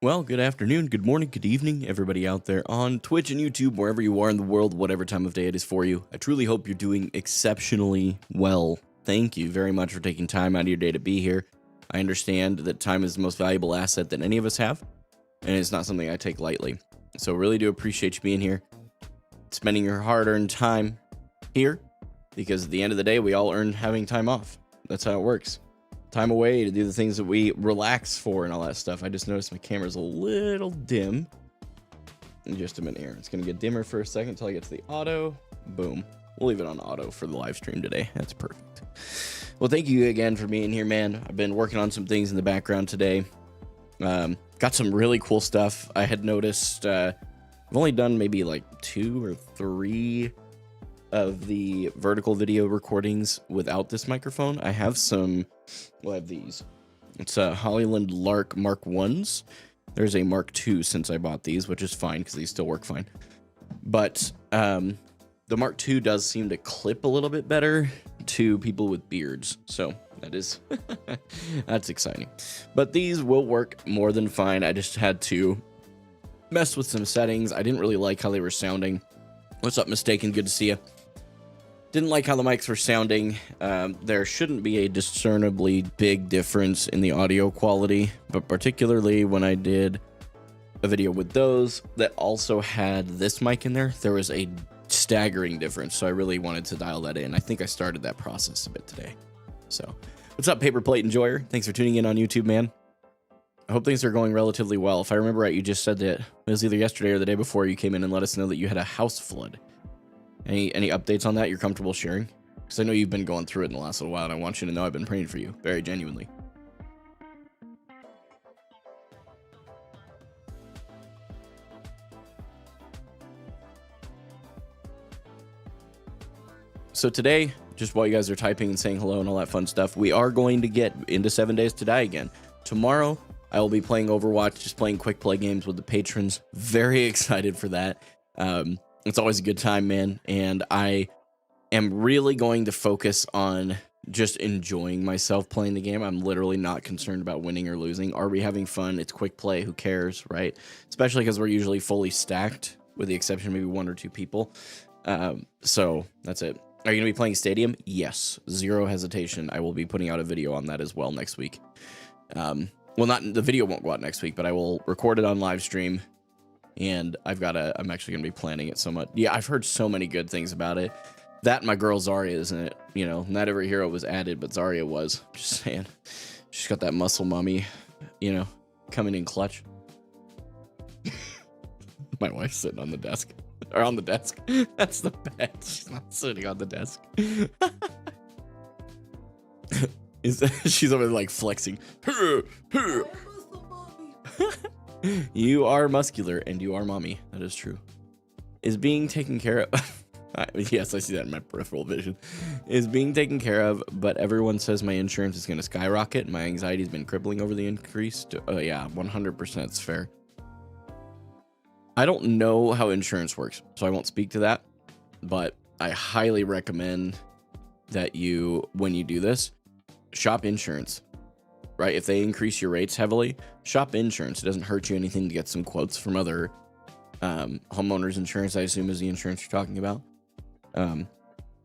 Well, good afternoon, good morning, good evening, everybody out there on Twitch and YouTube, wherever you are in the world, whatever time of day it is for you. I truly hope you're doing exceptionally well. Thank you very much for taking time out of your day to be here. I understand that time is the most valuable asset that any of us have, and it's not something I take lightly. So really do appreciate you being here, spending your hard-earned time here, because at the end of the day, we all earn having time off. That's how it works. Time away to do the things that we relax for and all that stuff. I just noticed my camera's a little dim. In just a minute here. It's going to get dimmer for a second until I get to the auto. Boom. We'll leave it on auto for the live stream today. That's perfect. Well, thank you again for being here, man. I've been working on some things in the background today. Got some really cool stuff. I had noticed I've only done maybe like 2 or 3 of the vertical video recordings without this microphone. I have some, well, I have these. It's Hollyland Lark Mark 1s. There's a Mark 2 since I bought these, which is fine because these still work fine. But the Mark 2 does seem to clip a little bit better to people with beards. So that is, that's exciting. But these will work more than fine. I just had to mess with some settings. I didn't really like how they were sounding. What's up, Mistaken? Good to see you. Didn't like how the mics were sounding. There shouldn't be a discernibly big difference in the audio quality, but particularly when I did a video with those that also had this mic in there was a staggering difference. So I really wanted to dial that in. I think I started that process a bit today. So what's up, Paper Plate Enjoyer? Thanks for tuning in on YouTube, man. I hope things are going relatively well. If I remember right, you just said that it was either yesterday or the day before you came in and let us know that you had a house flood. Any updates on that you're comfortable sharing? Because I know you've been going through it in the last little while, and I want you to know I've been praying for you, very genuinely. So today, just while you guys are typing and saying hello and all that fun stuff, we are going to get into 7 Days to Die again. Tomorrow, I will be playing Overwatch, just playing quick play games with the patrons. Very excited for that. It's always a good time, man, and I am really going to focus on just enjoying myself playing the game. I'm literally not concerned about winning or losing. Are we having fun? It's quick play. Who cares, right? Especially because we're usually fully stacked, with the exception of maybe 1 or 2 people. So that's it. Are you going to be playing Stadium? Yes. Zero hesitation. I will be putting out a video on that as well next week. Well, the video won't go out next week, but I will record it on live stream. And I'm actually going to be planning it so much. Yeah, I've heard so many good things about it. That and my girl Zarya, isn't it? You know, not every hero was added, but Zarya was. Just saying. She's got that muscle mommy, you know, coming in clutch. My wife's sitting on the desk. Or on the desk. That's the bed. She's not sitting on the desk. She's over there like flexing. You are muscular and you are mommy. That is true. Is being taken care of. Yes, I see that in my peripheral vision. Is being taken care of, but everyone says my insurance is going to skyrocket. My anxiety has been crippling over the increase. Oh, yeah, 100%. It's fair. I don't know how insurance works, so I won't speak to that. But I highly recommend that you, when you do this, shop insurance. Right? If they increase your rates heavily, shop insurance. It doesn't hurt you anything to get some quotes from other homeowners insurance, I assume is the insurance you're talking about.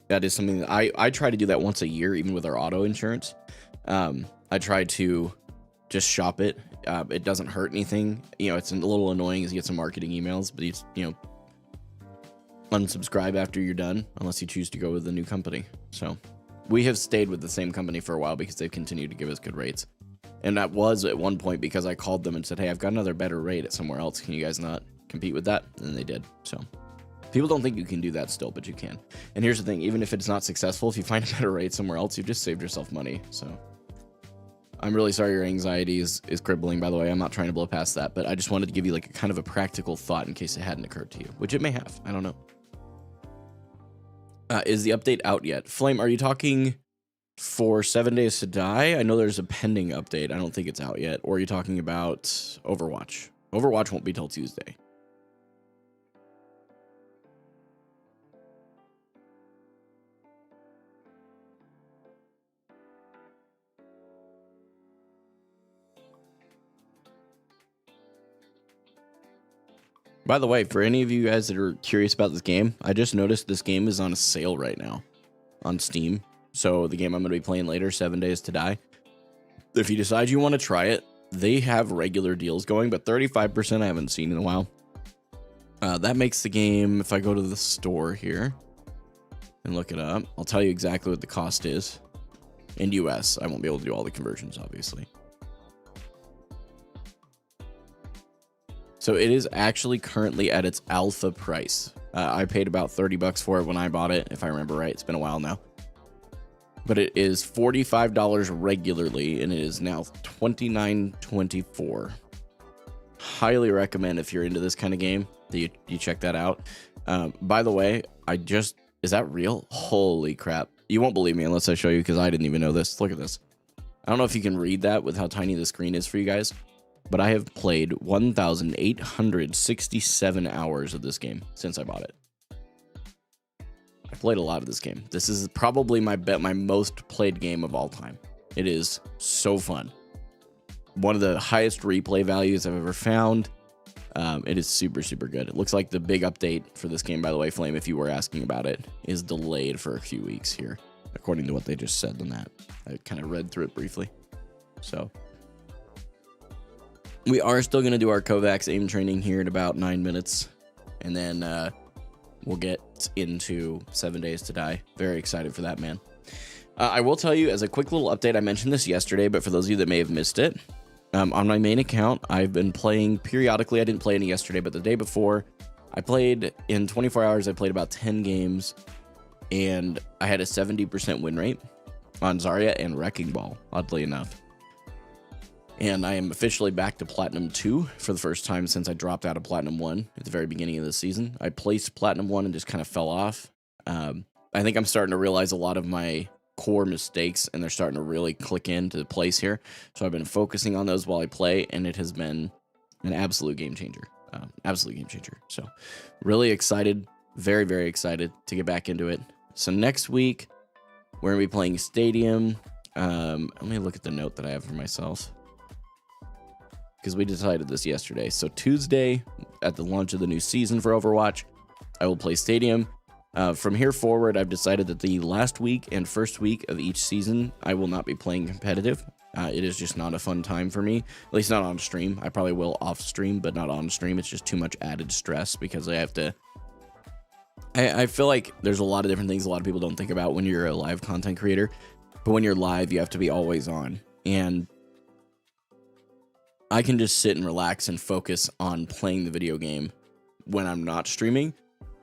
That is something that I try to do that once a year, even with our auto insurance. I try to just shop it. It doesn't hurt anything. You know, it's a little annoying as you get some marketing emails, but you know, unsubscribe after you're done, unless you choose to go with a new company. So we have stayed with the same company for a while because they've continued to give us good rates. And that was at one point because I called them and said, hey, I've got another better rate at somewhere else. Can you guys not compete with that? And they did. So people don't think you can do that still, but you can. And here's the thing, even if it's not successful, if you find a better rate somewhere else, you've just saved yourself money. So I'm really sorry your anxiety is crippling, by the way. I'm not trying to blow past that, but I just wanted to give you like a kind of a practical thought in case it hadn't occurred to you, which it may have. I don't know. Is the update out yet? Flame, are you talking for 7 Days to Die? I know there's a pending update. I don't think it's out yet. Or are you talking about Overwatch? Overwatch won't be till Tuesday. By the way, for any of you guys that are curious about this game, I just noticed this game is on a sale right now on Steam. So the game I'm going to be playing later, 7 Days to Die. If you decide you want to try it, they have regular deals going, but 35% I haven't seen in a while. That makes the game, if I go to the store here and look it up, I'll tell you exactly what the cost is. In US, I won't be able to do all the conversions, obviously. So it is actually currently at its alpha price. I paid about $30 for it when I bought it, if I remember right. It's been a while now. But it is $45 regularly, and it is now $29.24. Highly recommend if you're into this kind of game that you check that out. By the way, is that real? Holy crap. You won't believe me unless I show you, because I didn't even know this. Look at this. I don't know if you can read that with how tiny the screen is for you guys, but I have played 1,867 hours of this game since I bought it. I played a lot of this game. This is probably my most played game of all time. It is so fun. One of the highest replay values I've ever found. It is super, super good. It looks like the big update for this game, by the way, Flame, if you were asking about it, is delayed for a few weeks here, according to what they just said on that. I kind of read through it briefly. So we are still going to do our Kovacs aim training here in about 9 minutes, and then we'll get into 7 Days to Die. Very excited for that, man. I will tell you, as a quick little update, I mentioned this yesterday, but for those of you that may have missed it, on my main account, I've been playing periodically. I didn't play any yesterday, but the day before, I played in 24 hours. I played about 10 games, and I had a 70% win rate on Zarya and Wrecking Ball, oddly enough. And I am officially back to Platinum 2 for the first time since I dropped out of Platinum 1 at the very beginning of the season. I placed Platinum 1 and just kind of fell off. I think I'm starting to realize a lot of my core mistakes, and they're starting to really click into place here. So I've been focusing on those while I play, and it has been an absolute game changer. So really excited, very, very excited to get back into it. So next week, we're going to be playing Stadium. Let me look at the note that I have for myself, because we decided this yesterday. So Tuesday, at the launch of the new season for Overwatch, I will play Stadium. From here forward, I've decided that the last week and first week of each season, I will not be playing competitive. It is just not a fun time for me, at least not on stream. I probably will off stream, but not on stream. It's just too much added stress because I have to... I feel like there's a lot of different things a lot of people don't think about when you're a live content creator, but when you're live, you have to be always on. And I can just sit and relax and focus on playing the video game when I'm not streaming.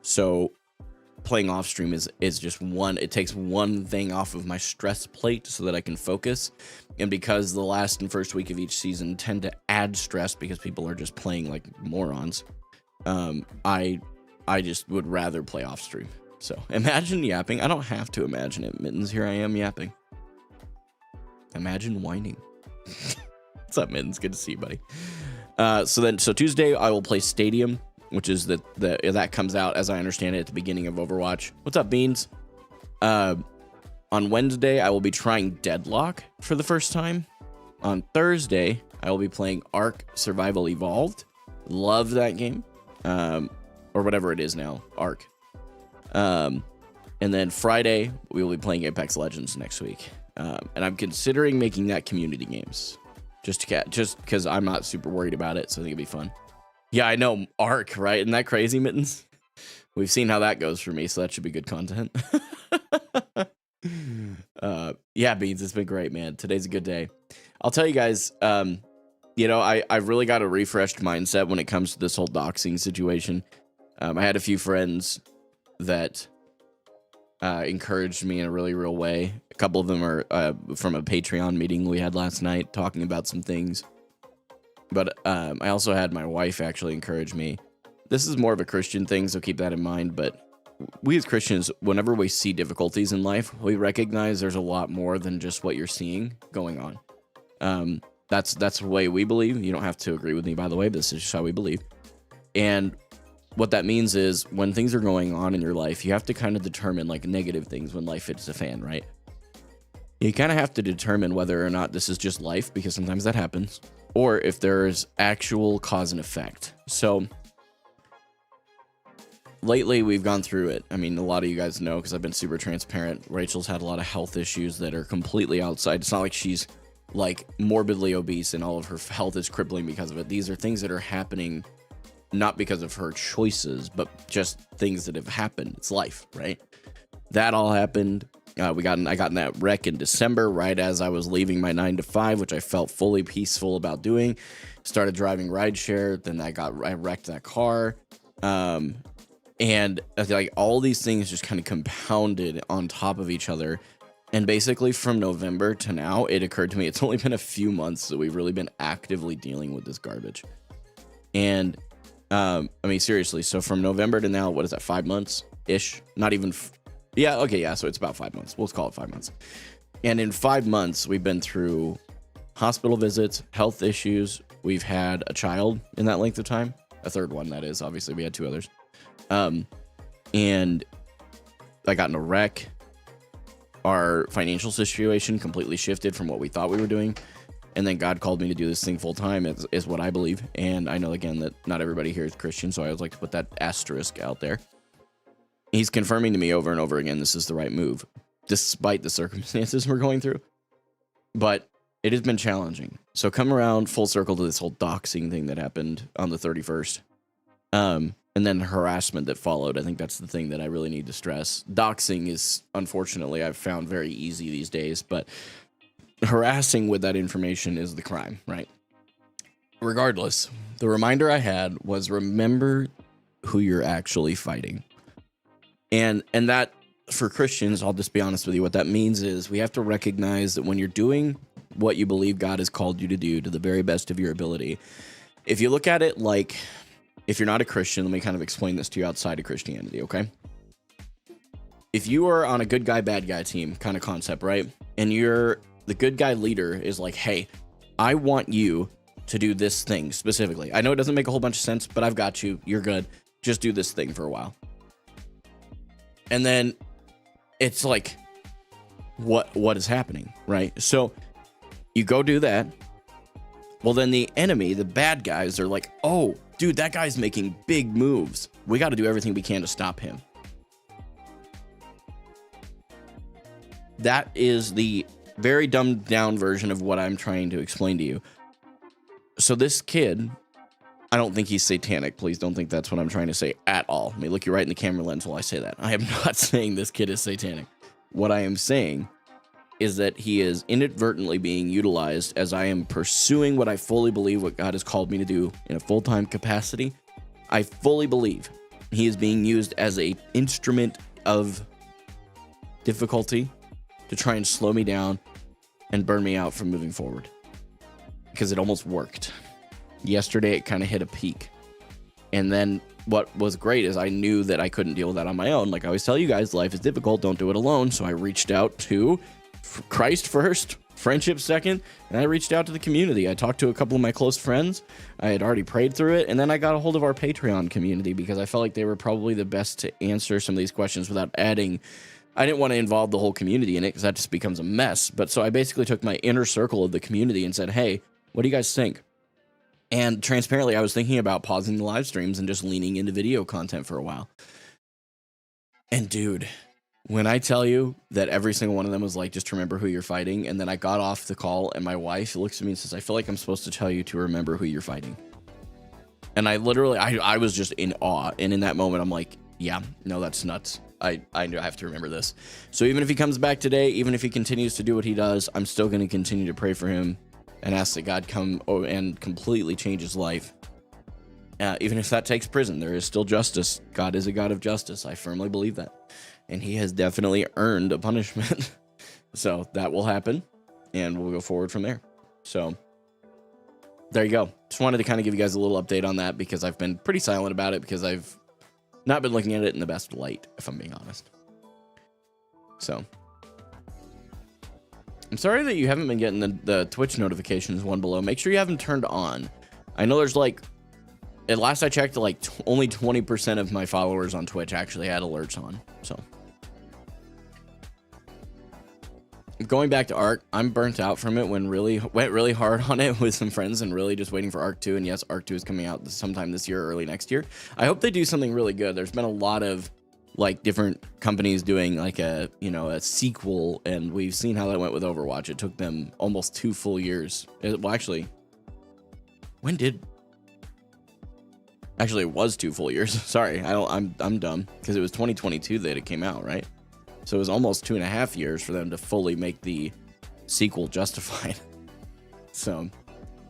So playing off stream is just it takes one thing off of my stress plate so that I can focus. And because the last and first week of each season tend to add stress because people are just playing like morons, I just would rather play off stream. So imagine yapping. I don't have to imagine it, Mittens. Here I am yapping. Imagine whining. What's up, Mittens? Good to see you, buddy. So Tuesday I will play Stadium, which is that comes out, as I understand it, at the beginning of Overwatch. What's up, Beans? On Wednesday, I will be trying Deadlock for the first time. On Thursday, I will be playing Ark Survival Evolved. Love that game. Or whatever it is now, Ark. And then Friday, we will be playing Apex Legends next week. And I'm considering making that community games. Just because I'm not super worried about it, so I think it'd be fun. Yeah, I know, Ark, right? Isn't that crazy, Mittens? We've seen how that goes for me, so that should be good content. Yeah, Beans, it's been great, man. Today's a good day. I'll tell you guys, I've really got a refreshed mindset when it comes to this whole doxing situation. I had a few friends that encouraged me in a really real way. A couple of them are from a Patreon meeting we had last night, talking about some things. But I also had my wife actually encourage me. This is more of a Christian thing, so keep that in mind. But we as Christians, whenever we see difficulties in life, we recognize there's a lot more than just what you're seeing going on. That's the way we believe. You don't have to agree with me, by the way. This is just how we believe. And what that means is when things are going on in your life, you have to kind of determine like negative things when life hits a fan, right? You kind of have to determine whether or not this is just life, because sometimes that happens, or if there's actual cause and effect. So lately we've gone through it. I mean, a lot of you guys know because I've been super transparent. Rachel's had a lot of health issues that are completely outside. It's not like she's like morbidly obese and all of her health is crippling because of it. These are things that are happening not because of her choices, but just things that have happened. It's life, right? That all happened. I got in that wreck in December, right as I was leaving my 9 to 5, which I felt fully peaceful about doing. Started driving rideshare. Then I wrecked that car. And like all these things just kind of compounded on top of each other. And basically from November to now, it occurred to me, it's only been a few months that we've really been actively dealing with this garbage. And I mean, seriously, so from November to now, what is that, 5 months ish? Not even. Yeah. Okay. Yeah. So it's about 5 months. We'll call it 5 months. And in 5 months, we've been through hospital visits, health issues. We've had a child in that length of time, a third one. That is, obviously we had 2 others. And I got in a wreck. Our financial situation completely shifted from what we thought we were doing. And then God called me to do this thing full time is what I believe. And I know, again, that not everybody here is Christian. So I always like to put that asterisk out there. He's confirming to me over and over again, this is the right move, despite the circumstances we're going through. But it has been challenging. So come around full circle to this whole doxing thing that happened on the 31st. And then harassment that followed. I think that's the thing that I really need to stress. Doxing is, unfortunately, I've found very easy these days, but harassing with that information is the crime, right? Regardless, the reminder I had was remember who you're actually fighting. And that, for Christians, I'll just be honest with you, what that means is we have to recognize that when you're doing what you believe God has called you to do to the very best of your ability, if you look at it like, if you're not a Christian, let me kind of explain this to you outside of Christianity, okay? If you are on a good guy, bad guy team kind of concept, right? And the good guy leader is like, hey, I want you to do this thing specifically. I know it doesn't make a whole bunch of sense, but I've got you. You're good. Just do this thing for a while. And then it's like, what is happening, right? So you go do that. Well, then the enemy, the bad guys are like, oh, dude, that guy's making big moves. We got to do everything we can to stop him. That is the very dumbed down version of what I'm trying to explain to you. So this kid, I don't think he's satanic. Please don't think that's what I'm trying to say at all. Let me look you right in the camera lens while I say that. I am not saying this kid is satanic. What I am saying is that he is inadvertently being utilized as I am pursuing what I fully believe what God has called me to do in a full-time capacity. I fully believe he is being used as an instrument of difficulty to try and slow me down and burn me out from moving forward. Because it almost worked. Yesterday, it kind of hit a peak. And then what was great is I knew that I couldn't deal with that on my own. Like I always tell you guys, life is difficult. Don't do it alone. So I reached out to Christ first, friendship second, and I reached out to the community. I talked to a couple of my close friends. I had already prayed through it, and then I got a hold of our Patreon community because I felt like they were probably the best to answer some of these questions without adding. I didn't want to involve the whole community in it because that just becomes a mess. But so I basically took my inner circle of the community and said, hey, what do you guys think? And transparently, I was thinking about pausing the live streams and just leaning into video content for a while. And dude, when I tell you that every single one of them was like, just remember who you're fighting. And then I got off the call and my wife looks at me and says, I feel like I'm supposed to tell you to remember who you're fighting. And I literally, I was just in awe. And in that moment, I'm like, yeah, no, that's nuts. I have to remember this. So even if he comes back today, even if he continues to do what he does, I'm still going to continue to pray for him and ask that God come and completely change his life. Even if that takes prison, there is still justice. God is a God of justice. I firmly believe that. And he has definitely earned a punishment. So that will happen, and we'll go forward from there. So there you go. Just wanted to kind of give you guys a little update on that because I've been pretty silent about it because I've not been looking at it in the best light, if I'm being honest. So I'm sorry that you haven't been getting the Twitch notifications one below. Make sure you have them turned on. I know there's like, at last I checked, like only 20% of my followers on Twitch actually had alerts on. So Going back to Arc, I'm burnt out from it. Went really hard on it with some friends and really just waiting for Arc 2. And yes, Arc 2 is coming out sometime this year or early next year. I hope they do something really good. There's been a lot of like different companies doing like a sequel, and we've seen how that went with Overwatch. It took them almost 2 full years. Well, actually, it was 2 full years. Sorry, I'm dumb, because it was 2022 that it came out, right? So it was almost 2.5 years for them to fully make the sequel justified. So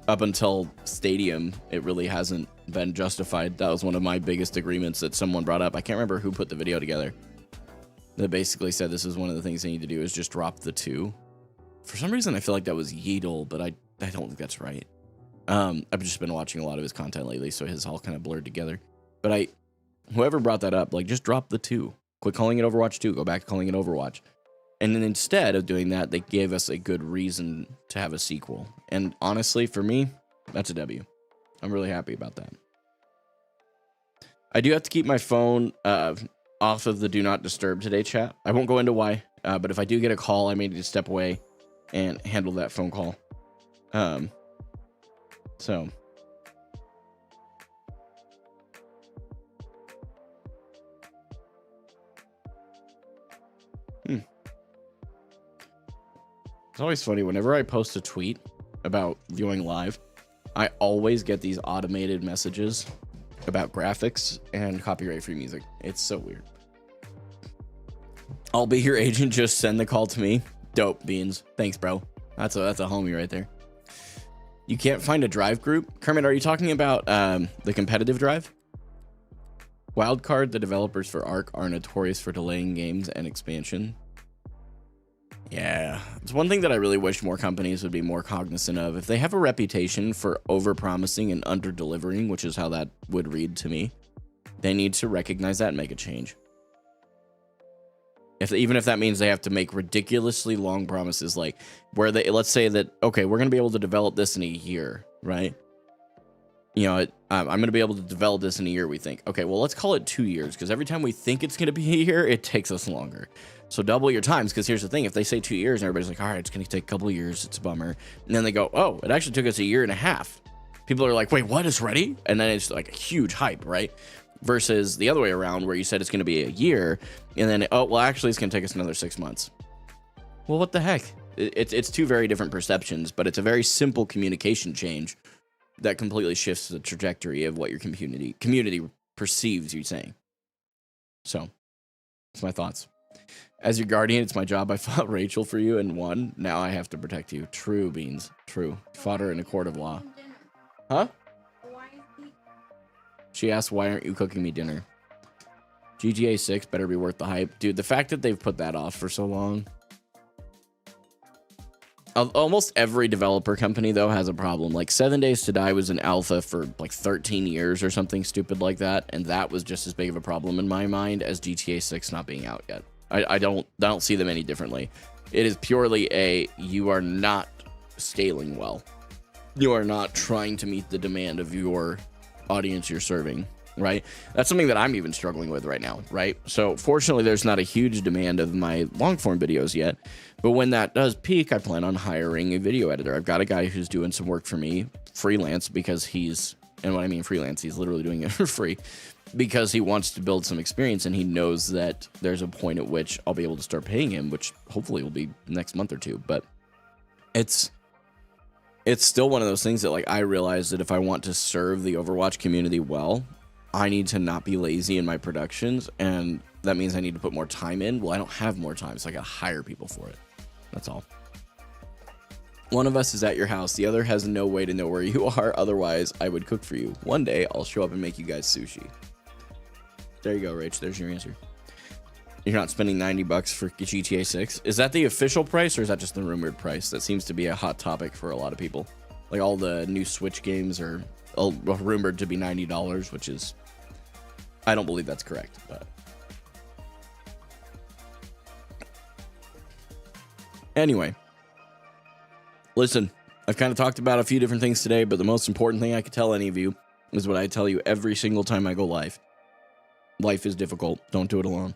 up until Stadium, it really hasn't been justified. That was one of my biggest agreements that someone brought up. I can't remember who put the video together. That basically said this is one of the things they need to do is just drop the 2. For some reason, I feel like that was Yeatle, but I don't think that's right. I've just been watching a lot of his content lately, so his all kind of blurred together. But whoever brought that up, like, just drop the 2. Quit calling it Overwatch 2. Go back to calling it Overwatch. And then instead of doing that, they gave us a good reason to have a sequel. And honestly, for me, that's a W. I'm really happy about that. I do have to keep my phone off of the Do Not Disturb today chat. I won't go into why, but if I do get a call, I may need to step away and handle that phone call. So... It's always funny, whenever I post a tweet about viewing live, I always get these automated messages about graphics and copyright-free music. It's so weird. I'll be your agent, just send the call to me. Dope, Beans. Thanks, bro. That's a homie right there. You can't find a drive group? Kermit, are you talking about the competitive drive? Wildcard, the developers for Arc, are notorious for delaying games and expansion. Yeah, it's one thing that I really wish more companies would be more cognizant of. If they have a reputation for over-promising and under-delivering, which is how that would read to me, they need to recognize that and make a change. Even if that means they have to make ridiculously long promises, like where they, let's say that, okay, we're going to be able to develop this in a year, right? You know, I'm going to be able to develop this in a year, we think. Okay, well, let's call it 2 years, because every time we think it's going to be a year, it takes us longer. So double your times, because here's the thing. If they say 2 years and everybody's like, all right, it's going to take a couple of years, it's a bummer. And then they go, oh, it actually took us 1.5 years. People are like, wait, what, is ready? And then it's like a huge hype, right? Versus the other way around, where you said it's going to be a year, and then, oh, well, actually, it's going to take us another 6 months. Well, what the heck? It's 2 very different perceptions, but it's a very simple communication change that completely shifts the trajectory of what your community perceives you saying. So, that's my thoughts. As your guardian, it's my job. I fought Rachel for you and won. Now I have to protect you. True, Beans. True. Fought her in a court of law. Huh? She asked, why aren't you cooking me dinner? GTA 6 better be worth the hype. Dude, the fact that they've put that off for so long. Almost every developer company, though, has a problem. Like, 7 Days to Die was in alpha for, like, 13 years or something stupid like that. And that was just as big of a problem in my mind as GTA 6 not being out yet. I don't see them any differently. It is purely you are not scaling well. You are not trying to meet the demand of your audience you're serving, right? That's something that I'm even struggling with right now, right? So fortunately, there's not a huge demand of my long form videos yet, but when that does peak, I plan on hiring a video editor. I've got a guy who's doing some work for me, freelance, because and when I mean freelance, he's literally doing it for free, because he wants to build some experience, and he knows that there's a point at which I'll be able to start paying him, which hopefully will be next month or two. But it's still one of those things that, like, I realize that if I want to serve the Overwatch community well, I need to not be lazy in my productions, and that means I need to put more time in. Well, I don't have more time, so I gotta hire people for it. That's all. One of us is at your house. The other has no way to know where you are. Otherwise, I would cook for you. One day, I'll show up and make you guys sushi. There you go, Rach. There's your answer. You're not spending $90 for GTA 6. Is that the official price, or is that just the rumored price? That seems to be a hot topic for a lot of people. Like, all the new Switch games are rumored to be $90, which is... I don't believe that's correct, but... Anyway. Listen, I've kind of talked about a few different things today, but the most important thing I could tell any of you is what I tell you every single time I go live. Life is difficult. Don't do it alone.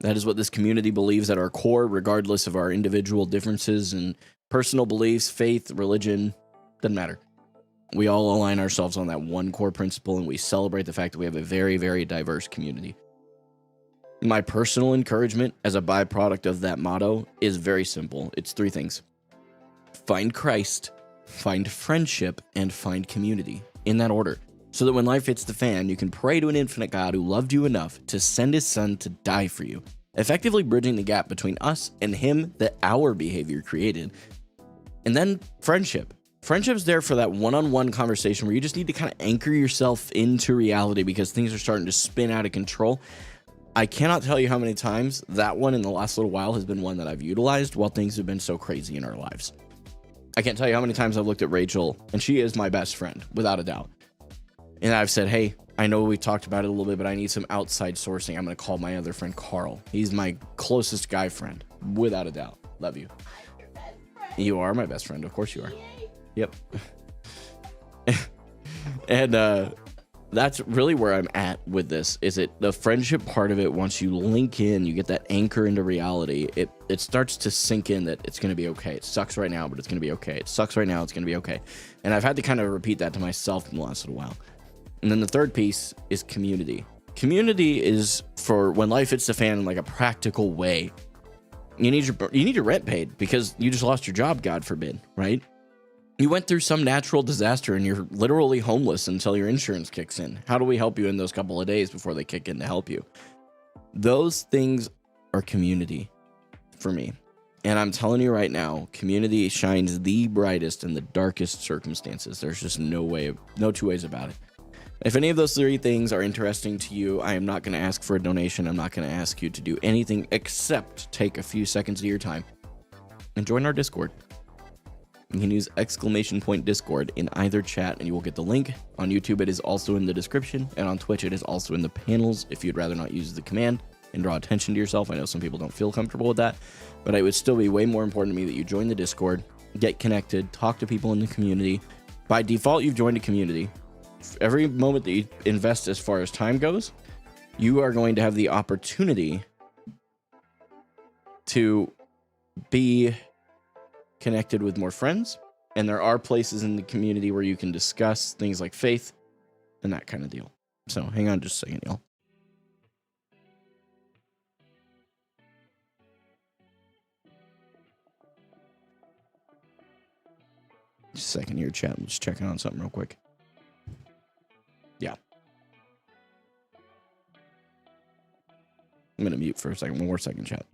That is what this community believes at our core, regardless of our individual differences and personal beliefs, faith, religion, doesn't matter. We all align ourselves on that one core principle, and we celebrate the fact that we have a very, very diverse community. My personal encouragement as a byproduct of that motto is very simple. It's three things. Find Christ, find friendship, and find community, in that order. So that when life hits the fan, you can pray to an infinite God who loved you enough to send his son to die for you, effectively bridging the gap between us and him that our behavior created. And then friendship. Friendship's there for that one-on-one conversation where you just need to kind of anchor yourself into reality because things are starting to spin out of control. I cannot tell you how many times that one in the last little while has been one that I've utilized while things have been so crazy in our lives. I can't tell you how many times I've looked at Rachel, and she is my best friend, without a doubt. And I've said, hey, I know we talked about it a little bit, but I need some outside sourcing. I'm going to call my other friend, Carl. He's my closest guy friend, without a doubt. Love you. You are my best friend. Of course you are. Yep. And that's really where I'm at with this. Is it the friendship part of it? Once you link in, you get that anchor into reality. It starts to sink in that it's going to be okay. It sucks right now, but it's going to be okay. It sucks right now. It's going to be okay. And I've had to kind of repeat that to myself in the last little while. And then the third piece is community. Community is for when life hits the fan in like a practical way. You need your rent paid because you just lost your job, God forbid, right? You went through some natural disaster and you're literally homeless until your insurance kicks in. How do we help you in those couple of days before they kick in to help you? Those things are community for me. And I'm telling you right now, community shines the brightest in the darkest circumstances. There's just no two ways about it. If any of those three things are interesting to you, I am not going to ask for a donation. I'm not going to ask you to do anything except take a few seconds of your time and join our Discord. You can use !Discord in either chat and you will get the link. On YouTube, it is also in the description, and on Twitch, it is also in the panels if you'd rather not use the command and draw attention to yourself. I know some people don't feel comfortable with that, but it would still be way more important to me that you join the Discord, get connected, talk to people in the community. By default, you've joined a community. Every moment that you invest as far as time goes, you are going to have the opportunity to be connected with more friends, and there are places in the community where you can discuss things like faith and that kind of deal. So hang on just a second, y'all. Just a second here, chat. I'm just checking on something real quick. Yeah. I'm gonna mute for a second. One more second, chat.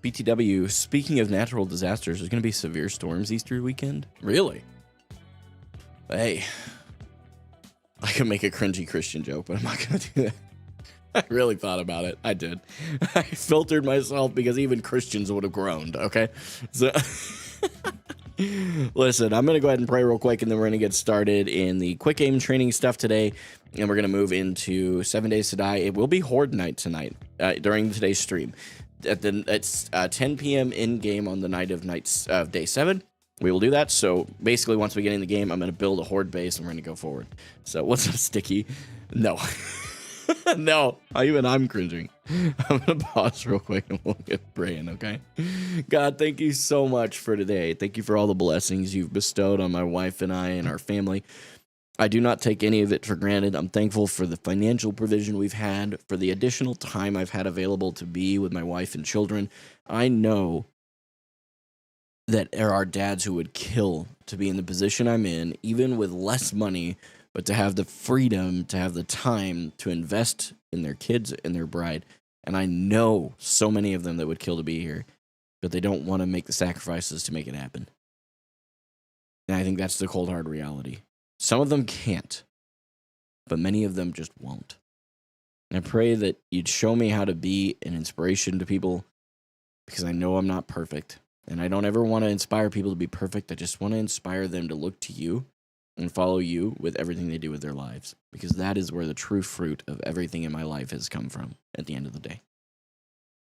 BTW, speaking of natural disasters, there's going to be severe storms Easter weekend? Really? Hey, I could make a cringy Christian joke, but I'm not going to do that. I really thought about it. I did. I filtered myself because even Christians would have groaned, okay? So, listen, I'm going to go ahead and pray real quick, and then we're going to get started in the quick aim training stuff today, and we're going to move into 7 Days to Die. It will be Horde Night tonight during today's stream. It's 10 p.m. in game on the night of day 7. We will do that. So basically, once we get in the game, I'm going to build a horde base and we're going to go forward. So what's up, Sticky? No, no, even I'm cringing. I'm going to pause real quick and we'll get praying. Okay. God, thank you so much for today. Thank you for all the blessings you've bestowed on my wife and I and our family. I do not take any of it for granted. I'm thankful for the financial provision we've had, for the additional time I've had available to be with my wife and children. I know that there are dads who would kill to be in the position I'm in, even with less money, but to have the freedom, to have the time to invest in their kids and their bride. And I know so many of them that would kill to be here, but they don't want to make the sacrifices to make it happen. And I think that's the cold, hard reality. Some of them can't, but many of them just won't. And I pray that you'd show me how to be an inspiration to people, because I know I'm not perfect. And I don't ever want to inspire people to be perfect. I just want to inspire them to look to you and follow you with everything they do with their lives, because that is where the true fruit of everything in my life has come from at the end of the day.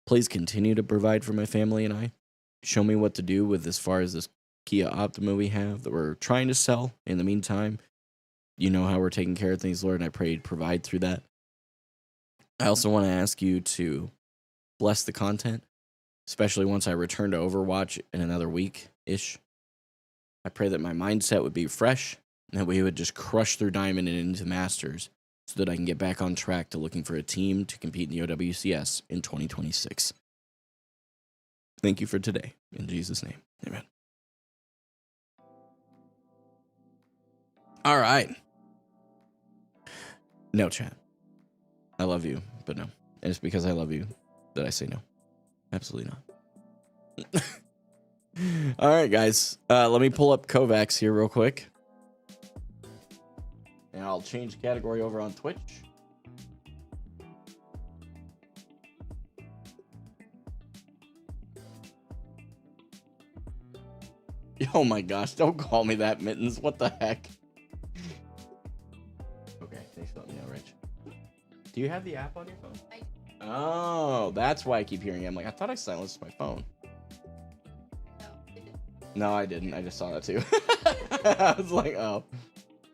Please continue to provide for my family and I. Show me what to do with as far as this Kia Optima we have that we're trying to sell. In the meantime, you know how we're taking care of things, Lord, and I pray to provide through that. I also want to ask you to bless the content, especially once I return to Overwatch in another week-ish. I pray that my mindset would be fresh and that we would just crush through Diamond and into Masters so that I can get back on track to looking for a team to compete in the OWCS in 2026. Thank you for today. In Jesus' name, amen. All right. No, chat. I love you, but no. And it's because I love you that I say no. Absolutely not. All right, guys. Let me pull up Kovacs here real quick. And I'll change the category over on Twitch. Oh my gosh, don't call me that, Mittens. What the heck? Okay, thanks for letting me know, Rich. Do you have the app on your phone? Oh, that's why I keep hearing it. I'm like, I thought I silenced my phone. No, I didn't. I just saw that too. I was like, oh.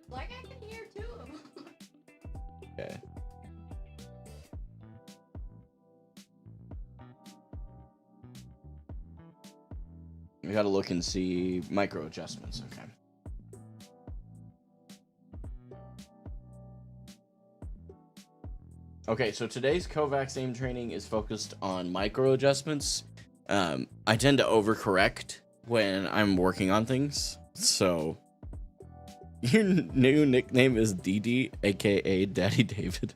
Like I can hear too. Okay. We gotta look and see micro adjustments. Okay. Okay, so today's Kovacs aim training is focused on micro adjustments. I tend to overcorrect when I'm working on things. So your new nickname is DD, aka Daddy David.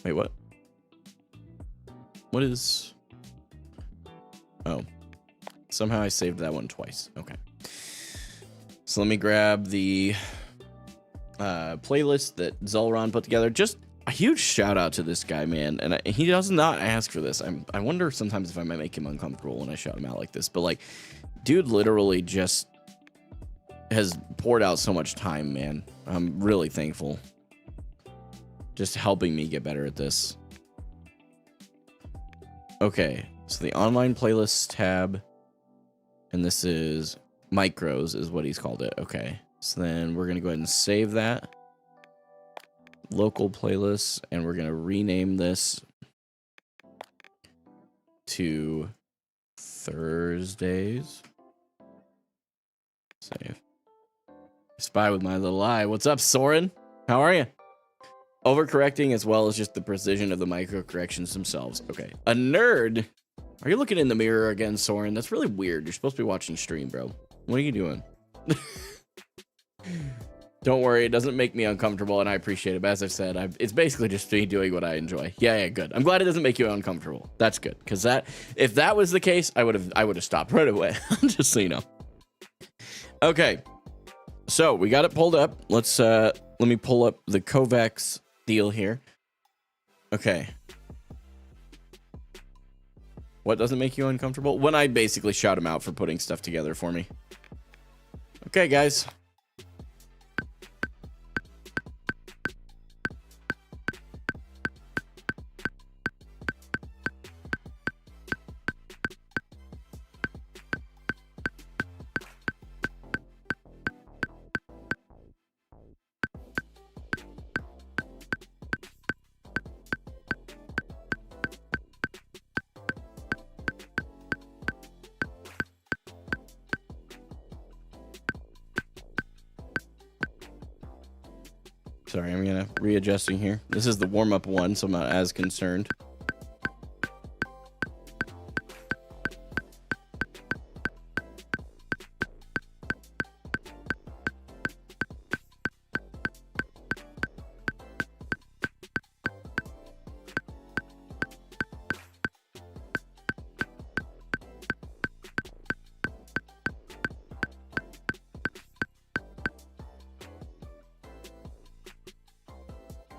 Wait, what? What is... Oh. Somehow I saved that one twice. Okay. So let me grab the playlist that Zelron put together. Just a huge shout out to this guy, man. And he does not ask for this. I wonder sometimes if I might make him uncomfortable when I shout him out like this. But, like, dude literally just has poured out so much time, man. I'm really thankful. Just helping me get better at this. Okay, so the online playlists tab, and this is micros is what he's called it. Okay, so then we're gonna go ahead and save that local playlists, and we're gonna rename this to Thursdays. Save. Spy with my little eye. What's up, Soren? How are you? Overcorrecting as well as just the precision of the micro corrections themselves. Okay. A nerd? Are you looking in the mirror again, Soren? That's really weird. You're supposed to be watching stream, bro. What are you doing? Don't worry. It doesn't make me uncomfortable, and I appreciate it. But as I've said, it's basically just me doing what I enjoy. Yeah, good. I'm glad it doesn't make you uncomfortable. That's good. Because if that was the case, I would have stopped right away. Just so you know. Okay. So we got it pulled up. Let me pull up the Kovacs deal here. Okay. What doesn't make you uncomfortable? When I basically shout him out for putting stuff together for me. Okay, guys. Sorry, I'm gonna readjusting here. This is the warm-up one, so I'm not as concerned.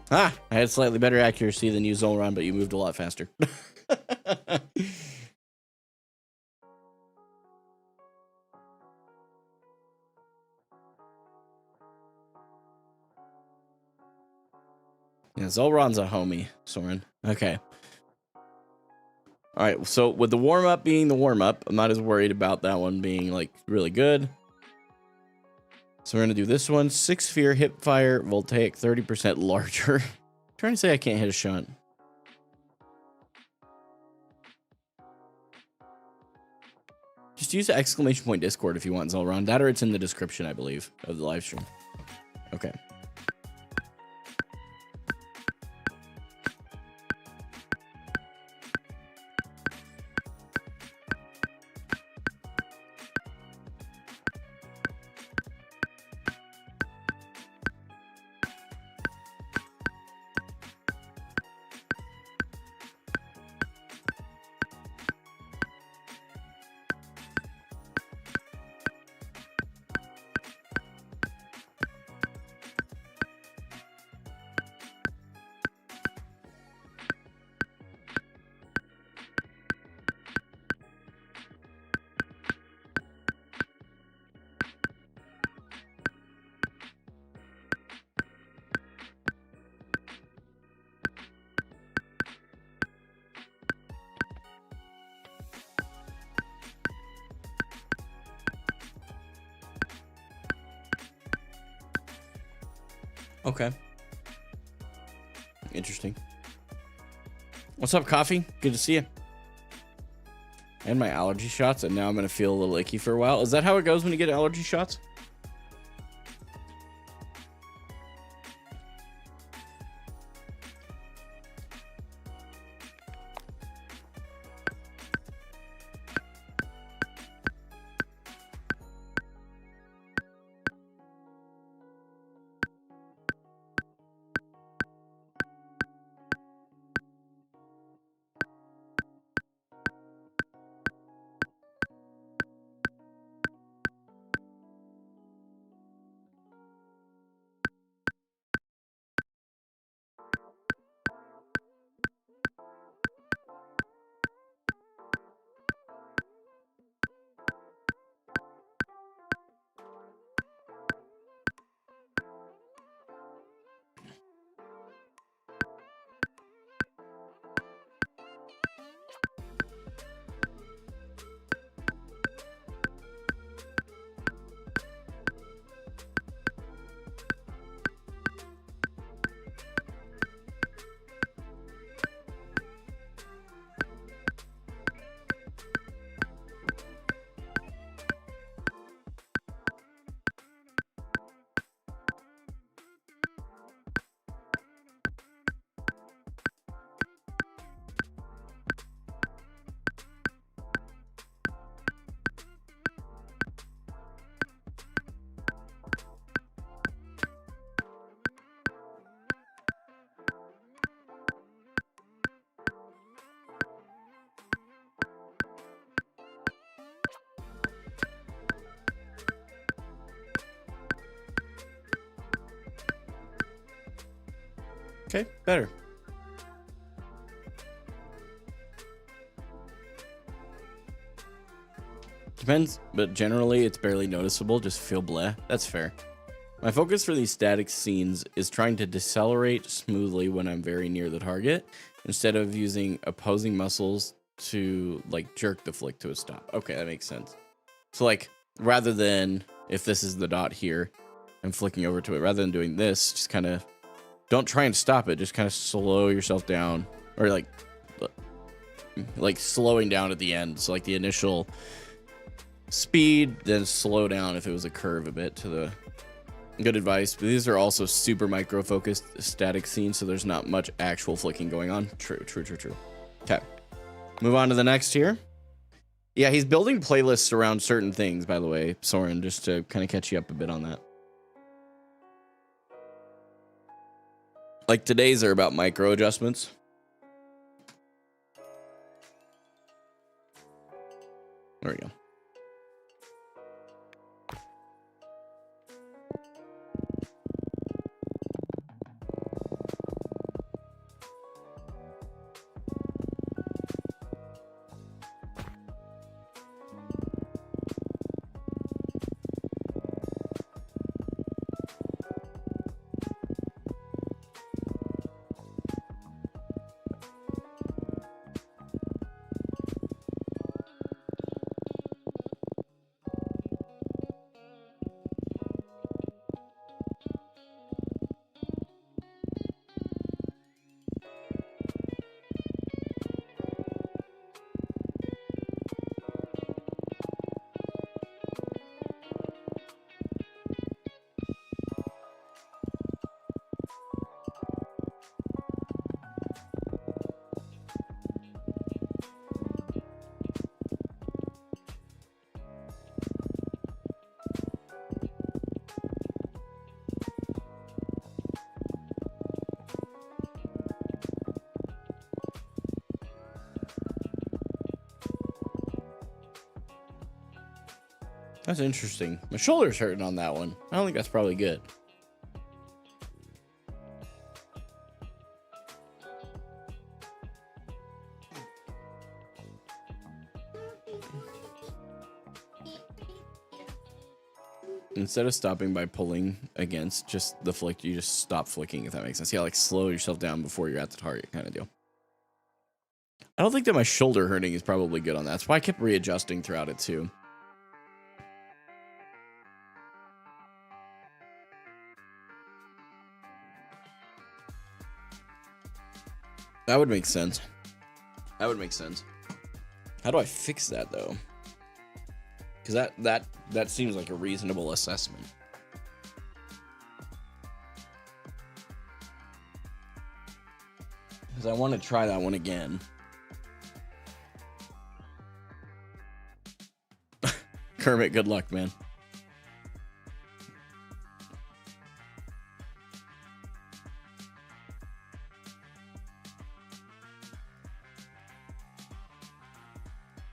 Ah, I had slightly better accuracy than you, Zolron, but you moved a lot faster. Yeah, Zolron's a homie, Soren. Okay. All right, so with the warm-up being the warm-up, I'm not as worried about that one being, like, really good. So we're going to do this one. 6 sphere, hip fire, voltaic, 30% larger. Trying to say I can't hit a shot. Just use the exclamation point Discord if you want, Zelron. That or it's in the description, I believe, of the live stream. Okay. Okay. Interesting. What's up, Coffee? Good to see you. I had my allergy shots, and now I'm going to feel a little icky for a while. Is that how it goes when you get allergy shots? Okay, better. Depends, but generally it's barely noticeable. Just feel bleh. That's fair. My focus for these static scenes is trying to decelerate smoothly when I'm very near the target, instead of using opposing muscles to, like, jerk the flick to a stop. Okay, that makes sense. So, like, rather than, if this is the dot here, I'm flicking over to it, rather than doing this, just kind of, don't try and stop it. Just kind of slow yourself down, or like slowing down at the end. So like the initial speed, then slow down if it was a curve a bit to the good advice. But these are also super micro focused static scenes, so there's not much actual flicking going on. True. Okay, move on to the next here. Yeah, he's building playlists around certain things, by the way, Soren, just to kind of catch you up a bit on that. Like today's are about micro adjustments. There we go. That's interesting. My shoulder's hurting on that one. I don't think that's probably good. Instead of stopping by pulling against just the flick, you just stop flicking, if that makes sense. Yeah, like slow yourself down before you're at the target kind of deal. I don't think that my shoulder hurting is probably good on that. That's why I kept readjusting throughout it too. That would make sense. That would make sense. How do I fix that though? Because that seems like a reasonable assessment. Because I want to try that one again. Kermit, good luck, man.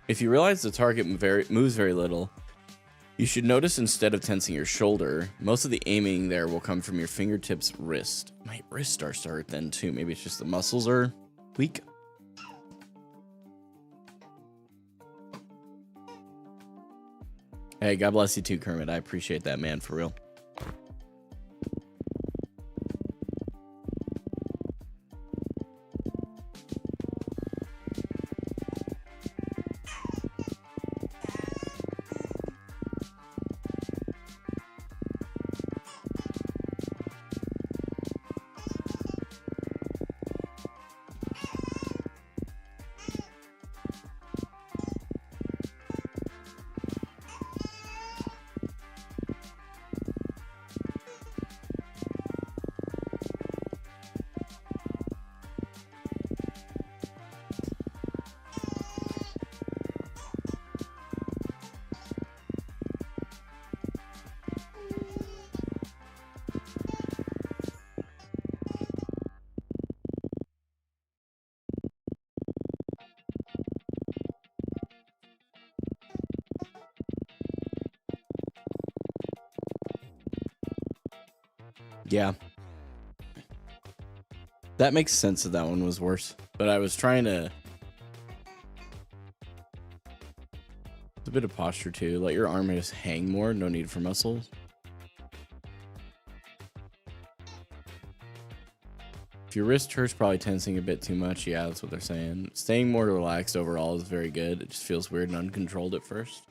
If you realize the target moves very little, you should notice instead of tensing your shoulder, most of the aiming there will come from your fingertips, wrist. My wrist starts to hurt then too. Maybe it's just the muscles are weak. Hey, God bless you too, Kermit. I appreciate that, man, for real. Yeah. That makes sense that one was worse. But I was trying to... It's a bit of posture too. Let your arm just hang more. No need for muscles. If your wrist hurts, probably tensing a bit too much. Yeah, that's what they're saying. Staying more relaxed overall is very good. It just feels weird and uncontrolled at first.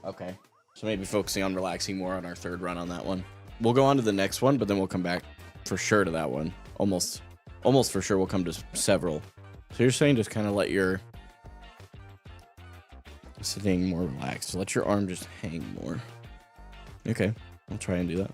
Okay. So maybe focusing on relaxing more on our third run on that one. We'll go on to the next one, but then we'll come back for sure to that one. Almost for sure we'll come to several. So you're saying just kind of let your sitting more relaxed. So let your arm just hang more. Okay, I'll try and do that.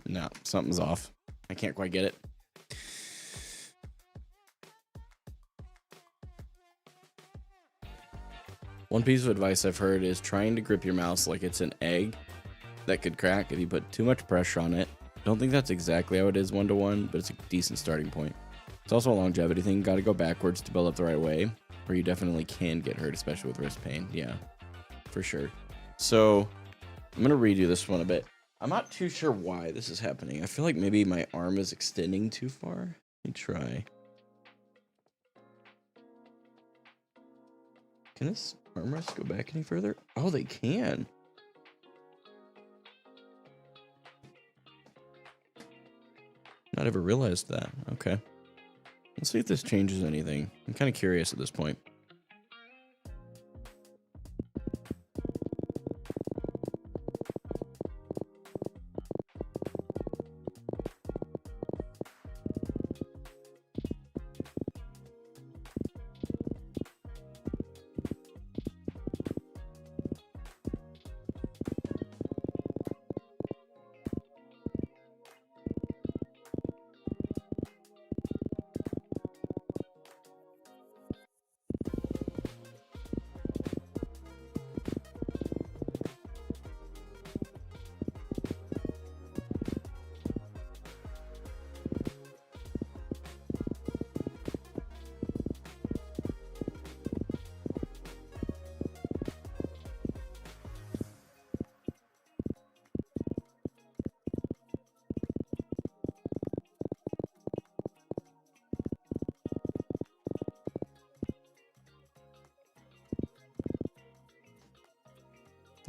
No, something's off. I can't quite get it. One piece of advice I've heard is trying to grip your mouse like it's an egg that could crack if you put too much pressure on it. Don't think that's exactly how it is one-to-one, but it's a decent starting point. It's also a longevity thing. Got to go backwards to build up the right way, or you definitely can get hurt, especially with wrist pain. Yeah, for sure. So I'm going to redo this one a bit. I'm not too sure why this is happening. I feel like maybe my arm is extending too far. Let me try. Can this armrest go back any further? Oh, they can. Not ever realized that. Okay. Let's see if this changes anything. I'm kind of curious at this point.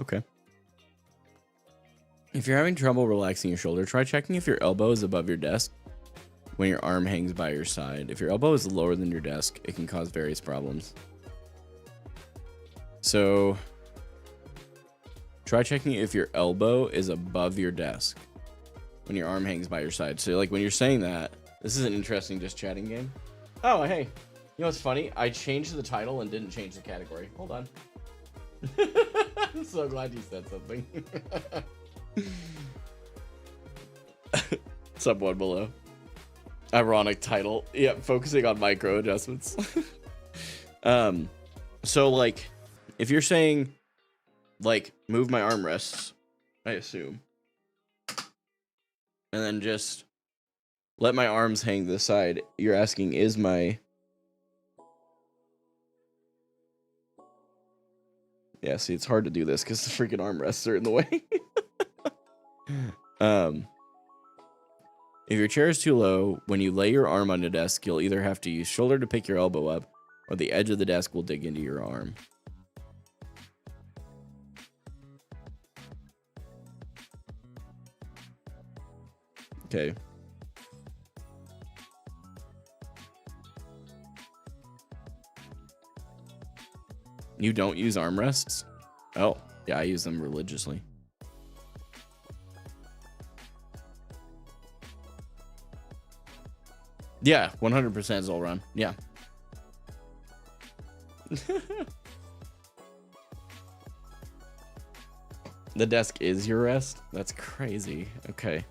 Okay. If you're having trouble relaxing your shoulder, try checking if your elbow is above your desk when your arm hangs by your side. If your elbow is lower than your desk, it can cause various problems. So try checking if your elbow is above your desk when your arm hangs by your side. So like when you're saying that, this is an interesting just chatting game. Oh, hey, you know what's funny? I changed the title and didn't change the category. Hold on. I'm so glad you said something. Sub one below. Ironic title. Yeah, focusing on micro adjustments. So like if you're saying like move my armrests, I assume, and then just let my arms hang to the side, you're asking is my... Yeah, see, it's hard to do this because the freaking armrests are in the way. If your chair is too low, when you lay your arm on the desk, you'll either have to use shoulder to pick your elbow up, or the edge of the desk will dig into your arm. Okay. You don't use armrests? Oh, yeah, I use them religiously. Yeah, 100% is all run. Yeah. The desk is your rest? That's crazy. Okay.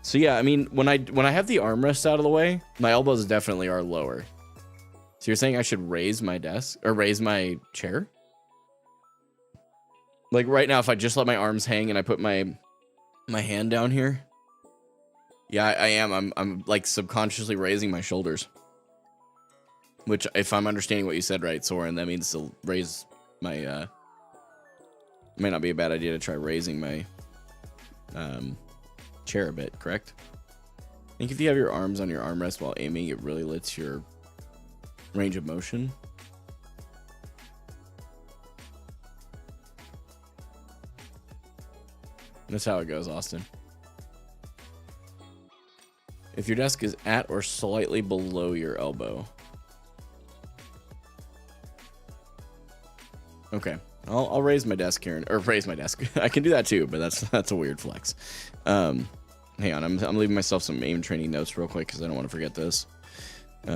So yeah, I mean, when I have the armrest out of the way, my elbows definitely are lower. So you're saying I should raise my desk or raise my chair? Like right now, if I just let my arms hang and I put my hand down here, yeah, I am. I'm like subconsciously raising my shoulders. Which, if I'm understanding what you said right, Soren, that means to raise my. Might not be a bad idea to try raising my chair a bit. Correct? I think if you have your arms on your armrest while aiming, it really lets your range of motion. That's how it goes, Austin. If your desk is at or slightly below your elbow. Okay, I'll raise my desk here, or raise my desk. I can do that too, but that's a weird flex. Hang on, I'm leaving myself some aim training notes real quick because I don't want to forget this.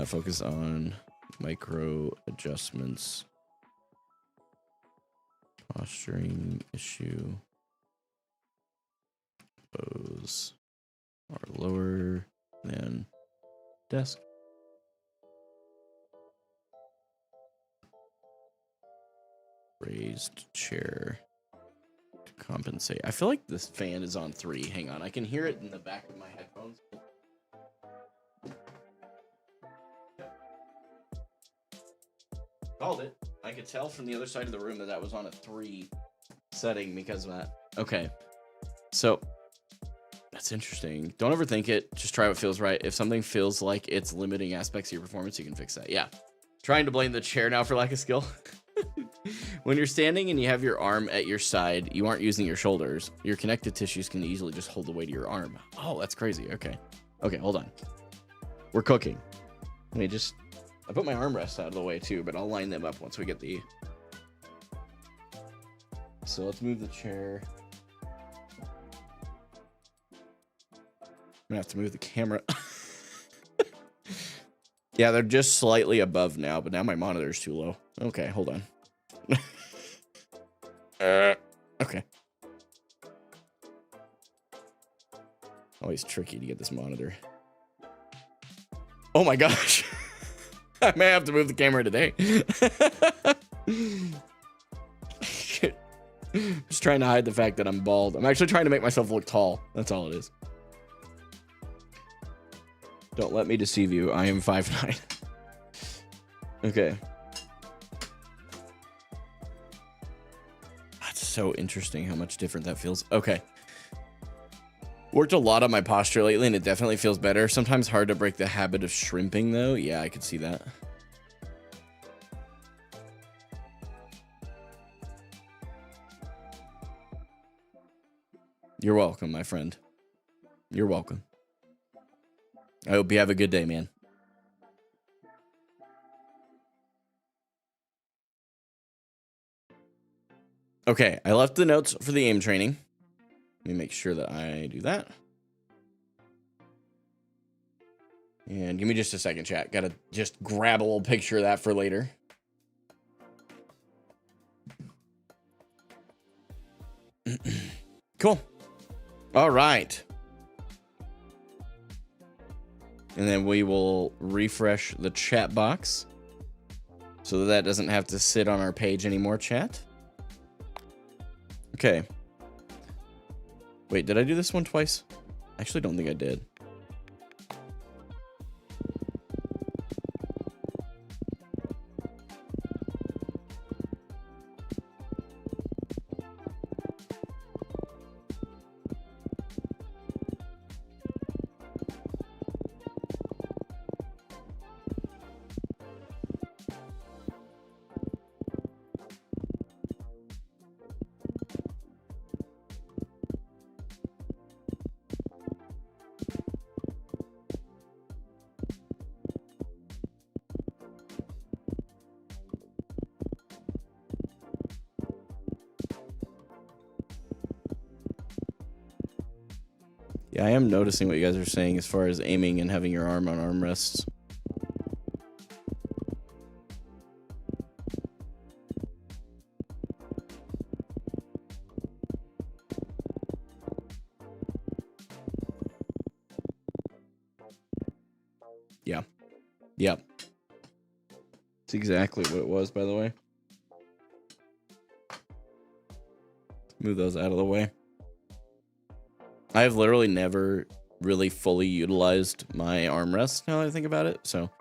Focus on micro adjustments. Posturing issue. Bows are lower than desk. Raised chair to compensate. I feel like this fan is on 3. Hang on, I can hear it in the back of my headphones. Called it. I could tell from the other side of the room that was on a 3 setting because of that. Okay, so that's interesting. Don't overthink it. Just try what feels right. If something feels like it's limiting aspects of your performance, you can fix that. Yeah. Trying to blame the chair now for lack of skill. When you're standing and you have your arm at your side, you aren't using your shoulders. Your connective tissues can easily just hold the weight of your arm. Oh, that's crazy. Okay. Okay, hold on. We're cooking. Let me just... I put my armrests out of the way too, but I'll line them up once we get the... So let's move the chair. I'm gonna have to move the camera. Yeah, they're just slightly above now, but now my monitor's too low. Okay, hold on. Okay. Always tricky to get this monitor. Oh my gosh. I may have to move the camera today. Just trying to hide the fact that I'm bald. I'm actually trying to make myself look tall. That's all it is. Don't let me deceive you. I am 5'9". Okay. That's so interesting how much different that feels. Okay. Worked a lot on my posture lately, and it definitely feels better. Sometimes hard to break the habit of shrimping, though. Yeah, I could see that. You're welcome, my friend. You're welcome. I hope you have a good day, man. Okay, I left the notes for the aim training. Let me make sure that I do that. And give me just a second, chat. Gotta just grab a little picture of that for later. Cool. All right. And then we will refresh the chat box so that doesn't have to sit on our page anymore, chat. Okay. Wait, did I do this one twice? I actually don't think I did. Yeah, I am noticing what you guys are saying as far as aiming and having your arm on armrests. Yeah. Yep. It's exactly what it was, by the way. Move those out of the way. I've literally never really fully utilized my armrest now that I think about it. So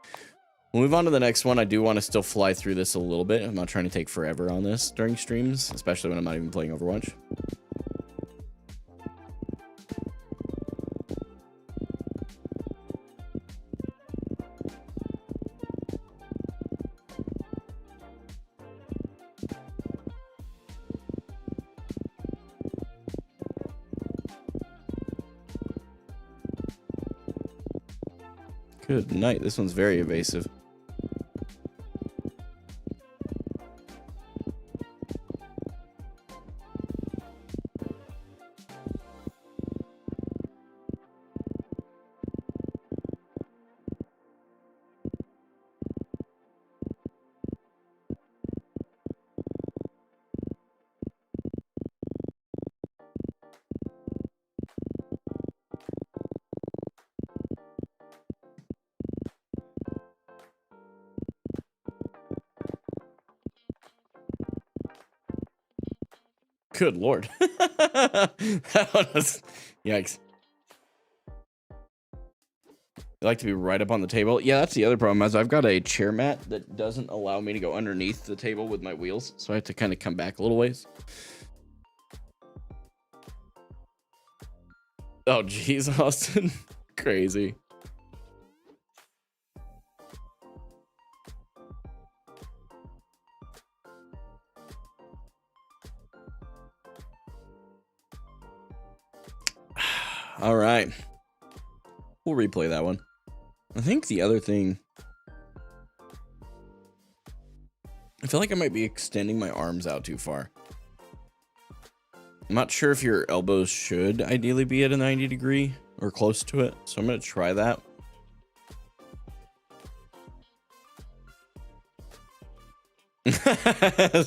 we'll move on to the next one. I do want to still fly through this a little bit. I'm not trying to take forever on this during streams, especially when I'm not even playing Overwatch. Good night. This one's very evasive. Good lord. That one was... Yikes. I like to be right up on the table. Yeah, that's the other problem, is I've got a chair mat that doesn't allow me to go underneath the table with my wheels, so I have to kind of come back a little ways. Oh, jeez, Austin. Crazy. All right. We'll replay that one. I think the other thing... I feel like I might be extending my arms out too far. I'm not sure if your elbows should ideally be at a 90 degree or close to it, so I'm going to try that.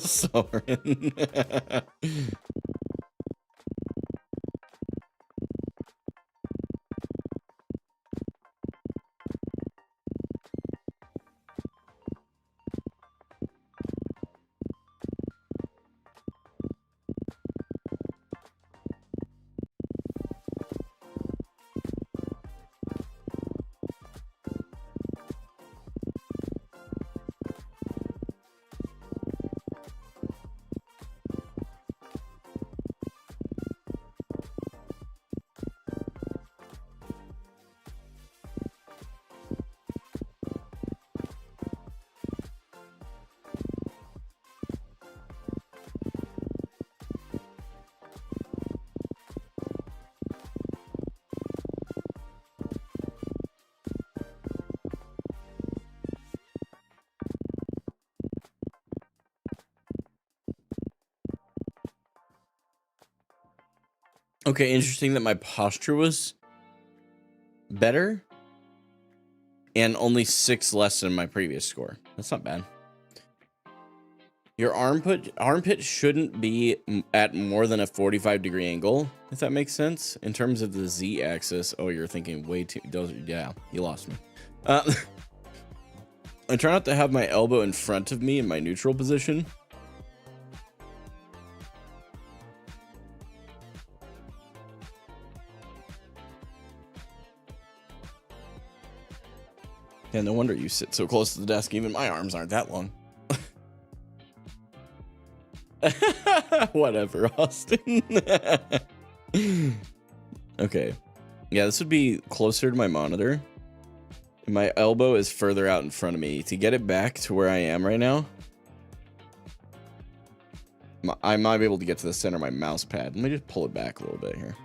Soren. Okay, interesting that my posture was better and only 6 less than my previous score. That's not bad. Your armpit shouldn't be at more than a 45-degree angle, if that makes sense. In terms of the Z-axis, oh, you're thinking way too... Yeah, you lost me. I try not to have my elbow in front of me in my neutral position. Yeah, no wonder you sit so close to the desk. Even my arms aren't that long. Whatever, Austin. Okay. Yeah, this would be closer to my monitor. And my elbow is further out in front of me. To get it back to where I am right now, I might be able to get to the center of my mouse pad. Let me just pull it back a little bit here.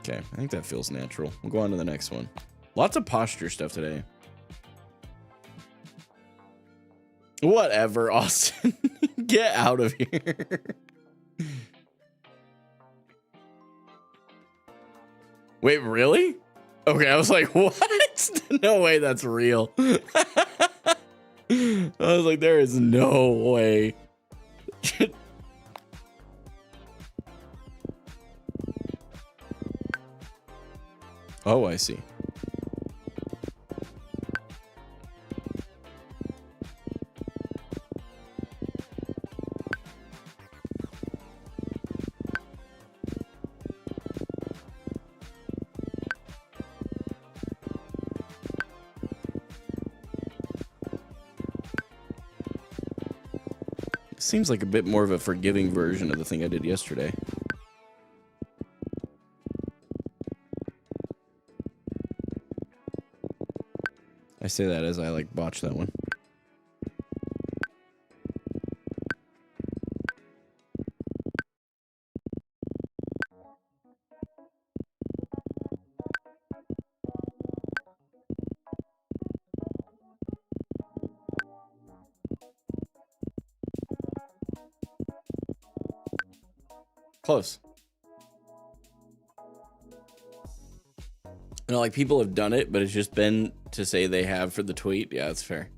Okay, I think that feels natural. We'll go on to the next one. Lots of posture stuff today. Whatever, Austin. Get out of here. Wait, really? Okay, I was like, what? No way that's real. I was like, there is no way. Oh, I see. Seems like a bit more of a forgiving version of the thing I did yesterday. I say that as I like botch that one. Close. You know, like people have done it, but it's just been to say they have for the tweet. Yeah, that's fair.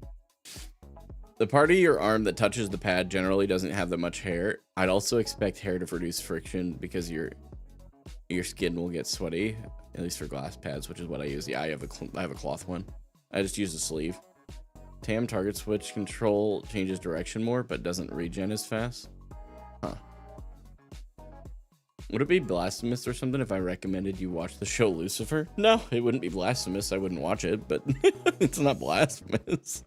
The part of your arm that touches the pad generally doesn't have that much hair. I'd also expect hair to produce friction because your skin will get sweaty, at least for glass pads, which is what I use. Yeah, I have a cloth one. I just use a sleeve. TAM target switch control changes direction more, but doesn't regen as fast. Huh. Would it be blasphemous or something if I recommended you watch the show Lucifer? No, it wouldn't be blasphemous. I wouldn't watch it, but it's not blasphemous.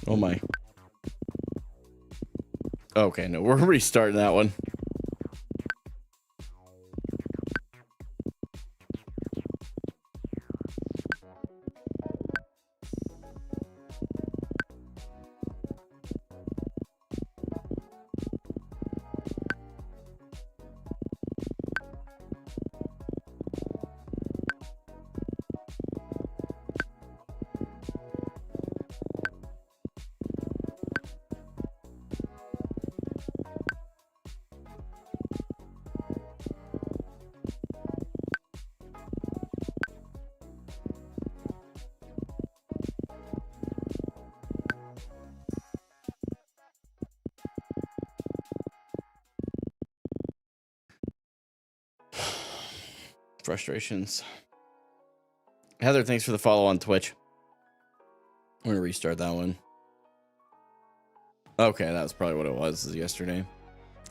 Oh my. Okay, no, we're restarting that one. Frustrations. Heather, thanks for the follow on Twitch. I'm gonna restart that one. Okay, that was probably what it was yesterday.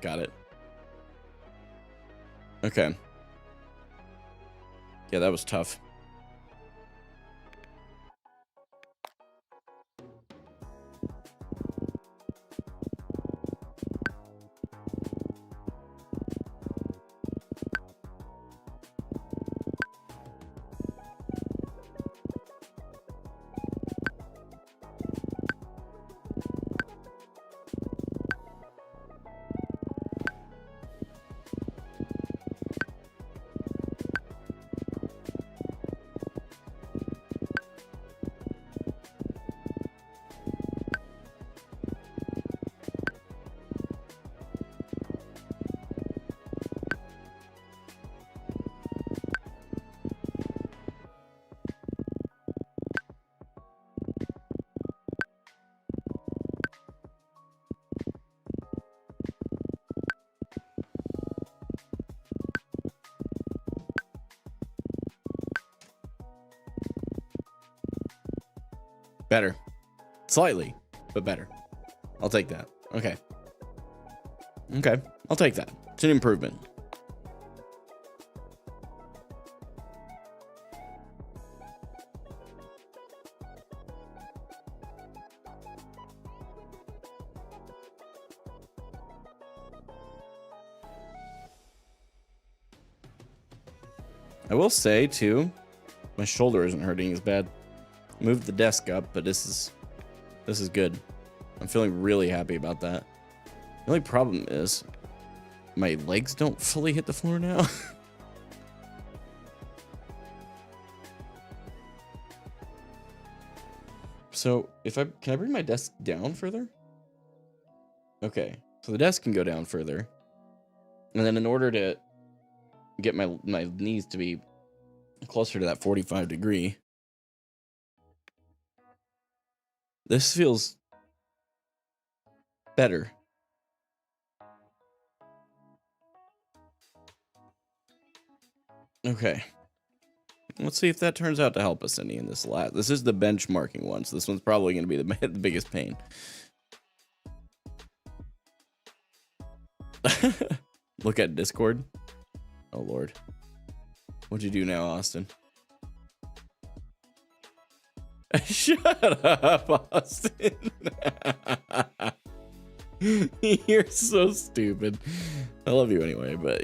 Got it. Okay. Yeah, that was tough. Better. Slightly, but better. I'll take that. Okay. Okay. I'll take that. It's an improvement. I will say, too, my shoulder isn't hurting as bad. Moved the desk up, but this is good. I'm feeling really happy about that. The only problem is my legs don't fully hit the floor now. So can I bring my desk down further? Okay, so the desk can go down further. And then in order to get my knees to be closer to that 45 degree, this feels better. Okay. Let's see if that turns out to help us any in this last. This is the benchmarking one, so this one's probably going to be the biggest pain. Look at Discord. Oh, Lord. What'd you do now, Austin? Shut up, Austin. You're so stupid. I love you anyway, but...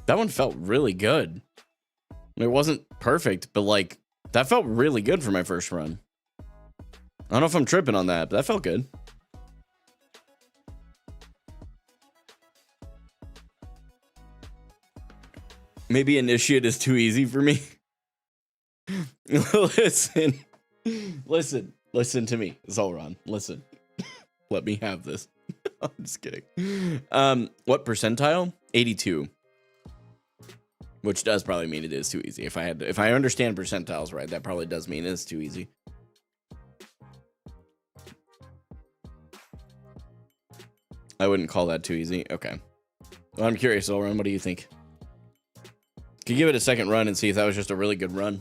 That one felt really good. It wasn't perfect, but like that felt really good for my first run. I don't know if I'm tripping on that, but that felt good. Maybe Initiate is too easy for me. Listen to me, Zolron. Listen, let me have this. I'm just kidding. What percentile? 82. Which does probably mean it is too easy. If I understand percentiles right, that probably does mean it's too easy. I wouldn't call that too easy. Okay. Well, I'm curious, Zolron, what do you think? Could give it a second run and see if that was just a really good run.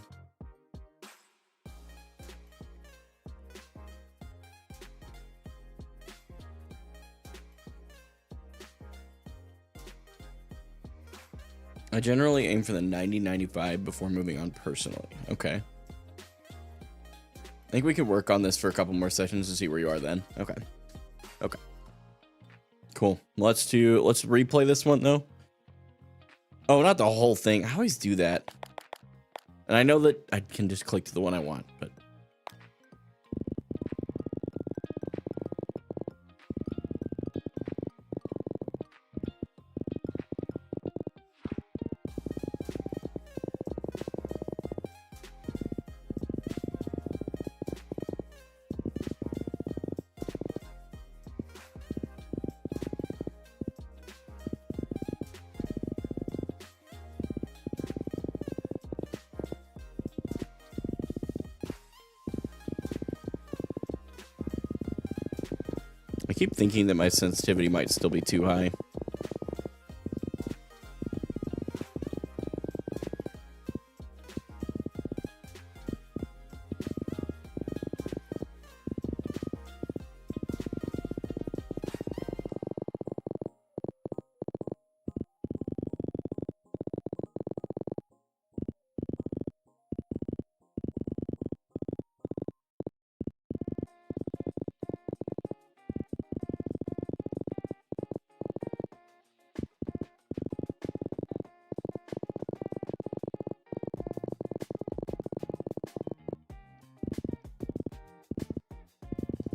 I generally aim for the 90-95 before moving on personally. Okay. I think we could work on this for a couple more sessions to see where you are then. Okay. Okay. Cool. Let's replay this one though. Oh, not the whole thing. I always do that. And I know that I can just click to the one I want, but I keep thinking that my sensitivity might still be too high.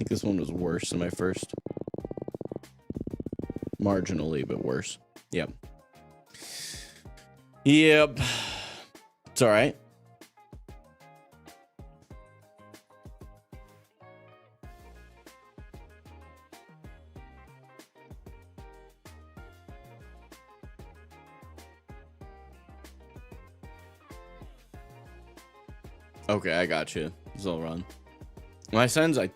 think this one was worse than my first. Marginally, but worse. Yep. Yep. It's all right. Okay, I got you. Zolron. My sends, I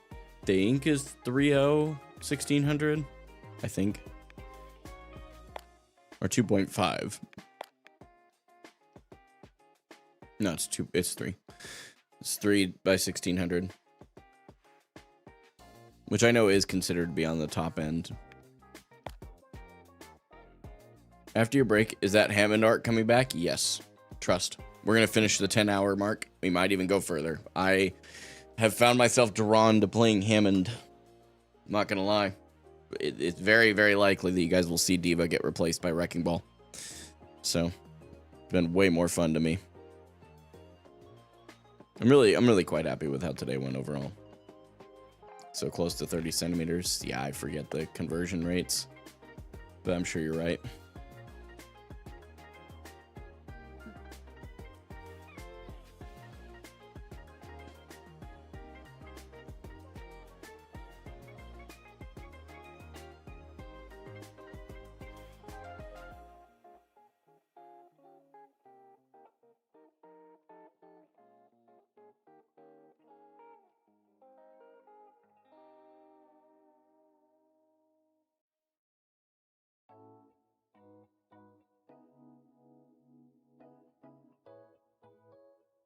think, is 3.0 1600. I think. Or 2.5. No, it's 2. It's 3. It's 3 by 1600. Which I know is considered to be on the top end. After your break, is that Hammond art coming back? Yes. Trust. We're going to finish the 10-hour mark. We might even go further. I have found myself drawn to playing Hammond. I'm not going to lie. It's very, very likely that you guys will see Diva get replaced by Wrecking Ball. So, it's been way more fun to me. I'm really quite happy with how today went overall. So close to 30 centimeters. Yeah, I forget the conversion rates. But I'm sure you're right.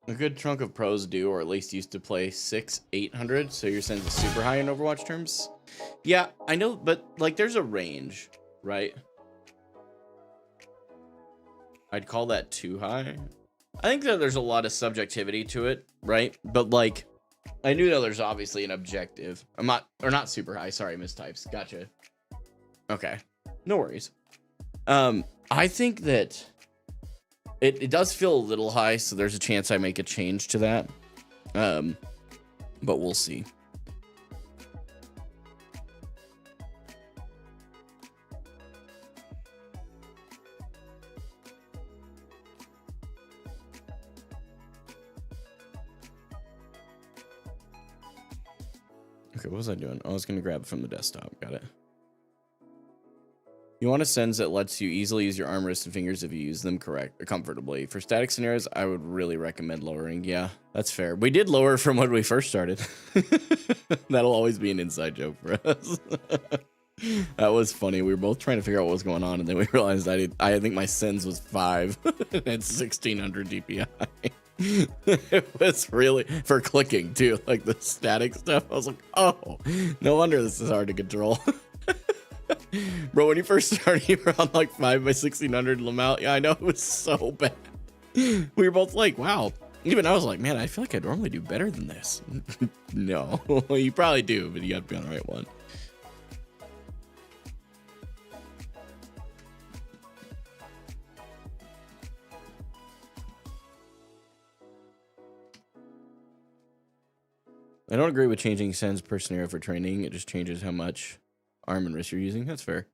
A good chunk of pros do, or at least used to play 600-800, so your sense is super high in Overwatch terms. Yeah, I know, but like there's a range, right? I'd call that too high. I think that there's a lot of subjectivity to it, right? But like, I knew that there's obviously an objective. I'm not, or not super high, sorry, mistypes. Gotcha. Okay, no worries. I think that it does feel a little high, so there's a chance I make a change to that. But we'll see. Okay, what was I doing? I was going to grab it from the desktop. Got it. You want a sense that lets you easily use your arm, wrist, and fingers if you use them comfortably. For static scenarios, I would really recommend lowering. Yeah, that's fair. We did lower from when we first started. That'll always be an inside joke for us. That was funny. We were both trying to figure out what was going on, and then we realized I think my sens was 5. And it's 1600 DPI. It was really for clicking too, like the static stuff. I was like, oh, no wonder this is hard to control. Bro, when you first started, you were on like 5 by 1600 Lamau. Yeah, I know, it was so bad. We were both like, wow. Even I was like, man, I feel like I normally do better than this. No, you probably do, but you got to be on the right one. I don't agree with changing sends per scenario for training. It just changes how much arm and wrist you're using. That's fair.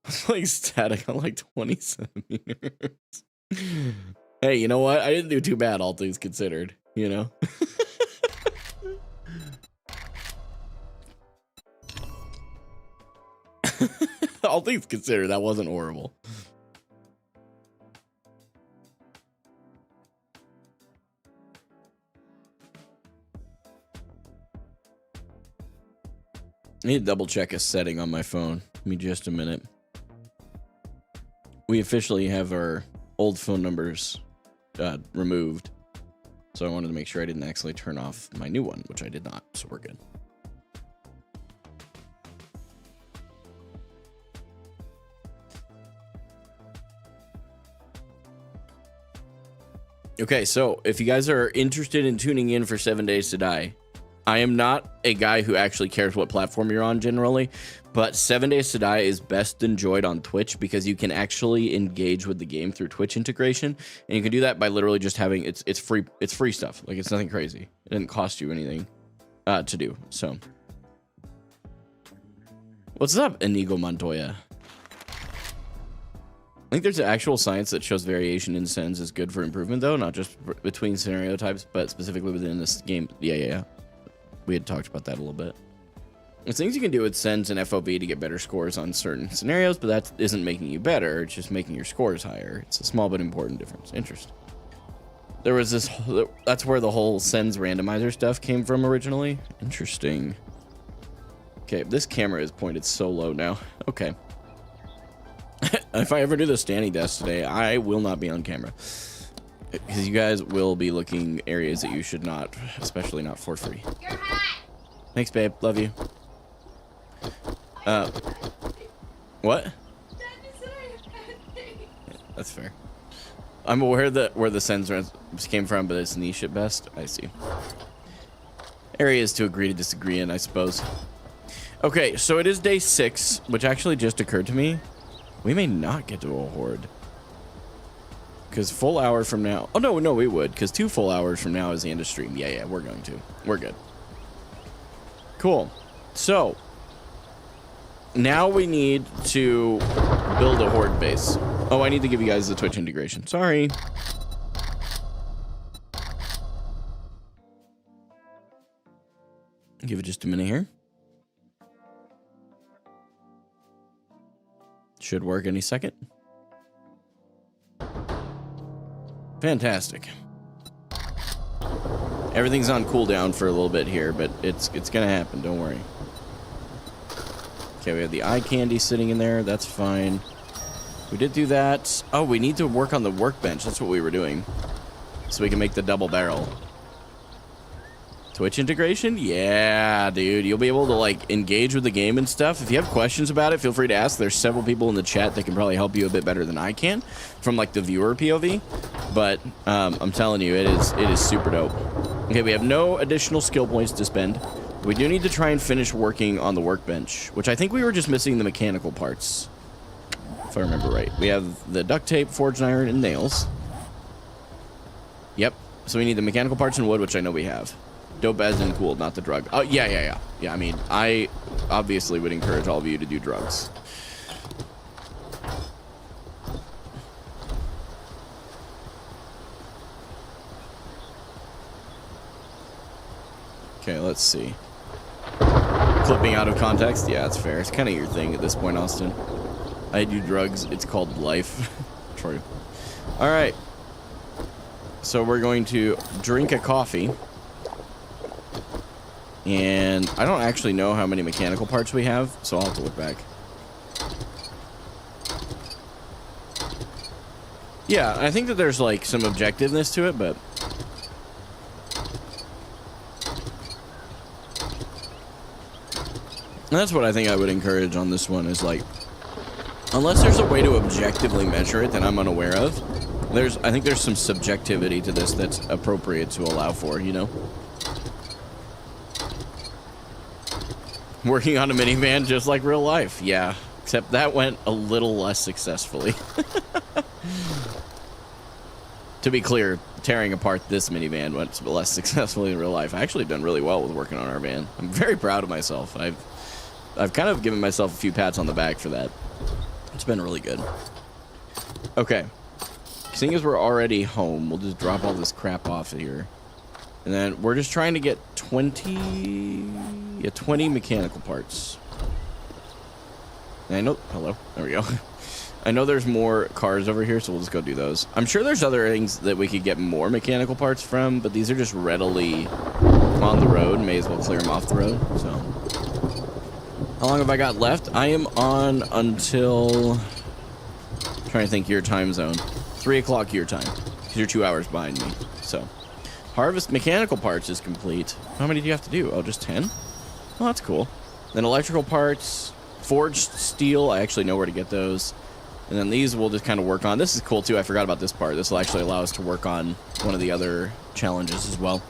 It's like static on like 20 centimeters. Hey, you know what? I didn't do too bad, all things considered, you know? All things considered, that wasn't horrible. I need to double check a setting on my phone. Give me just a minute. We officially have our old phone numbers removed. So I wanted to make sure I didn't actually turn off my new one, which I did not. So we're good. Okay, so if you guys are interested in tuning in for 7 Days to Die, I am not a guy who actually cares what platform you're on generally, but 7 Days to Die is best enjoyed on Twitch because you can actually engage with the game through Twitch integration, and you can do that by literally just having it's free stuff. Like, it's nothing crazy. It doesn't cost you anything to do. So What's up, Inigo Montoya? I think there's actual science that shows variation in sends is good for improvement, though, not just between scenario types, but specifically within this game. Yeah. We had talked about that a little bit. There's things you can do with sends and FOV to get better scores on certain scenarios, but that isn't making you better. It's just making your scores higher. It's a small but important difference. Interesting. There was this... That's where the whole sends randomizer stuff came from originally. Interesting. Okay, this camera is pointed so low now. Okay. If I ever do the standing desk today, I will not be on camera. Because you guys will be looking areas that you should not, especially not for free. You're hot. Thanks, babe. Love you. What? That's fair. I'm aware that where the sends came from, but it's niche at best. I see. Areas to agree to disagree in, I suppose. Okay, so it is day 6, which actually just occurred to me. We may not get to a horde. Because full hour from now... Oh, no, we would. Because 2 full hours from now is the end of stream. Yeah, we're going to. We're good. Cool. So, now we need to build a horde base. Oh, I need to give you guys the Twitch integration. Sorry. Give it just a minute here. Should work any second. Fantastic. Everything's on cooldown for a little bit here, but it's gonna happen, don't worry. Okay, we have the eye candy sitting in there, that's fine. We did do that. Oh, we need to work on the workbench, that's what we were doing. So we can make the double barrel. Twitch integration? Yeah, dude. You'll be able to, like, engage with the game and stuff. If you have questions about it, feel free to ask. There's several people in the chat that can probably help you a bit better than I can from, like, the viewer POV. But I'm telling you, it is super dope. Okay, we have no additional skill points to spend. We do need to try and finish working on the workbench, which I think we were just missing the mechanical parts, if I remember right. We have the duct tape, forged iron, and nails. Yep. So we need the mechanical parts and wood, which I know we have. Dope as in cool, not the drug. Oh, yeah. Yeah, I mean, I obviously would encourage all of you to do drugs. Okay, let's see. Clipping out of context? Yeah, it's fair. It's kind of your thing at this point, Austin. I do drugs. It's called life. True. All right. So we're going to drink a coffee. And I don't actually know how many mechanical parts we have, so I'll have to look back. Yeah, I think that there's, like, some objectiveness to it, but... that's what I think I would encourage on this one, is, like... unless there's a way to objectively measure it that I'm unaware of, I think there's some subjectivity to this that's appropriate to allow for, you know? Working on a minivan just like real life. Yeah, except that went a little less successfully. To be clear, tearing apart this minivan went less successfully in real life. I actually have done really well with working on our van. I'm very proud of myself. I've kind of given myself a few pats on the back for that. It's been really good. Okay. Seeing as we're already home, we'll just drop all this crap off here. And then we're just trying to get 20 mechanical parts. And I know, hello, there we go. I know there's more cars over here, so we'll just go do those. I'm sure there's other things that we could get more mechanical parts from, but these are just readily on the road. May as well clear them off the road, so. How long have I got left? I am on until, I'm trying to think your time zone. 3 o'clock your time, because you're 2 hours behind me, so. Harvest mechanical parts is complete. How many do you have to do? Oh, just 10? Oh, that's cool. Then electrical parts, forged steel. I actually know where to get those. And then these we'll just kind of work on. This is cool, too. I forgot about this part. This will actually allow us to work on one of the other challenges as well.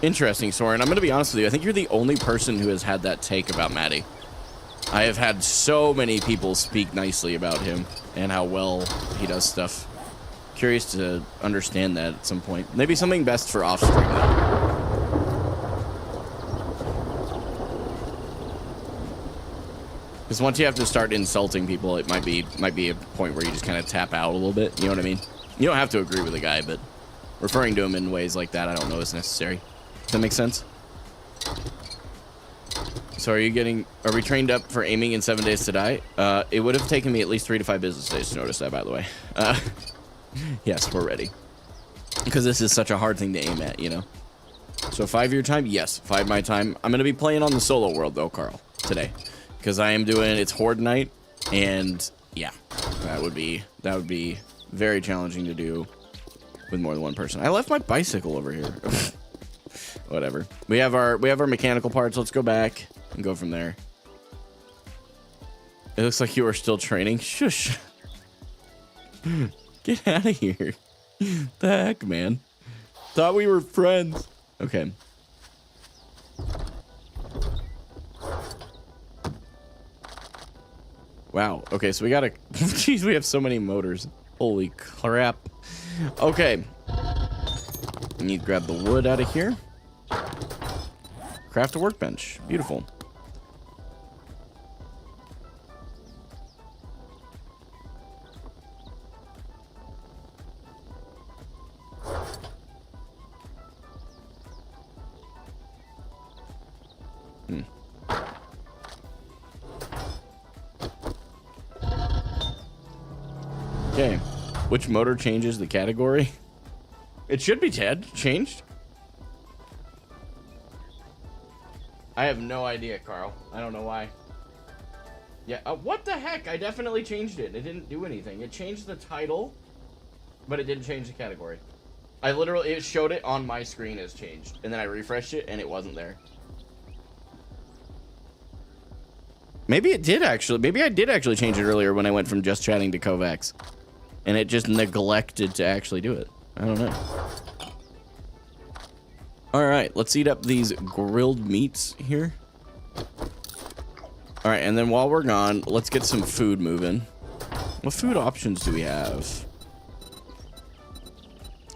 Interesting, Soren. I'm going to be honest with you. I think you're the only person who has had that take about Maddie. I have had so many people speak nicely about him and how well he does stuff. Curious to understand that at some point. Maybe something best for off stream though. Because once you have to start insulting people, it might be a point where you just kind of tap out a little bit. You know what I mean? You don't have to agree with the guy, but referring to him in ways like that, I don't know is necessary. Does that make sense? So are we trained up for aiming in 7 days to die? It would have taken me at least 3 to 5 business days to notice that, by the way. Yes, we're ready. Because this is such a hard thing to aim at, you know? So 5 your time? Yes, 5 my time. I'm going to be playing on the solo world, though, Carl, today. Because I am doing, it's Horde night, and yeah, that would be very challenging to do with more than one person. I left my bicycle over here. Whatever. We have our mechanical parts. Let's go back and go from there. It looks like you are still training. Shush. Get out of here. The heck, man. Thought we were friends. Okay. Wow. Okay, so we gotta... Jeez, we have so many motors. Holy crap. Okay. We need to grab the wood out of here. Craft a workbench. Beautiful. Okay, which motor changes the category? It should be changed. I have no idea, Carl. I don't know why. Yeah, what the heck? I definitely changed it. It didn't do anything. It changed the title, but it didn't change the category. It showed it on my screen as changed, and then I refreshed it, and it wasn't there. Maybe it did actually. Maybe I did actually change it earlier when I went from just chatting to Kovacs. And it just neglected to actually do it. I don't know. Alright, let's eat up these grilled meats here. Alright, and then while we're gone, let's get some food moving. What food options do we have?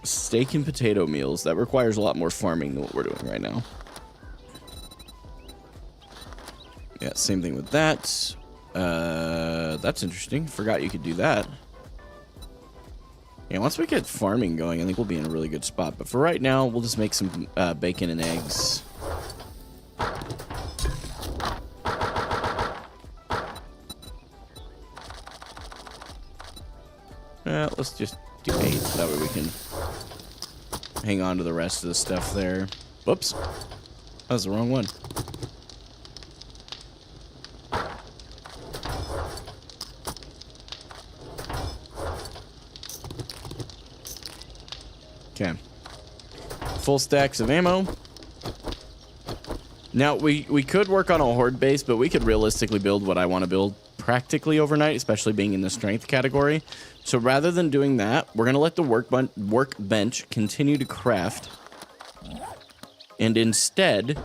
Steak and potato meals. That requires a lot more farming than what we're doing right now. Yeah, same thing with that. That's interesting. Forgot you could do that. Yeah, once we get farming going, I think we'll be in a really good spot. But for right now, we'll just make some bacon and eggs. Let's just do 8. That way we can hang on to the rest of the stuff there. Whoops. That was the wrong one. Okay. Full stacks of ammo. Now, we could work on a horde base, but we could realistically build what I want to build practically overnight, especially being in the strength category. So rather than doing that, we're going to let the workbench continue to craft. And instead,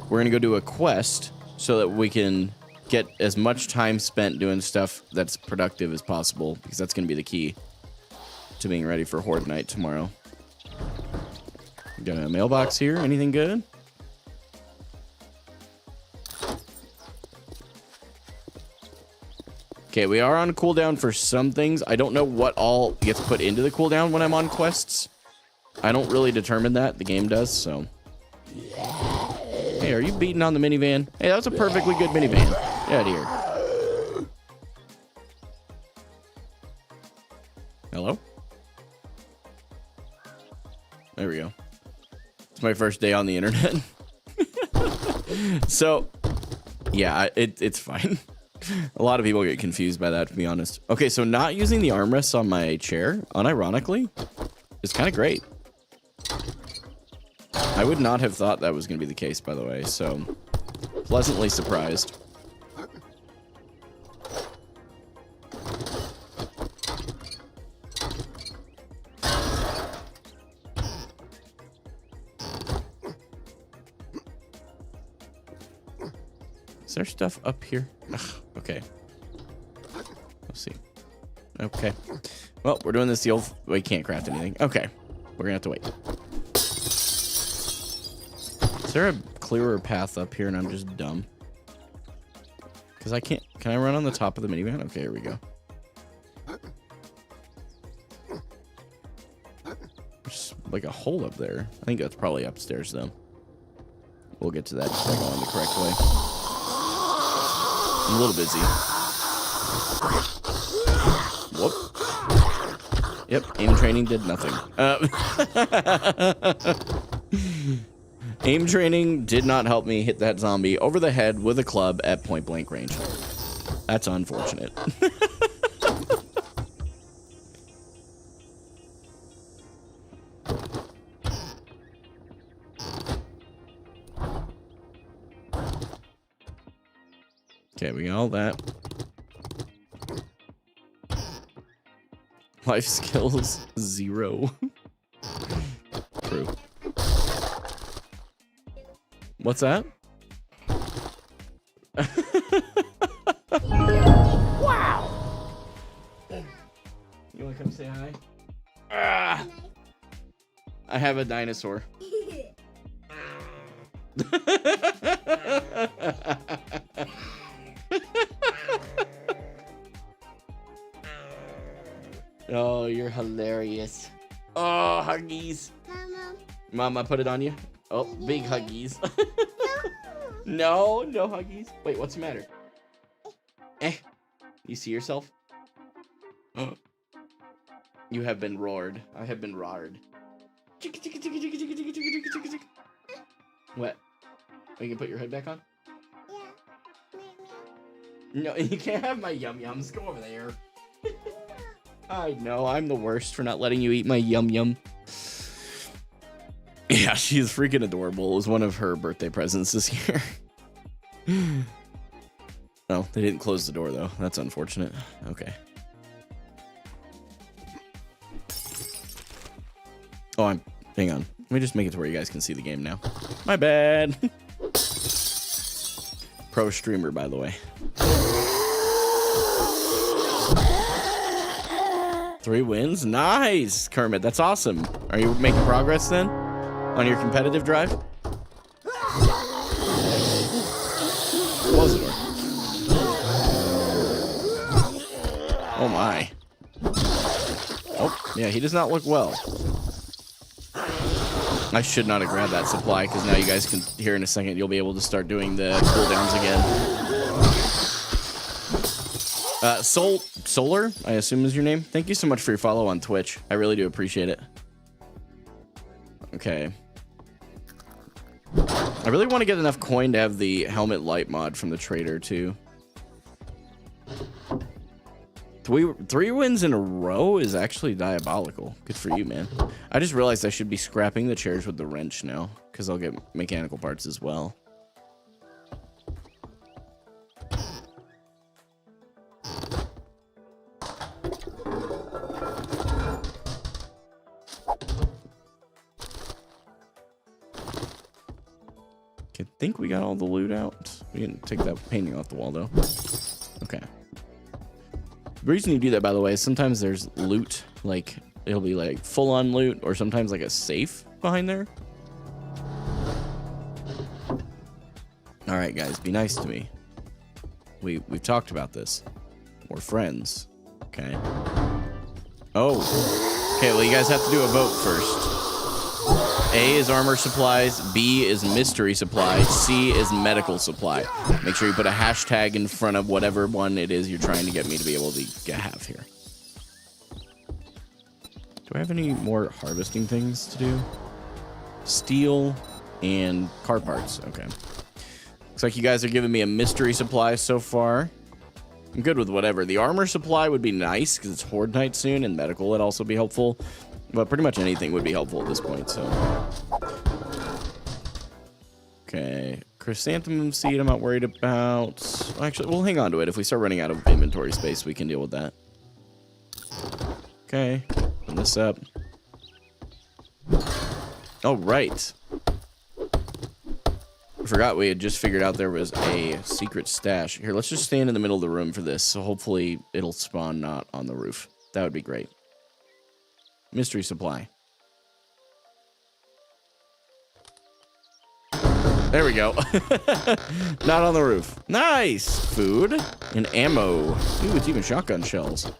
we're going to go do a quest so that we can get as much time spent doing stuff that's productive as possible, because that's going to be the key to being ready for horde night tomorrow. Got a mailbox here. Anything good? Okay, we are on cooldown for some things. I don't know what all gets put into the cooldown when I'm on quests. I don't really determine that. The game does, so. Hey, are you beating on the minivan? Hey, that was a perfectly good minivan. Get out of here. Hello? There we go. It's my first day on the internet. So, yeah, it's fine. A lot of people get confused by that, to be honest. Okay, so not using the armrests on my chair, unironically, is kind of great. I would not have thought that was going to be the case, by the way, so pleasantly surprised. Is there stuff up here? Ugh, okay. Let's see. Okay. Well, we're doing this the old... We can't craft anything. Okay. We're gonna have to wait. Is there a clearer path up here and I'm just dumb? Because I can't... Can I run on the top of the minivan? Okay, here we go. There's like a hole up there. I think that's probably upstairs, though. We'll get to that if I go in the correct way. I'm a little busy. Whoop. Yep, aim training did nothing. Aim training did not help me hit that zombie over the head with a club at point blank range. That's unfortunate. Okay, we got all that. Life skills 0. True. What's that? Wow! You wanna come say hi? Ah, I have a dinosaur. Oh, you're hilarious. Oh, huggies. Mama, put it on you. Oh, big huggies. No, no huggies. Wait, what's the matter? You see yourself? You have been roared. I have been roared. What? Oh, you can put your hood back on? No, you can't have my yum-yums. Go over there. I know, I'm the worst for not letting you eat my yum-yum. Yeah, she's freaking adorable. It was one of her birthday presents this year. No, they didn't close the door, though. That's unfortunate. Okay. Oh, hang on. Let me just make it to where you guys can see the game now. My bad. Pro streamer, by the way. 3 wins? Nice, Kermit. That's awesome. Are you making progress then on your competitive drive? Close the door. Oh my. Oh, yeah, he does not look well. I should not have grabbed that supply because now you guys can, here in a second, you'll be able to start doing the cooldowns again. Solar, I assume is your name. Thank you so much for your follow on Twitch. I really do appreciate it. Okay. I really want to get enough coin to have the helmet light mod from the trader too. 3 wins in a row is actually diabolical. Good for you, man. I just realized I should be scrapping the chairs with the wrench now because I'll get mechanical parts as well. I think we got all the loot out. We didn't take that painting off the wall, though. Okay. The reason you do that, by the way, is sometimes there's loot. Like, it'll be, like, full-on loot, or sometimes, like, a safe behind there. All right, guys, be nice to me. We've talked about this. We're friends. Okay. Oh. Okay, well, you guys have to do a vote first. A is armor supplies, B is mystery supply, C is medical supply. Make sure you put a hashtag in front of whatever one it is you're trying to get me to be able to have here. Do I have any more harvesting things to do? Steel and car parts. Okay. Looks like you guys are giving me a mystery supply so far. I'm good with whatever. The armor supply would be nice because it's Horde Night soon, and medical would also be helpful. But pretty much anything would be helpful at this point, so. Okay. Chrysanthemum seed I'm not worried about. Actually, we'll hang on to it. If we start running out of inventory space, we can deal with that. Okay. Open this up. Oh, right. I forgot we had just figured out there was a secret stash. Here, let's just stand in the middle of the room for this, so hopefully it'll spawn not on the roof. That would be great. Mystery supply. There we go. Not on the roof. Nice. Food and ammo. Ooh, it's even shotgun shells.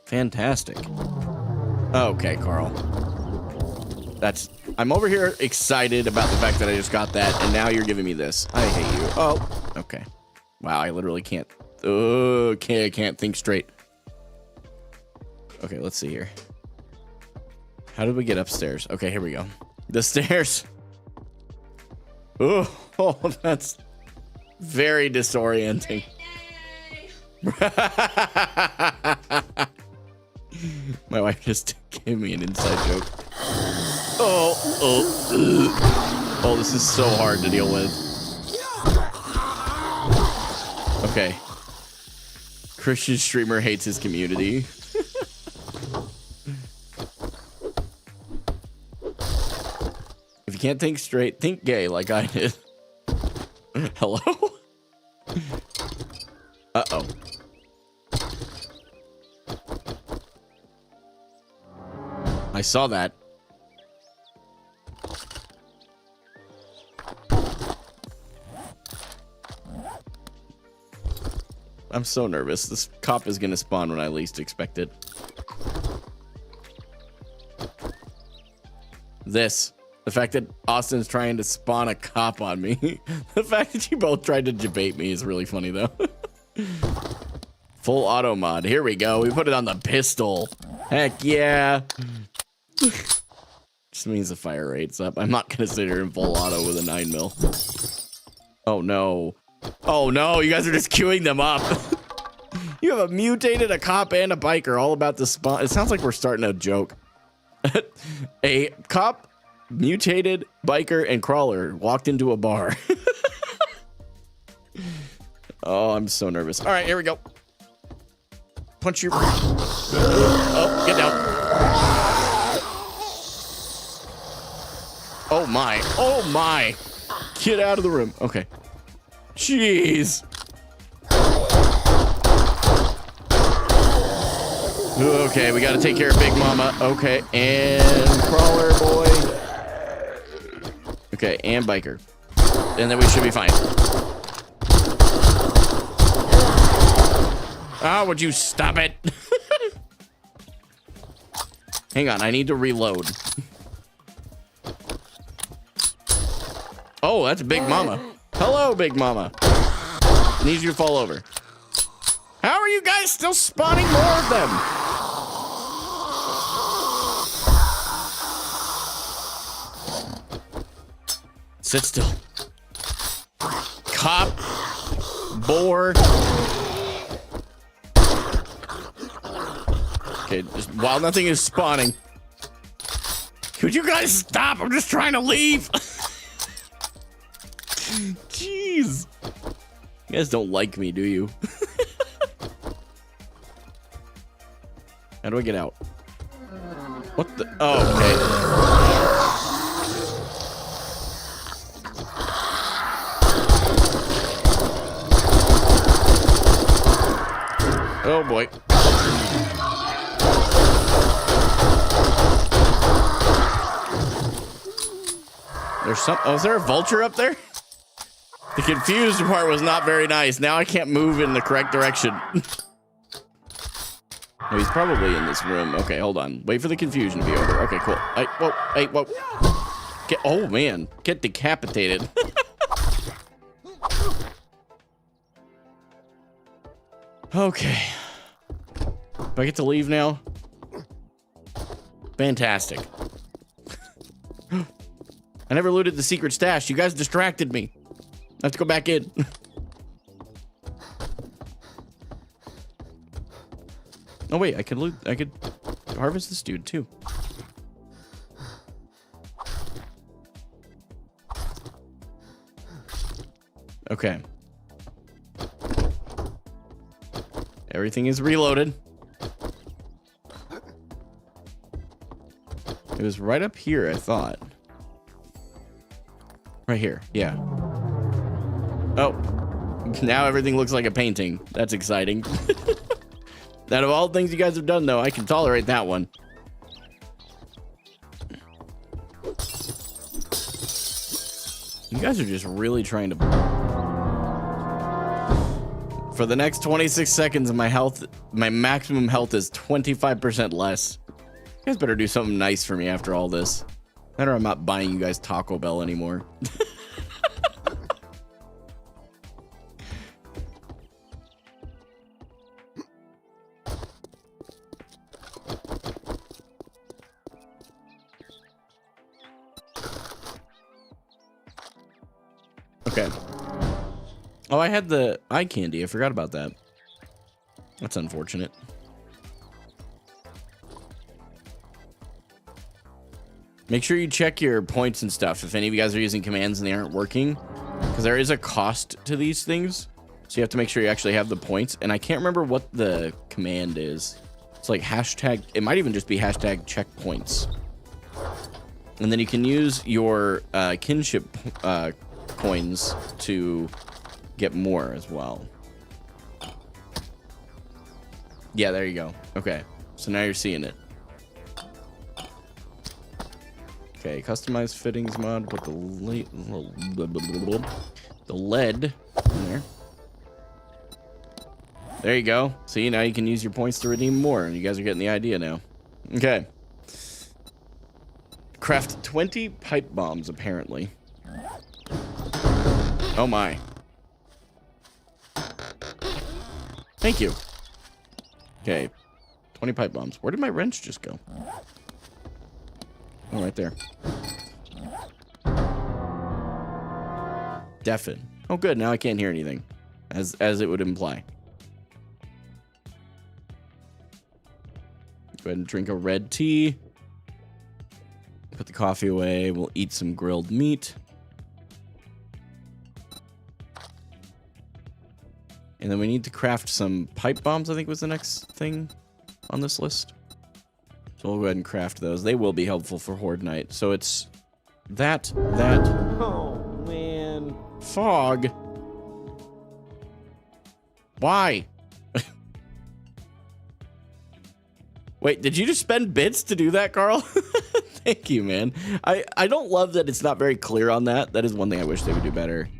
Fantastic. Okay, Carl. I'm over here excited about the fact that I just got that, and now you're giving me this. I hate you. Oh, okay. Wow, I literally can't. Okay, I can't think straight. Okay, let's see here. How did we get upstairs? Okay, here we go. The stairs. Oh, that's very disorienting. My wife just gave me an inside joke. Oh, this is so hard to deal with. Okay. Christian streamer hates his community. If you can't think straight, think gay like I did. Hello? Uh-oh. I saw that. I'm so nervous. This cop is gonna spawn when I least expect it. The fact that Austin's trying to spawn a cop on me. The fact that you both tried to debate me is really funny, though. Full auto mod. Here we go. We put it on the pistol. Heck yeah. Just means the fire rate's up. I'm not going to sit here in full auto with a 9mm. Oh, no. Oh, no. You guys are just queuing them up. You have a mutated, a cop, and a biker all about to spawn. It sounds like we're starting a joke. A cop, mutated, biker, and crawler walked into a bar. Oh, I'm so nervous. All right, here we go. Punch your... Oh, get down. Oh, my. Oh, my. Get out of the room. Okay. Jeez. Okay, we got to take care of Big Mama. Okay, and crawler boy. Okay, and biker. And then we should be fine. Oh, would you stop it? Hang on, I need to reload. Oh, that's Big Mama. Hello, Big Mama. Need you to fall over. How are you guys still spawning more of them? Sit still. Cop. Boar. Okay, just, while nothing is spawning. Could you guys stop? I'm just trying to leave. Jeez. You guys don't like me, do you? How do I get out? What the? Oh, okay. Oh boy. There's some. Oh, is there a vulture up there? The confused part was not very nice. Now I can't move in the correct direction. Oh, he's probably in this room. Okay, hold on. Wait for the confusion to be over. Okay, cool. Hey, whoa. Get, oh, man. Get decapitated. Okay. Do I get to leave now? Fantastic. I never looted the secret stash. You guys distracted me. I have to go back in. Oh wait, I could harvest this dude too. Okay. Everything is reloaded. It was right up here, I thought. Right here, yeah. Oh, now everything looks like a painting. That's exciting. Out of all things you guys have done, though, I can tolerate that one. You guys are just really trying to... For the next 26 seconds, my maximum health is 25% less. You guys better do something nice for me after all this. Better I'm not buying you guys Taco Bell anymore. Okay. Oh, I had the eye candy. I forgot about that. That's unfortunate. Make sure you check your points and stuff if any of you guys are using commands and they aren't working, because there is a cost to these things. So you have to make sure you actually have the points. And I can't remember what the command is. It's like hashtag. It might even just be hashtag checkpoints. And then you can use your kinship coins to get more as well. Yeah, there you go. Okay, so now you're seeing it. Okay, customize fittings mod. Put the lead in there. There you go. See, now you can use your points to redeem more. You guys are getting the idea now. Okay. Craft 20 pipe bombs, apparently. Oh my. Thank you. Okay. 20 pipe bombs. Where did my wrench just go? Oh, right there. Deafen. Oh, good. Now I can't hear anything, as it would imply. Go ahead and drink a red tea. Put the coffee away. We'll eat some grilled meat. And then we need to craft some pipe bombs, I think was the next thing on this list. So we'll go ahead and craft those. They will be helpful for Horde Night. So it's that. Oh, man. Fog. Why? Wait, did you just spend bits to do that, Carl? Thank you, man. I don't love that it's not very clear on that. That is one thing I wish they would do better.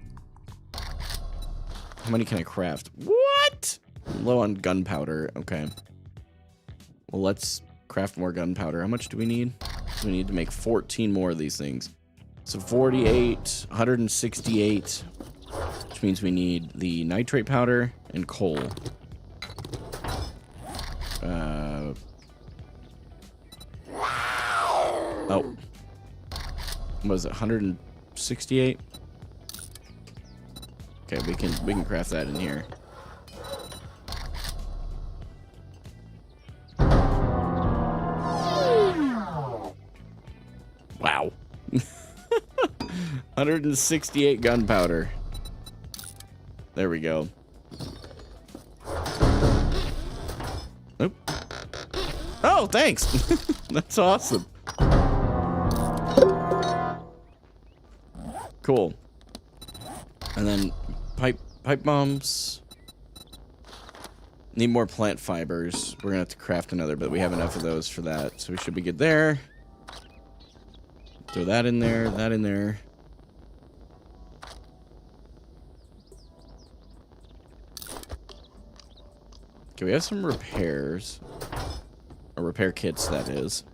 How many can I craft? What? I'm low on gunpowder. Okay. Well, let's craft more gunpowder. How much do we need? We need to make 14 more of these things. So 48, 168, which means we need the nitrate powder and coal. Oh. What was it? 168? Okay, we can craft that in here. Wow. 168 gunpowder. There we go. Oop. Oh, thanks. That's awesome. Cool. And then pipe bombs. Need more plant fibers. We're gonna have to craft another, but we have enough of those for that, so we should be good there. Throw that in there, that in there. Okay, we have some repairs. Or repair kits, that is.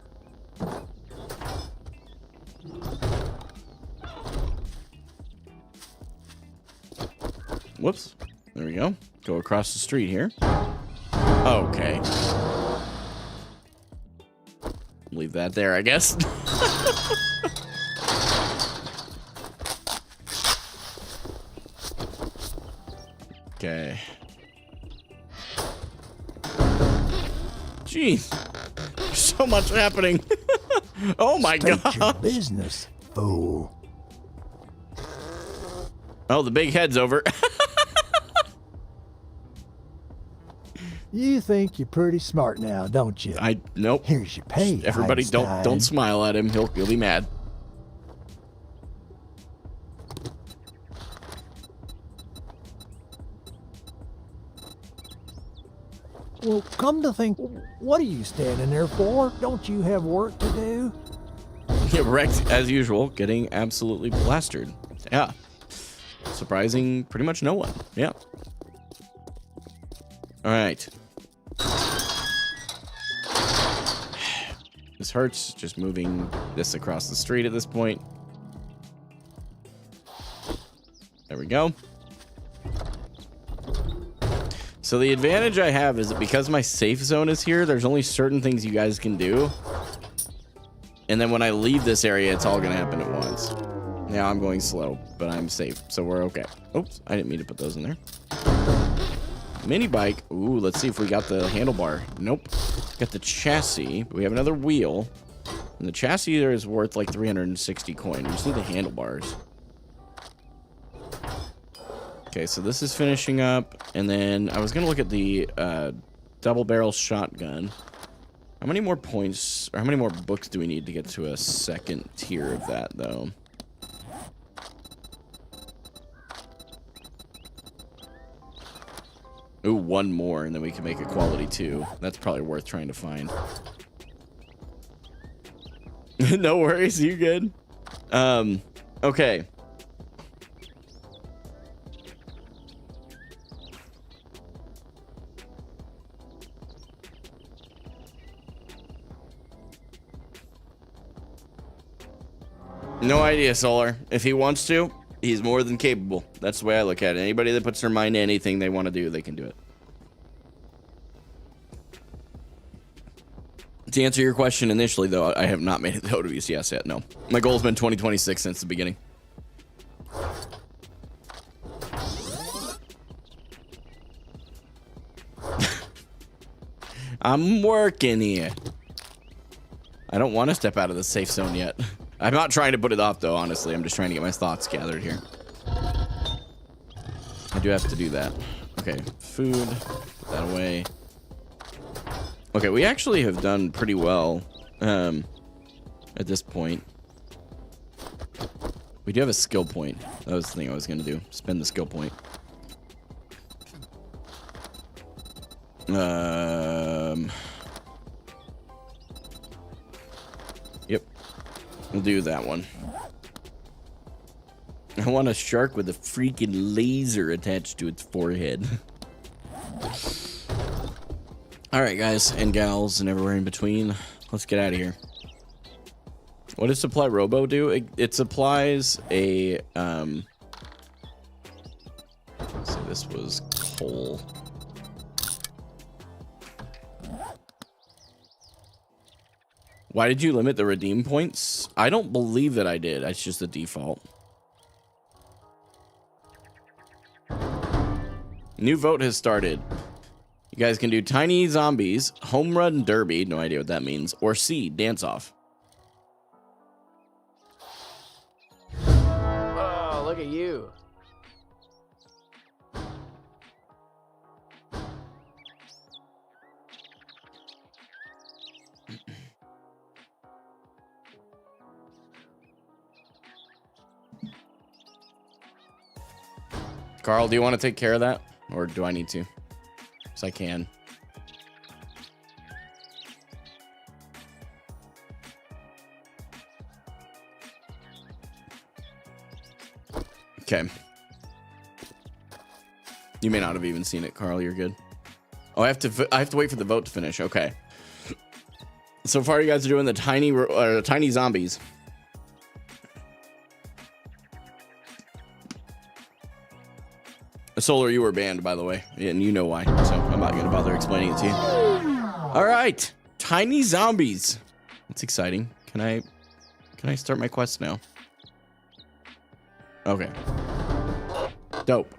Whoops. There we go. Go across the street here. Okay. Leave that there, I guess. Okay. Jeez. There's so much happening. Oh my god. Your business, fool. Oh, the big head's over. You think you're pretty smart now, don't you? Nope. Here's your pay. Everybody, Einstein. don't smile at him. He'll be mad. Well, come to think, what are you standing there for? Don't you have work to do? Yeah, Rex, as usual, getting absolutely plastered. Yeah. Surprising pretty much no one. Yeah. All right. This hurts just moving this across the street at this point. There we go. So the advantage I have is that because my safe zone is here, there's only certain things you guys can do. And then when I leave this area, it's all going to happen at once. Now I'm going slow, but I'm safe, so we're okay. Oops, I didn't mean to put those in there. Mini bike. Ooh, let's see if we got the handlebar. Nope. Got the chassis. But we have another wheel. And the chassis there is worth like 360 coin. We just need the handlebars. Okay, so this is finishing up. And then I was going to look at the double barrel shotgun. How many more points, or how many more books do we need to get to a second tier of that, though? Ooh, one more, and then we can make a quality 2. That's probably worth trying to find. No worries, you good? Okay. No idea, Solar. If he wants to, he's more than capable. That's the way I look at it. Anybody that puts their mind to anything they want to do, they can do it. To answer your question initially, though, I have not made it to OWCS yet, no. My goal's been 2026 since the beginning. I'm working here. I don't want to step out of the safe zone yet. I'm not trying to put it off, though, honestly. I'm just trying to get my thoughts gathered here. I do have to do that. Okay, food. Put that away. Okay, we actually have done pretty well at this point. We do have a skill point. That was the thing I was going to do. Spend the skill point. Yep. We'll do that one. I want a shark with a freaking laser attached to its forehead. Alright, guys and gals and everywhere in between. Let's get out of here. What does Supply Robo do? It supplies a... so this was coal. Why did you limit the redeem points? I don't believe that I did. That's just the default. New vote has started. You guys can do Tiny Zombies, Home Run Derby, no idea what that means, or C, Dance Off. Oh, look at you. Carl, do you want to take care of that? Or do I need to? Because I can. Okay. You may not have even seen it, Carl. You're good. Oh, I have to wait for the vote to finish. Okay. So far, you guys are doing the tiny zombies. Solar, you were banned, by the way, and you know why, so I'm not going to bother explaining it to you. All right, Tiny Zombies. That's exciting. Can I start my quest now? Okay. Dope.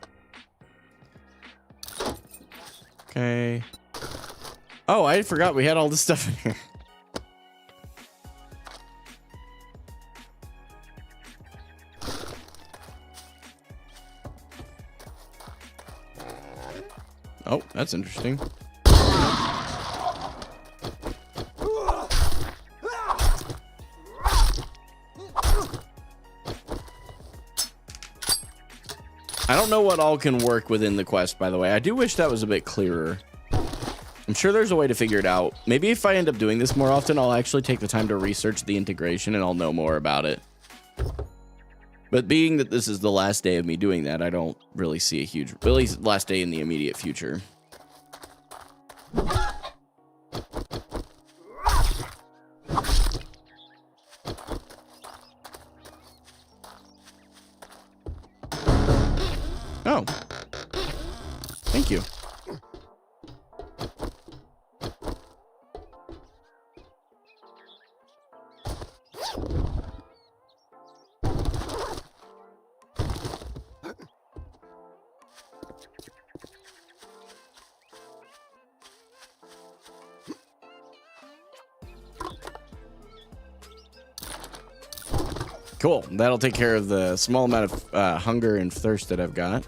Okay. Oh, I forgot we had all this stuff in here. Oh, that's interesting. I don't know what all can work within the quest, by the way. I do wish that was a bit clearer. I'm sure there's a way to figure it out. Maybe if I end up doing this more often, I'll actually take the time to research the integration and I'll know more about it. But being that this is the last day of me doing that, I don't really see a huge, at least last day in the immediate future. Oh. Thank you. Cool. That'll take care of the small amount of hunger and thirst that I've got.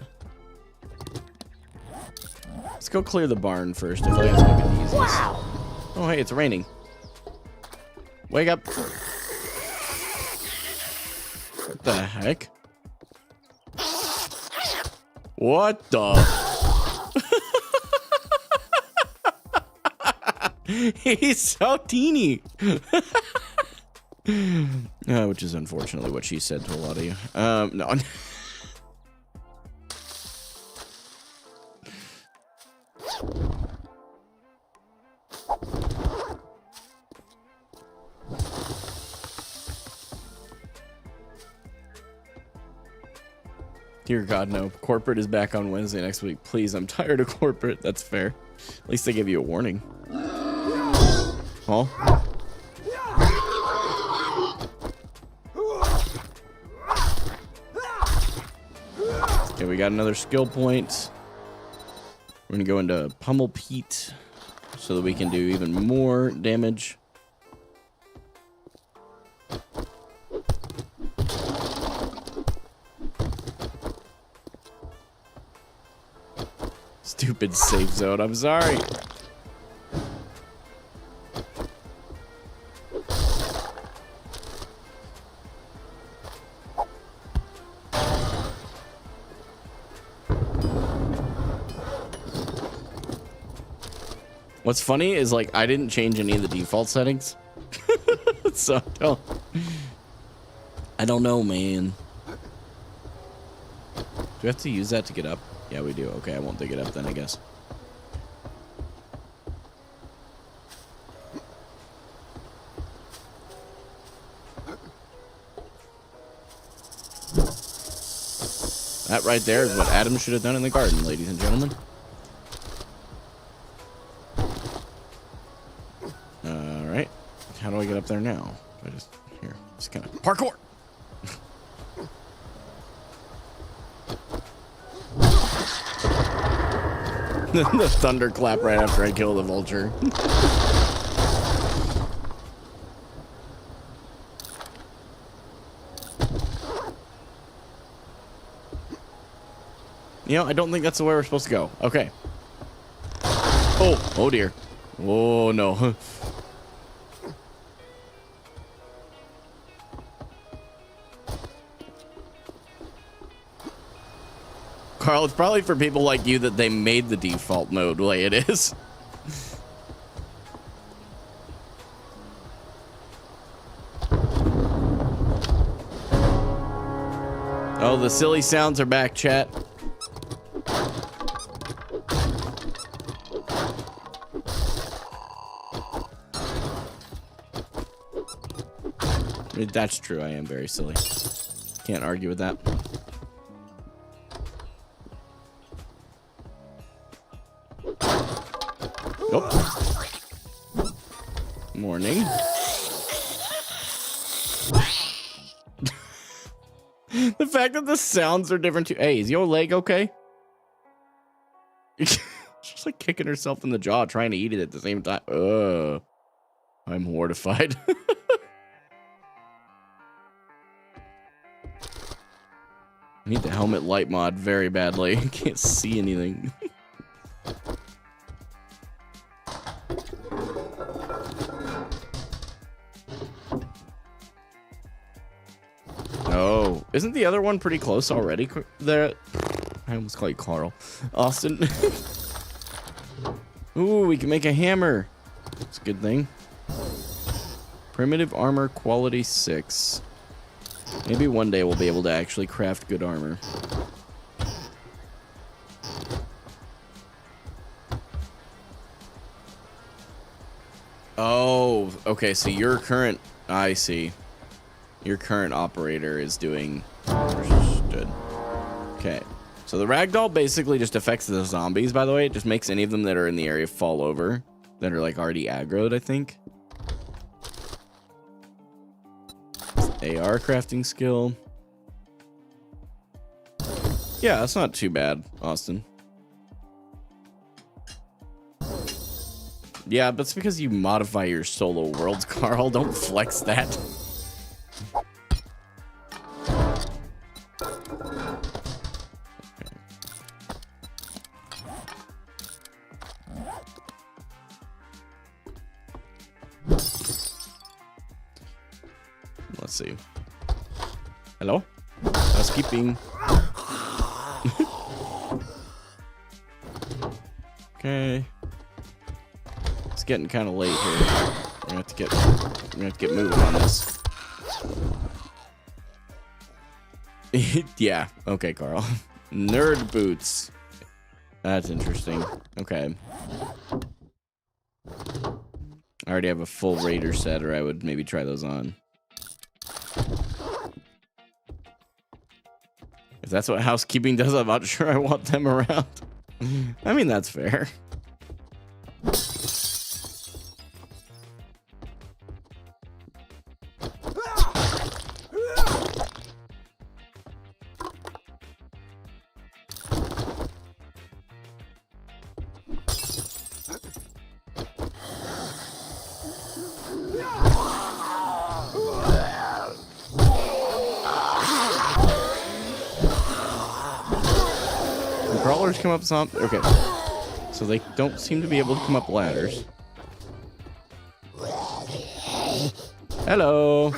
Let's go clear the barn first. I feel like it's going to be the easiest. Wow. Oh, hey, it's raining. Wake up. What the heck? What the? He's so teeny. Which is unfortunately what she said to a lot of you. No. Dear God, no. Corporate is back on Wednesday next week. Please, I'm tired of corporate. That's fair. At least they give you a warning. Oh. Okay, we got another skill point. We're gonna go into Pummel Pete so that we can do even more damage. Stupid safe zone, I'm sorry. What's funny is, like, I didn't change any of the default settings. So I don't know, man. Do we have to use that to get up? Yeah, we do. Okay, I won't dig it up then, I guess. That right there is what Adam should have done in the garden, ladies and gentlemen. Alright. How do I get up there now? I just kind of parkour. The thunderclap right after I kill the vulture. You know, I don't think that's the way we're supposed to go. Okay. Oh dear. Oh no. Carl, it's probably for people like you that they made the default mode the way it is. Oh, the silly sounds are back, chat. I mean, that's true, I am very silly. Can't argue with that. Oh. Morning. The fact that the sounds are different too. Hey, is your leg okay? She's like kicking herself in the jaw, trying to eat it at the same time. I'm mortified. I need the helmet light mod very badly. I can't see anything. Oh, isn't the other one pretty close already? There, I almost call you Carl. Austin. Ooh, we can make a hammer. That's a good thing. Primitive armor quality 6. Maybe one day we'll be able to actually craft good armor. Oh, okay, so your current... I see. Your current operator is doing... Understood. Okay. So the ragdoll basically just affects the zombies, by the way. It just makes any of them that are in the area fall over. That are, like, already aggroed, I think. AR crafting skill. Yeah, that's not too bad, Austin. Yeah, but it's because you modify your solo worlds, Carl. Don't flex that. Let's see. Hello? Housekeeping. Okay. It's getting kind of late here. We're gonna have to get moving on this. Yeah. Okay, Carl. Nerd boots. That's interesting. Okay. I already have a full Raider set, or I would maybe try those on. If that's what housekeeping does, I'm not sure I want them around. I mean, that's fair. Crawlers come up some. Okay. So they don't seem to be able to come up ladders. Hello.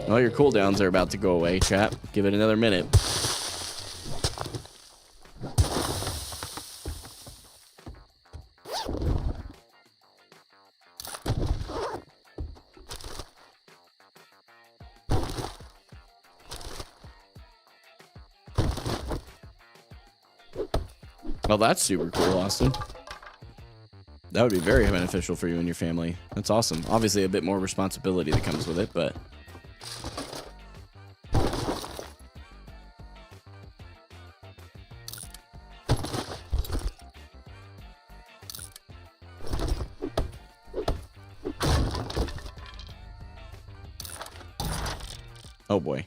Well, your cooldowns are about to go away, chat. Give it another minute. Well, that's super cool, Austin. That would be very beneficial for you and your family. That's awesome. Obviously, a bit more responsibility that comes with it, but... Oh, boy.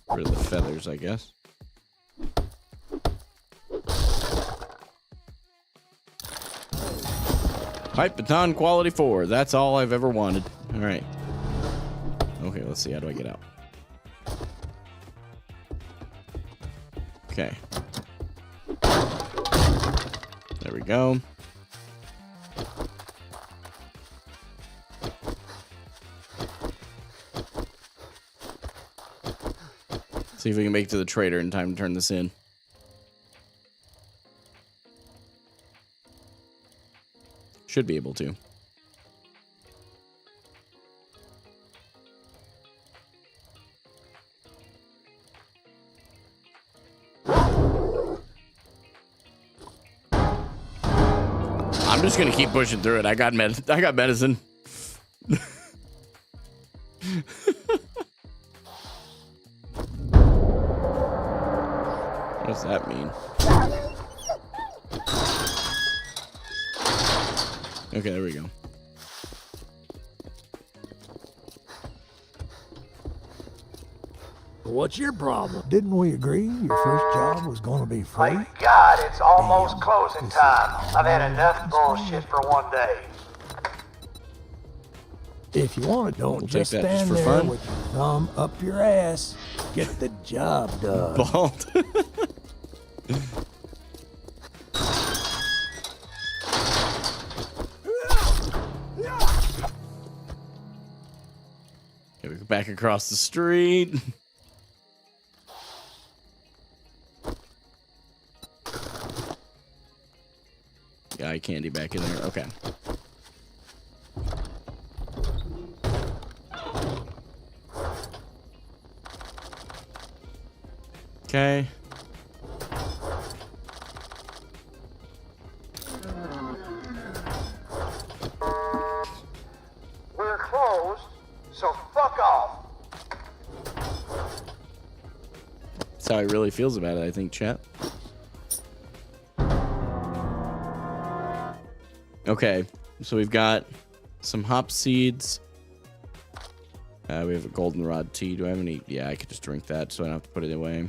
Rid of the feathers, I guess. Pipe baton quality 4. That's all I've ever wanted. All right. Okay, let's see. How do I get out? Okay. There we go. See if we can make it to the trader in time to turn this in. Should be able to. I'm just gonna keep pushing through it. I got medicine. What does that mean? Okay, there we go. What's your problem? Didn't we agree your first job was going to be free? Thank God it's almost closing time. I've had enough bullshit for one day. If you want it, don't We'll just take that just stand for there fun. with your thumb up your ass. Get the job done. Bald. Okay, we go back across the street. Eye candy back in there. Okay. That's how he really feels about it, I think, chat. Okay, so we've got some hop seeds. We have a goldenrod tea. Do I have any? Yeah, I could just drink that so I don't have to put it away.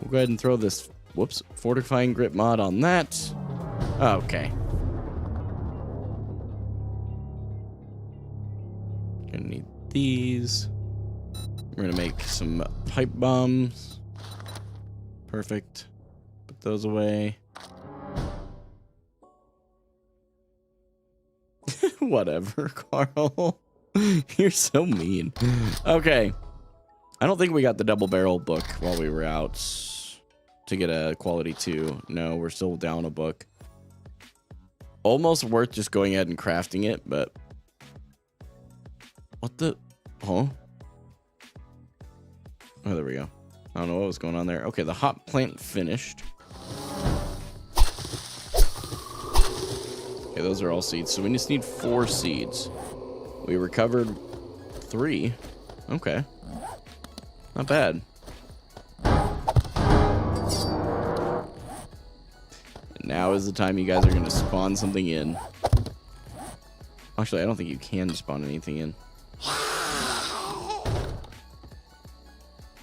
We'll go ahead and throw this, whoops, fortifying grip mod on that. Okay. Gonna need these. We're gonna make some pipe bombs. Perfect. Put those away. Whatever, Carl. You're so mean. Okay. I don't think we got the double barrel book while we were out to get a quality 2. No, we're still down a book. Almost worth just going ahead and crafting it, but... What the... Huh? Oh, there we go. I don't know what was going on there. Okay, the hop plant finished. Okay, those are all seeds. So we just need 4 seeds. We recovered 3. Okay. Not bad. And now is the time you guys are going to spawn something in. Actually, I don't think you can spawn anything in.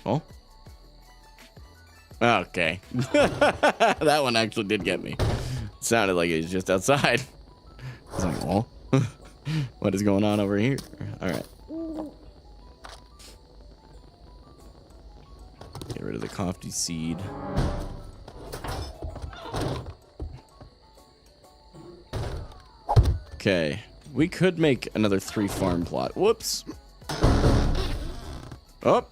Oh? Okay. That one actually did get me. It sounded like it was just outside. I was like, oh. What is going on over here? All right. Get rid of the coffee seed. Okay. We could make another 3 farm plot. Whoops. Oh.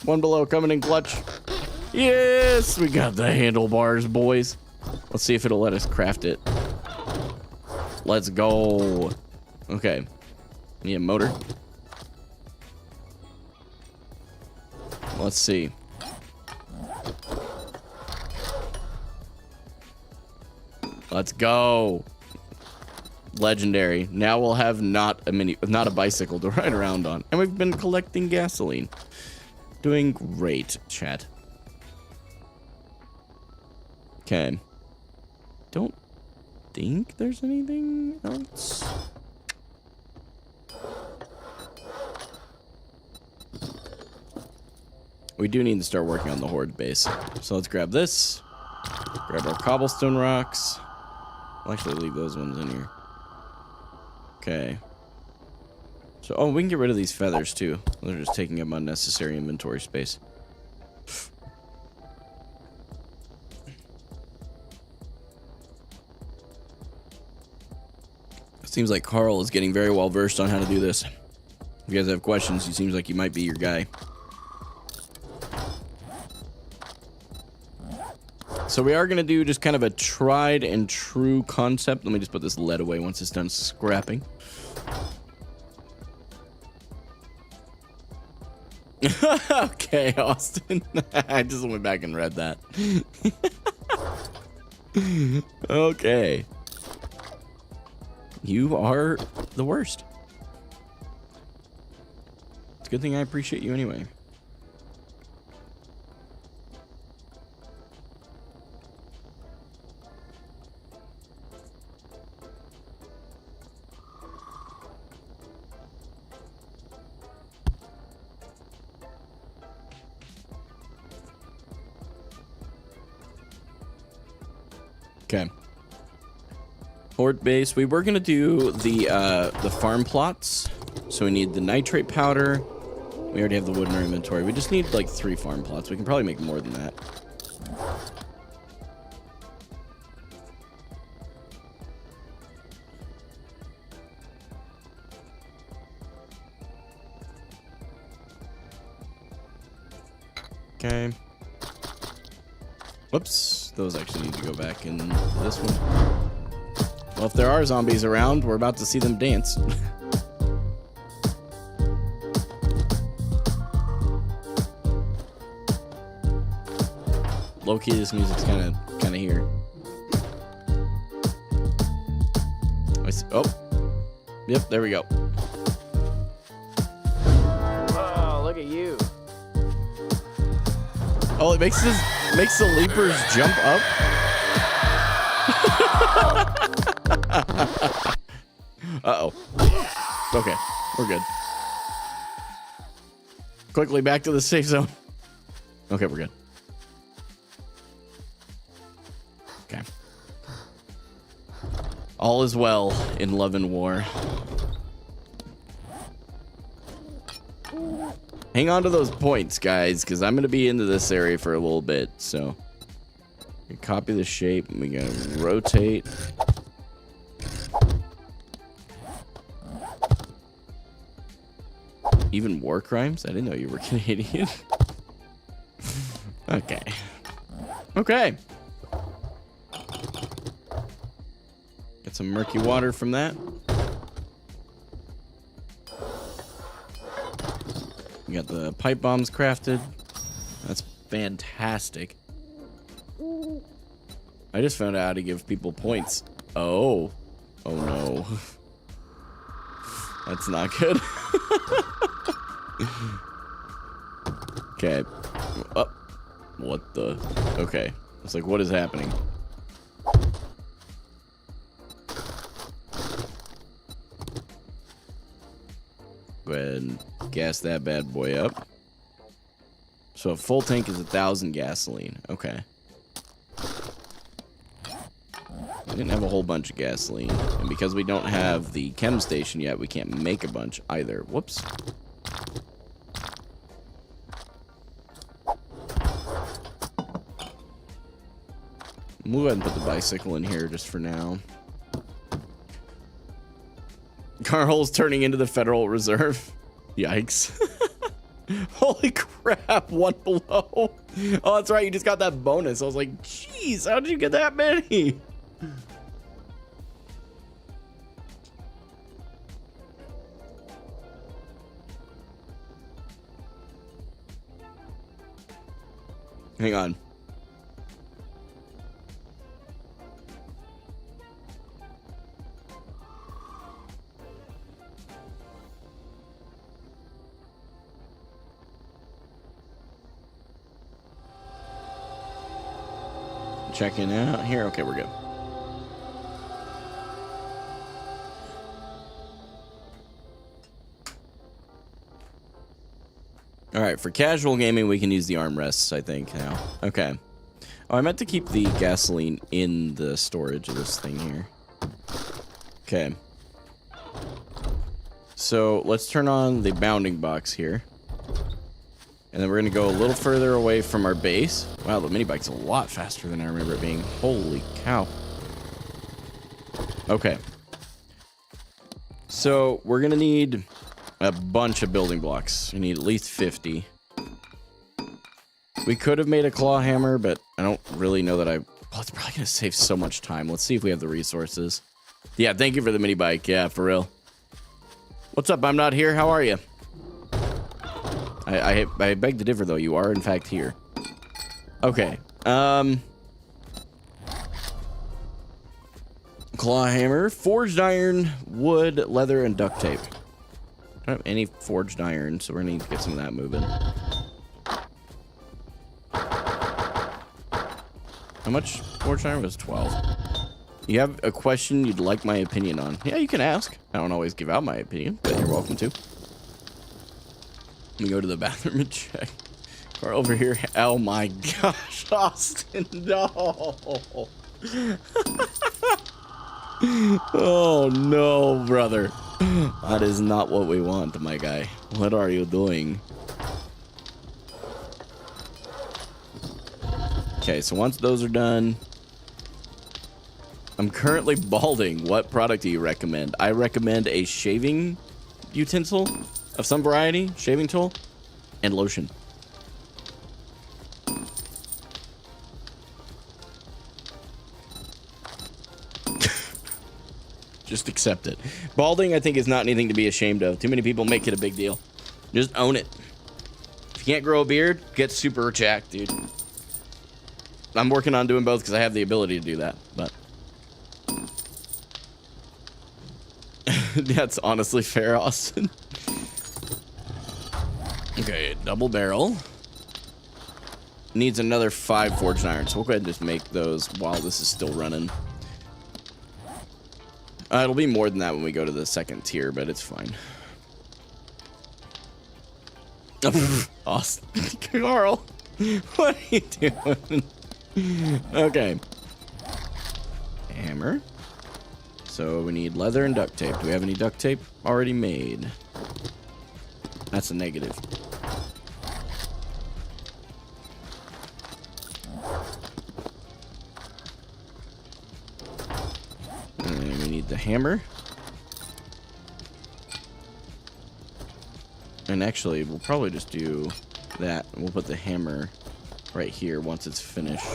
1 below coming in clutch. Yes, we got the handlebars, boys. Let's see if it'll let us craft it. Let's go. Okay. Need a motor. Let's see. Let's go. Legendary. Now we'll have not a bicycle to ride around on. And we've been collecting gasoline. Doing great, chat. Okay. Don't think there's anything else. We do need to start working on the horde base. So let's grab this. Grab our cobblestone rocks. I'll actually leave those ones in here. Okay. So, oh, we can get rid of these feathers too. They're just taking up unnecessary inventory space. Seems like Carl is getting very well versed on how to do this. If you guys have questions, he seems like he might be your guy. So we are going to do just kind of a tried and true concept. Let me just put this lead away once it's done scrapping. Okay, Austin. I just went back and read that. Okay. You are the worst. It's a good thing I appreciate you anyway. Okay. Horde base. We were gonna do the farm plots, so we need the nitrate powder. We already have the wood in our inventory. We just need like 3 farm plots. We can probably make more than that. Okay. Whoops. Those actually need to go back in this one. Well, if there are zombies around, we're about to see them dance. Low-key, this music's kind of here. Oh. Yep, there we go. Oh, look at you. Oh, it makes the leapers jump up. Uh-oh. Okay, we're good. Quickly back to the safe zone. Okay, we're good. Okay. All is well in love and war. Hang on to those points, guys, because I'm going to be into this area for a little bit, so. We copy the shape, and we gotta rotate. Even war crimes? I didn't know you were Canadian. Okay. Okay. Get some murky water from that. We got the pipe bombs crafted. That's fantastic. I just found out how to give people points. Oh. Oh no. That's not good. Okay. Oh. What the? Okay. It's like, what is happening? Go ahead and gas that bad boy up. So a full tank is 1,000 gasoline. Okay. We didn't have a whole bunch of gasoline. And because we don't have the chem station yet, we can't make a bunch either. Whoops. We'll go ahead and put the bicycle in here just for now. Carl's turning into the Federal Reserve. Yikes. Holy crap, one below. Oh, that's right, you just got that bonus. I was like, jeez, how did you get that many? Hang on. Checking out here. Okay, we're good. All right, for casual gaming, we can use the armrests, I think, now. Okay. Oh, I meant to keep the gasoline in the storage of this thing here. Okay. So let's turn on the bounding box here. And then we're going to go a little further away from our base. Wow, the mini bike's a lot faster than I remember it being. Holy cow. Okay. So we're going to need a bunch of building blocks. We need at least 50. We could have made a claw hammer, but I don't really know that I... Oh, it's probably going to save so much time. Let's see if we have the resources. Yeah, thank you for the mini bike. Yeah, for real. What's up? I'm not here. How are you? I beg to differ, though. You are, in fact, here. Okay. Claw hammer, forged iron, wood, leather, and duct tape. I don't have any forged iron, so we're gonna need to get some of that moving. How much forged iron was 12? You have a question you'd like my opinion on? Yeah, you can ask. I don't always give out my opinion, but you're welcome to. Let me go to the bathroom and check. Or over here. Oh my gosh, Austin, no. Oh no, brother. That is not what we want, my guy. What are you doing? Okay, so once those are done, I'm currently balding. What product do you recommend? I recommend a shaving utensil of some variety, shaving tool, and lotion. Just accept it. Balding, I think, is not anything to be ashamed of. Too many people make it a big deal. Just own it. If you can't grow a beard, get super jacked, dude. I'm working on doing both because I have the ability to do that, but... That's honestly fair, Austin. Okay, double barrel. needs another 5 forged iron, so we'll go ahead and just make those while this is still running. It'll be more than that when we go to the second tier, but it's fine. Awesome. Carl, what are you doing? Okay. Hammer. So we need leather and duct tape. Do we have any duct tape already made? That's a negative. And we need the hammer. And actually, we'll probably just do that. We'll put the hammer right here once it's finished.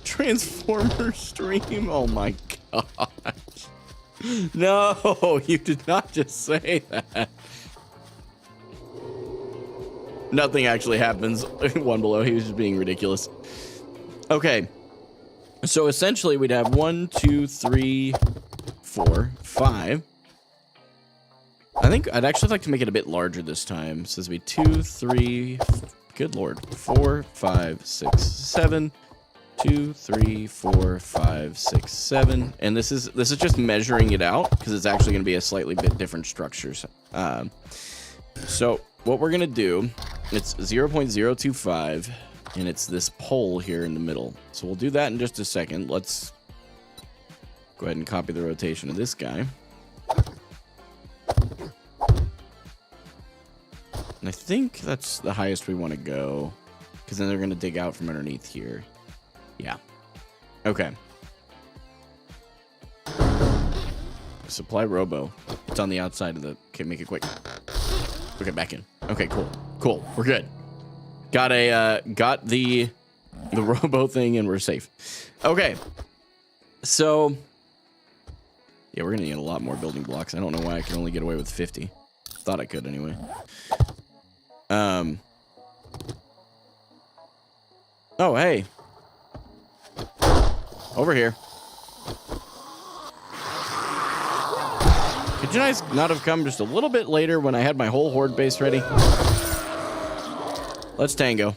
Transformer stream? Oh my gosh. No, you did not just say that. Nothing actually happens. One below, he was just being ridiculous. Okay. So essentially, we'd have 1, 2, 3, 4, 5. I think I'd actually like to make it a bit larger this time. So this would be 2, 3, good lord, 4, 5, 6, 7, 2, 3, 4, 5, 6, 7. And this is just measuring it out because it's actually going to be a slightly bit different structures. So what we're going to do, it's 0.025, and it's this pole here in the middle. So we'll do that in just a second. Let's go ahead and copy the rotation of this guy. And I think that's the highest we want to go, because then they're going to dig out from underneath here. Yeah. Okay. Supply robo. It's on the outside of the... Okay, make it quick. Okay, back in. Okay, cool. Cool. We're good. Got the robo thing, and we're safe. Okay. So... Yeah, we're going to need a lot more building blocks. I don't know why I can only get away with 50. Thought I could anyway. Oh, hey. Over here. Could you guys not have come just a little bit later when I had my whole horde base ready? Let's tango.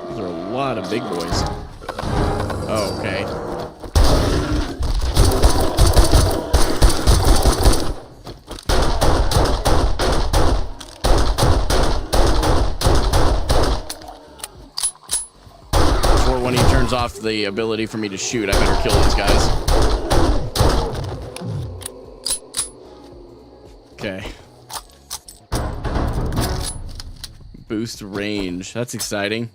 Those are a lot of big boys. Oh, okay. When he turns off the ability for me to shoot, I better kill these guys. Okay. Boost range. That's exciting.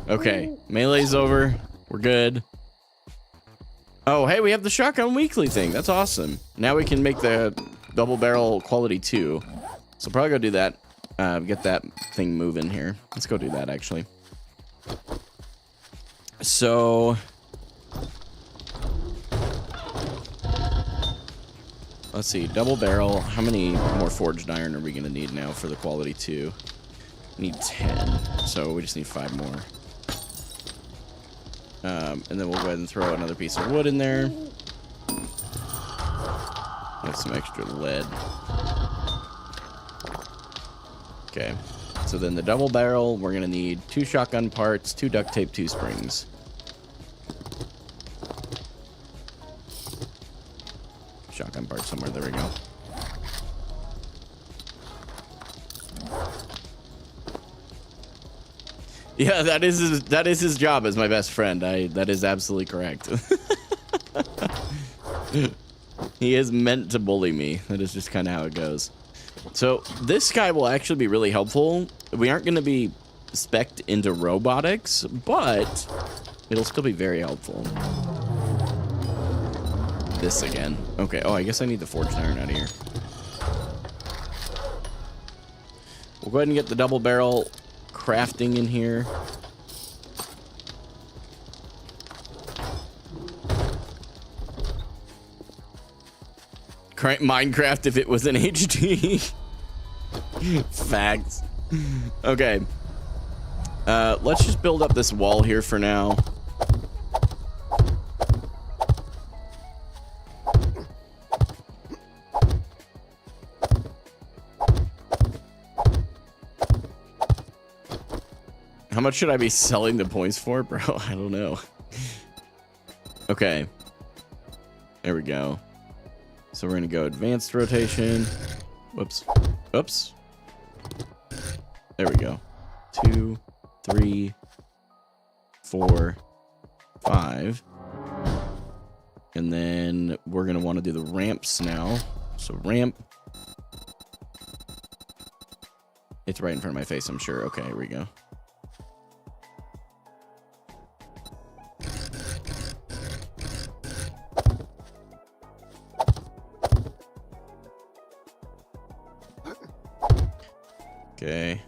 Okay. Melee's over. We're good. Oh, hey, we have the shotgun weekly thing. That's awesome. Now we can make the double barrel quality 2. So probably go do that. Get that thing moving here. Let's go do that, actually. So... let's see. Double barrel. How many more forged iron are we going to need now for the quality 2? We need 10. So we just need 5 more. And then we'll go ahead and throw another piece of wood in there. Have some extra lead. Okay, so then the double barrel, we're going to need 2 shotgun parts, 2 duct tape, 2 springs. Shotgun parts somewhere, there we go. Yeah, that is his job as my best friend. That is absolutely correct. He is meant to bully me. That is just kind of how it goes. So this guy will actually be really helpful. We aren't going to be spec'd into robotics, but it'll still be very helpful. This again. Okay. Oh, I guess I need the forged iron out of here. We'll go ahead and get the double barrel crafting in here. Minecraft if it was in HD. Facts. Okay. Let's just build up this wall here for now. How much should I be selling the points for, bro? I don't know. Okay. There we go. So we're going to go advanced rotation. Whoops. Oops. There we go. 2, 3, 4, 5. And then we're going to want to do the ramps now. So ramp. It's right in front of my face, I'm sure. Okay, here we go. Okay,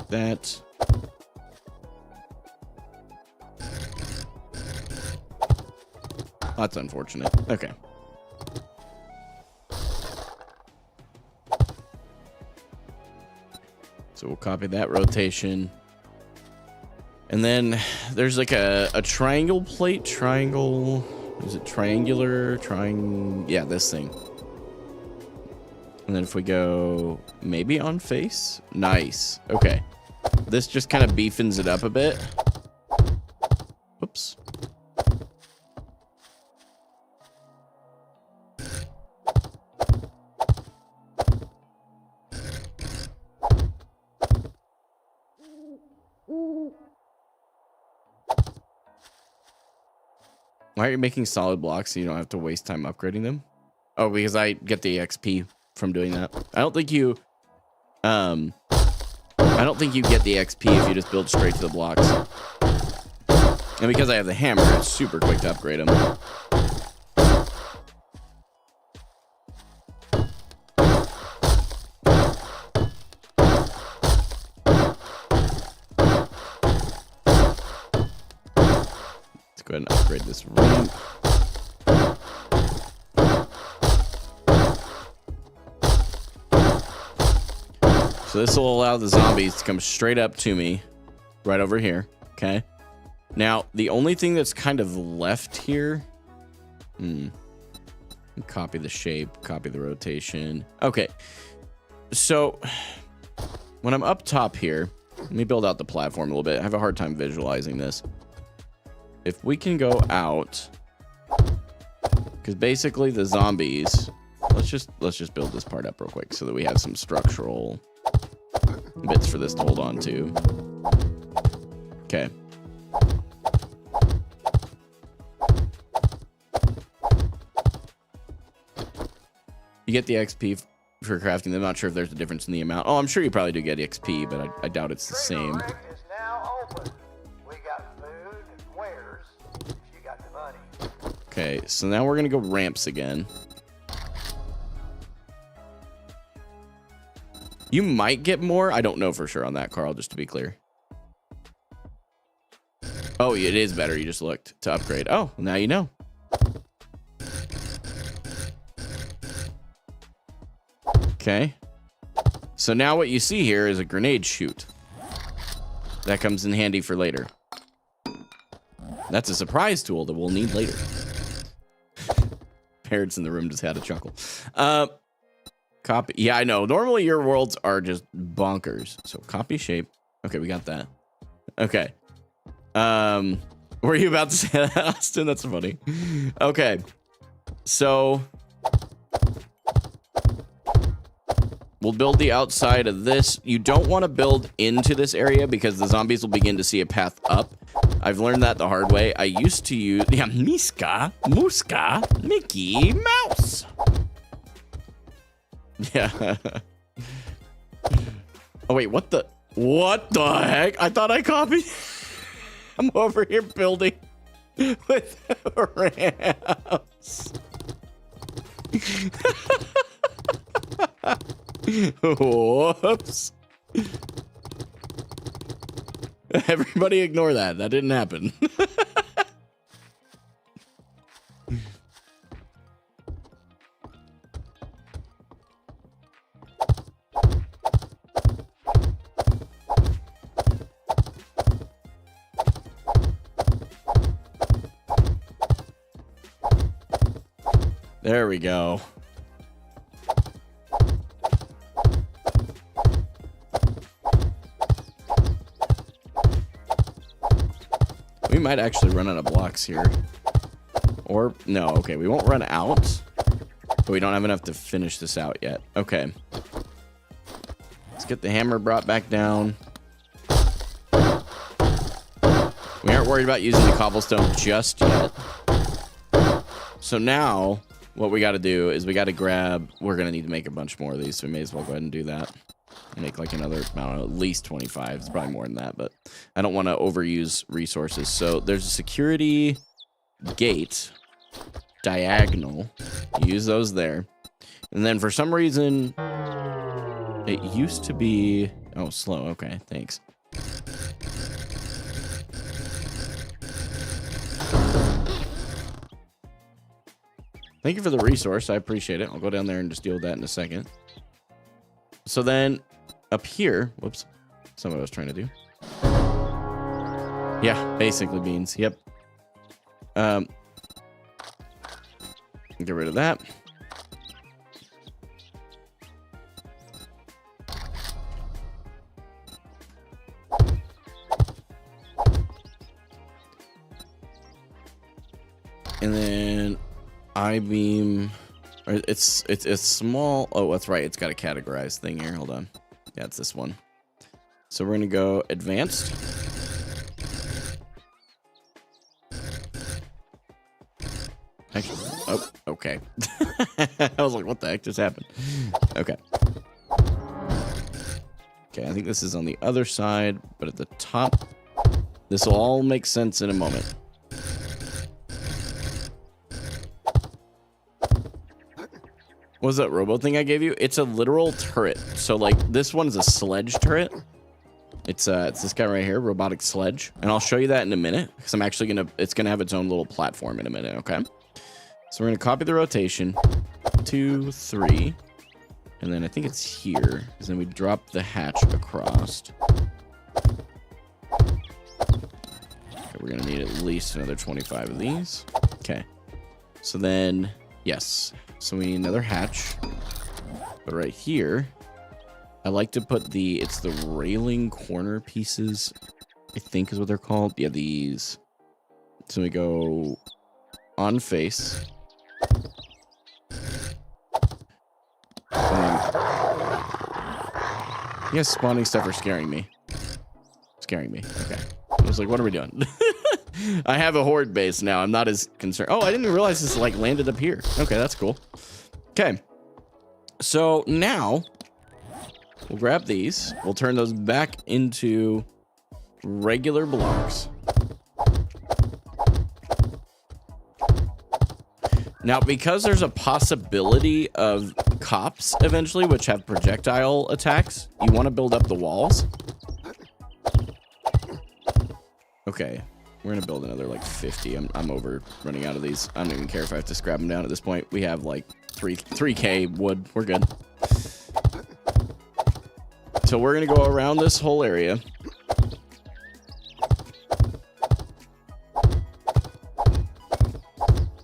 that. That's unfortunate. Okay. So we'll copy that rotation. And then there's like a triangle plate. Triangle. Is it triangular? Yeah, this thing. And then if we go maybe on face. Nice. Okay. This just kind of beefens it up a bit. Whoops. Why are you making solid blocks so you don't have to waste time upgrading them? Oh, because I get the XP from doing that. I don't think you get the XP if you just build straight to the blocks. And because I have the hammer, it's super quick to upgrade them. Go ahead and upgrade this ramp. So this will allow the zombies to come straight up to me right over here. Okay. Now, the only thing that's kind of left here. Copy the shape, copy the rotation. Okay. So when I'm up top here, let me build out the platform a little bit. I have a hard time visualizing this. If we can go out, because basically the zombies, let's just build this part up real quick so that we have some structural bits for this to hold on to. Okay. You get the XP for crafting them. I'm not sure if there's a difference in the amount. Oh, I'm sure you probably do get XP, but I doubt it's the same. Okay, so now we're gonna go ramps again. You might get more. I don't know for sure on that, Carl, just to be clear. Oh, it is better. You just looked to upgrade. Oh, now you know. Okay. So now what you see here is a grenade chute. That comes in handy for later. That's a surprise tool that we'll need later. Parents in the room just had a chuckle. Copy. Yeah, I know. Normally your worlds are just bonkers. So copy shape. Okay, we got that. Okay. Were you about to say that, Austin? That's funny. Okay. So we'll build the outside of this. You don't want to build into this area because the zombies will begin to see a path up. I've learned that the hard way. I used to use... Yeah, Muska, Mickey Mouse. Yeah. Oh, wait, what the heck? I thought I copied... I'm over here building with ramps. Whoops. Everybody ignore that. That didn't happen. There we go. We might actually run out of blocks here. Or, no, okay, we won't run out. But we don't have enough to finish this out yet. Okay. Let's get the hammer brought back down. We aren't worried about using the cobblestone just yet. So now, what we got to do is we got to grab... We're going to need to make a bunch more of these, so we may as well go ahead and do that. Make like another, I don't know, at least 25. It's probably more than that, but I don't want to overuse resources. So there's a security gate, diagonal. Use those there. And then for some reason, it used to be... Oh, slow. Okay, thanks. Thank you for the resource. I appreciate it. I'll go down there and just deal with that in a second. So then up here, whoops, that's not what I was trying to do. Yeah, basically beans. Yep. Get rid of that. And then I-beam, or it's small. Oh, that's right. It's got a categorized thing here. Hold on. Yeah, it's this one. So we're gonna go advanced. Actually, oh, okay. I was like, what the heck just happened? Okay. Okay, I think this is on the other side, but at the top, this will all make sense in a moment. What was that robo thing I gave you? It's a literal turret. So like this one is a sledge turret. It's this guy right here, robotic sledge, and I'll show you that in a minute because I'm actually it's gonna have its own little platform in a minute. Okay. So we're gonna copy the rotation, 2, 3, and then I think it's here. Because then we drop the hatch across. Okay, we're gonna need at least another 25 of these. Okay. So then, yes. So we need another hatch. But right here, I like to put it's the railing corner pieces, I think is what they're called. Yeah, these. So we go on face. You guys spawning stuff are scaring me. Scaring me. Okay. I was like, what are we doing? I have a horde base now. I'm not as concerned. Oh, I didn't realize this like landed up here. Okay, that's cool. Okay. So now we'll grab these. We'll turn those back into regular blocks. Now, because there's a possibility of cops eventually, which have projectile attacks, you want to build up the walls. Okay. We're going to build another like 50. I'm over running out of these. I don't even care if I have to scrap them down at this point. We have like 3K wood. We're good. So we're going to go around this whole area.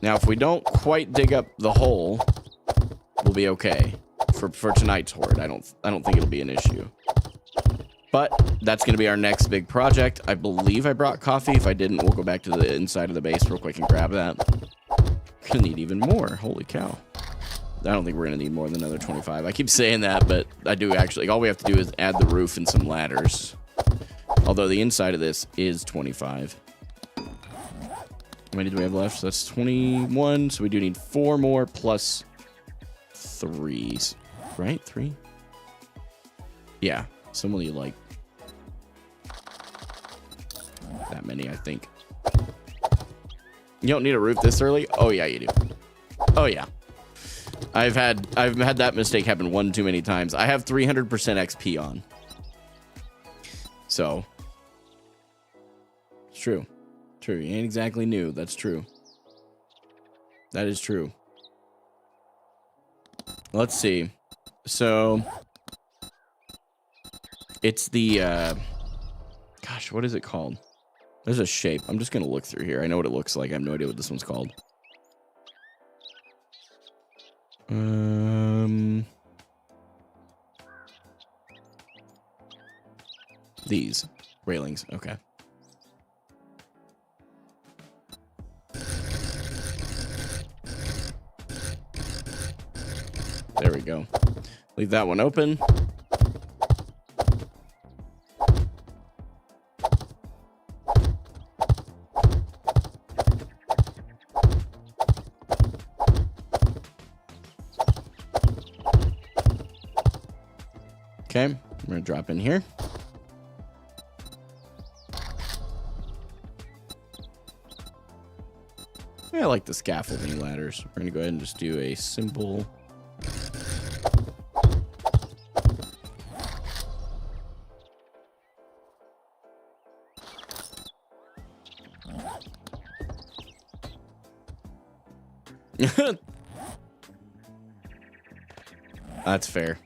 Now, if we don't quite dig up the hole, we'll be okay for tonight's horde. I don't think it'll be an issue. But that's going to be our next big project. I believe I brought coffee. If I didn't, we'll go back to the inside of the base real quick and grab that. Gonna need even more. Holy cow. I don't think we're going to need more than another 25. I keep saying that, but I do actually. All we have to do is add the roof and some ladders. Although the inside of this is 25. How many do we have left? So that's 21. So we do need 4 more plus 3s. Right? 3? Yeah. Somebody like that many, I think. You don't need a roof this early? Oh yeah, you do. Oh yeah. I've had that mistake happen one too many times. I have 300% XP on. So it's true. True. You ain't exactly new. That's true. That is true. Let's see. So it's the gosh, what is it called? There's a shape. I'm just gonna look through here. I know what it looks like. I have no idea what this one's called. These railings. Okay. Leave that one open. Okay, I'm gonna drop in here. I like the scaffolding ladders. We're gonna go ahead and just do a simple. That's fair.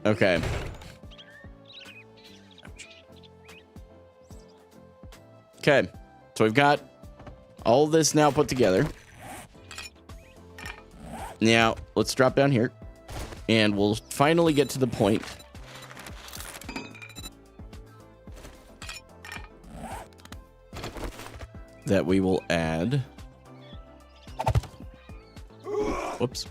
Okay. Okay, so we've got all this now put together. Now, let's drop down here, and we'll finally get to the point that we will add. Whoops.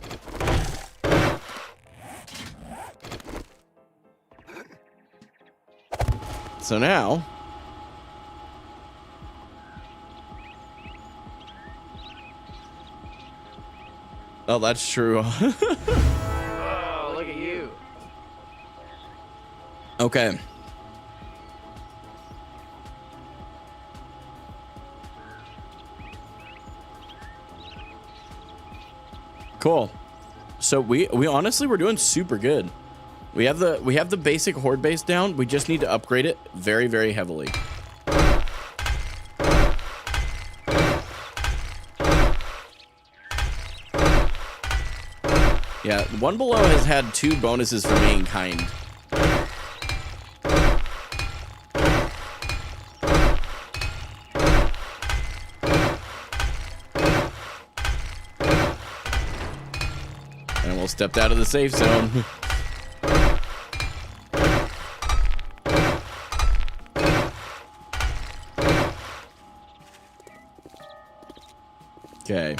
So now, oh, that's true. Oh, look at you. Okay. Cool. So we honestly, we're doing super good. We have the basic horde base down. We just need to upgrade it very, very heavily. Yeah, One Below has had 2 bonuses for being kind. And we'll step out of the safe zone. Okay.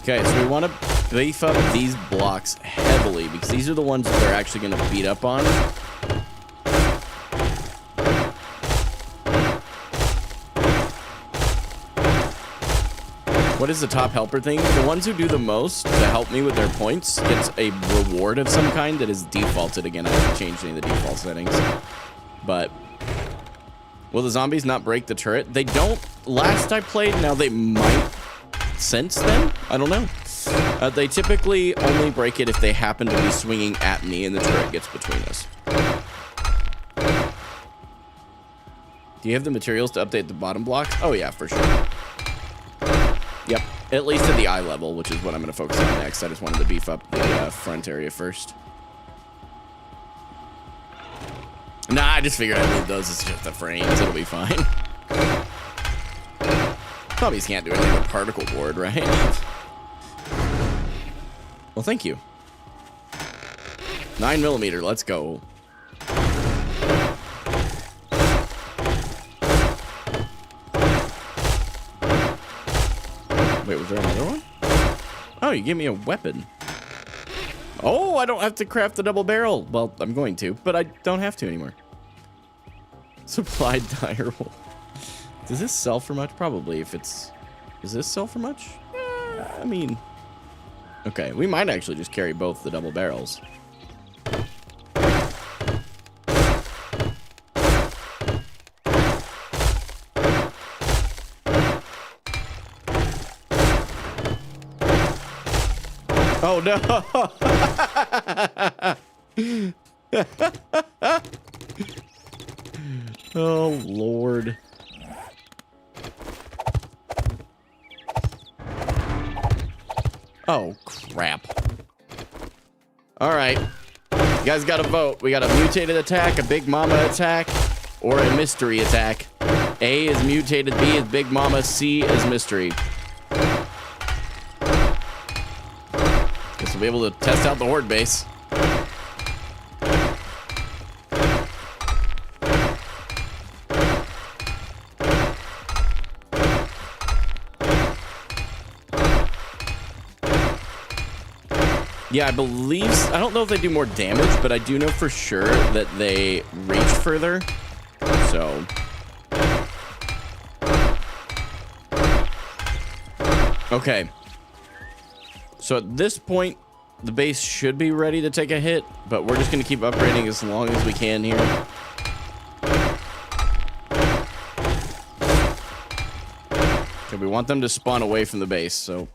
Okay, so we want to beef up these blocks heavily because these are the ones that they're actually going to beat up on. What is the top helper thing? The ones who do the most to help me with their points gets a reward of some kind that is defaulted. Again, I haven't changed any of the default settings. But will the zombies not break the turret? They don't. Last I played, now they might since then. I don't know. They typically only break it if they happen to be swinging at me and the turret gets between us. Do you have the materials to update the bottom blocks? Oh yeah, for sure. Yep, at least at the eye level, which is what I'm going to focus on next. I just wanted to beef up the front area first. Nah, I just figured I'd move those. It's just the frames. It'll be fine. Zombies can't do anything with particle board, right? Well, thank you. 9mm, let's go. Wait, was there another one? Oh, you gave me a weapon. Oh, I don't have to craft the double barrel. Well, I'm going to, but I don't have to anymore. Supplied dire wolf. Does this sell for much? Probably. If it's... Does this sell for much? I mean... Okay, we might actually just carry both the double barrels. Oh no! Oh Lord. Oh crap. Alright. You guys gotta vote. We got a mutated attack, a Big Mama attack, or a mystery attack. A is mutated, B is Big Mama, C is mystery. Guess we'll be able to test out the horde base. Yeah, I believe... I don't know if they do more damage, but I do know for sure that they reach further. So... Okay. So at this point, the base should be ready to take a hit, but we're just going to keep upgrading as long as we can here. Okay, we want them to spawn away from the base, so...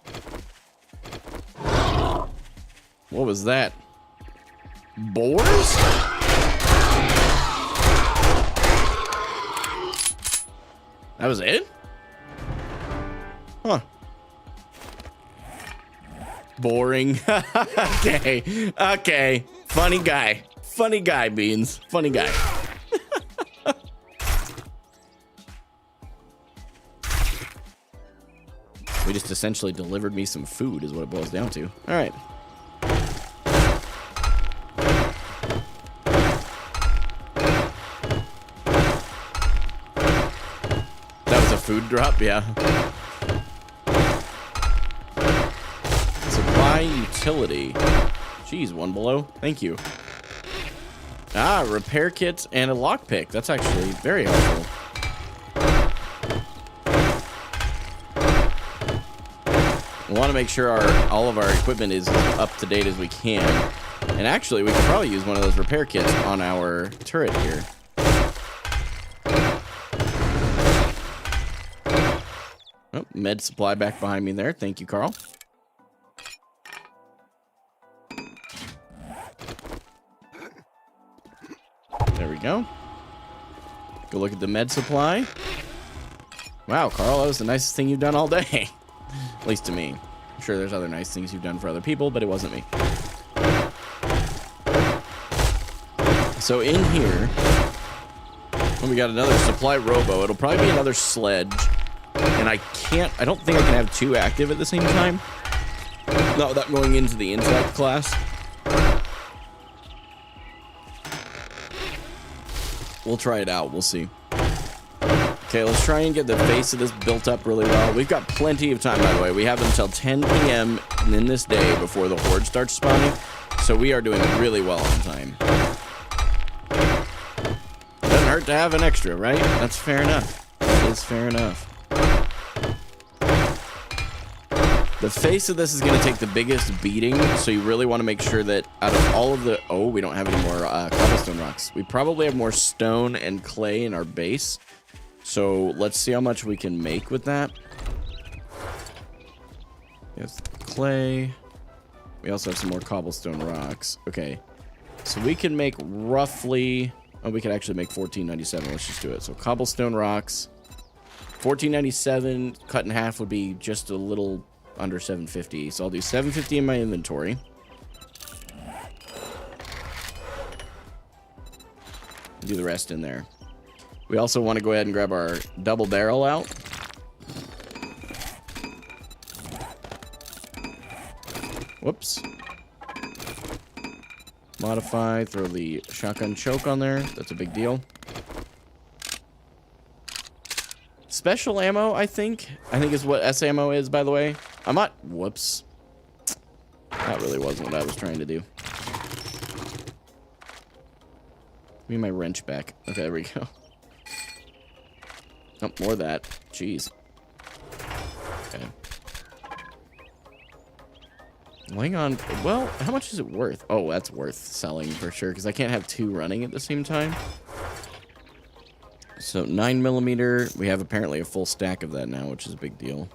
What was that? Boars? That was it? Huh. Boring. Okay. Okay. Funny guy. Funny guy, Beans. Funny guy. We just essentially delivered me some food is what it boils down to. All right. That was a food drop, yeah. Supply utility. Jeez, one below. Thank you. Ah, repair kits and a lockpick. That's actually very helpful. We want to make sure all of our equipment is as up to date as we can. And actually, we could probably use one of those repair kits on our turret here. Oh, med supply back behind me there. Thank you, Carl. There we go. Go look at the med supply. Wow, Carl, that was the nicest thing you've done all day. At least to me. I'm sure there's other nice things you've done for other people, but it wasn't me. So in here, we got another supply robo. It'll probably be another sledge. And I don't think I can have two active at the same time. Not without going into the intellect class. We'll try it out. We'll see. Okay, let's try and get the face of this built up really well. We've got plenty of time, by the way. We have until 10 p.m. in this day before the horde starts spawning. So we are doing really well on time. Doesn't hurt to have an extra, right? That's fair enough. That is fair enough. The face of this is going to take the biggest beating, so you really want to make sure that out of all of the... Oh, we don't have any more cobblestone rocks. We probably have more stone and clay in our base. So let's see how much we can make with that. Yes, clay. We also have some more cobblestone rocks. Okay. So we can make roughly... Oh, we can actually make 1497. Let's just do it. So cobblestone rocks. 1497 cut in half would be just a little under 750. So I'll do 750 in my inventory. Do the rest in there. We also want to go ahead and grab our double barrel out. Whoops. Modify, throw the shotgun choke on there. That's a big deal. Special ammo, I think is what S ammo is, by the way. I'm not... Whoops. That really wasn't what I was trying to do. Give me my wrench back. Okay, there we go. Oh, more of that. Jeez. Okay. Hang on. Well, how much is it worth? Oh, that's worth selling for sure, because I can't have two running at the same time. So 9mm. We have apparently a full stack of that now, which is a big deal.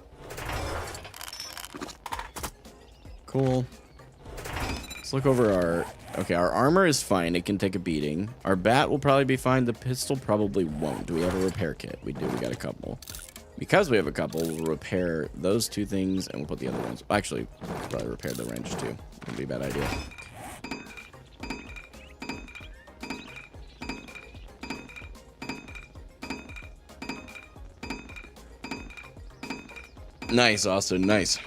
Cool. Let's look over our... Okay, our armor is fine. It can take a beating. Our bat will probably be fine. The pistol probably won't. Do we have a repair kit? We do. We got a couple. Because we have a couple, we'll repair those two things, and we'll put the other ones... Actually, we'll probably repair the wrench, too. Wouldn't be a bad idea. Nice, Austin. Nice.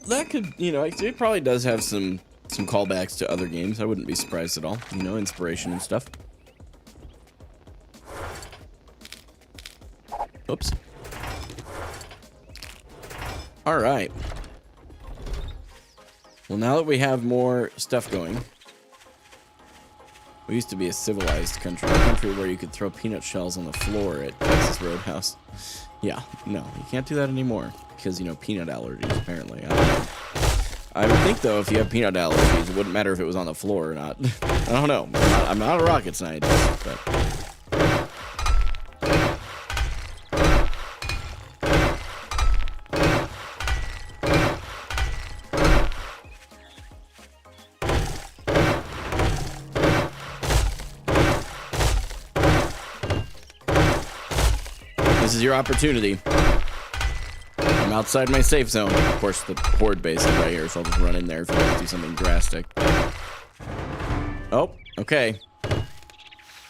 That could, you know, it probably does have some callbacks to other games. I wouldn't be surprised at all. You know, inspiration and stuff. Oops. All right. Well, now that we have more stuff going, we used to be a civilized country, a country where you could throw peanut shells on the floor at Texas Roadhouse. Yeah, no, you can't do that anymore because, you know, peanut allergies, apparently. I don't know. I would think, though, if you have peanut allergies, it wouldn't matter if it was on the floor or not. I don't know. I'm not a rocket scientist, but... This is your opportunity. I'm outside my safe zone. Of course, the horde base is right here, so I'll just run in there if you guys do something drastic. Oh, okay.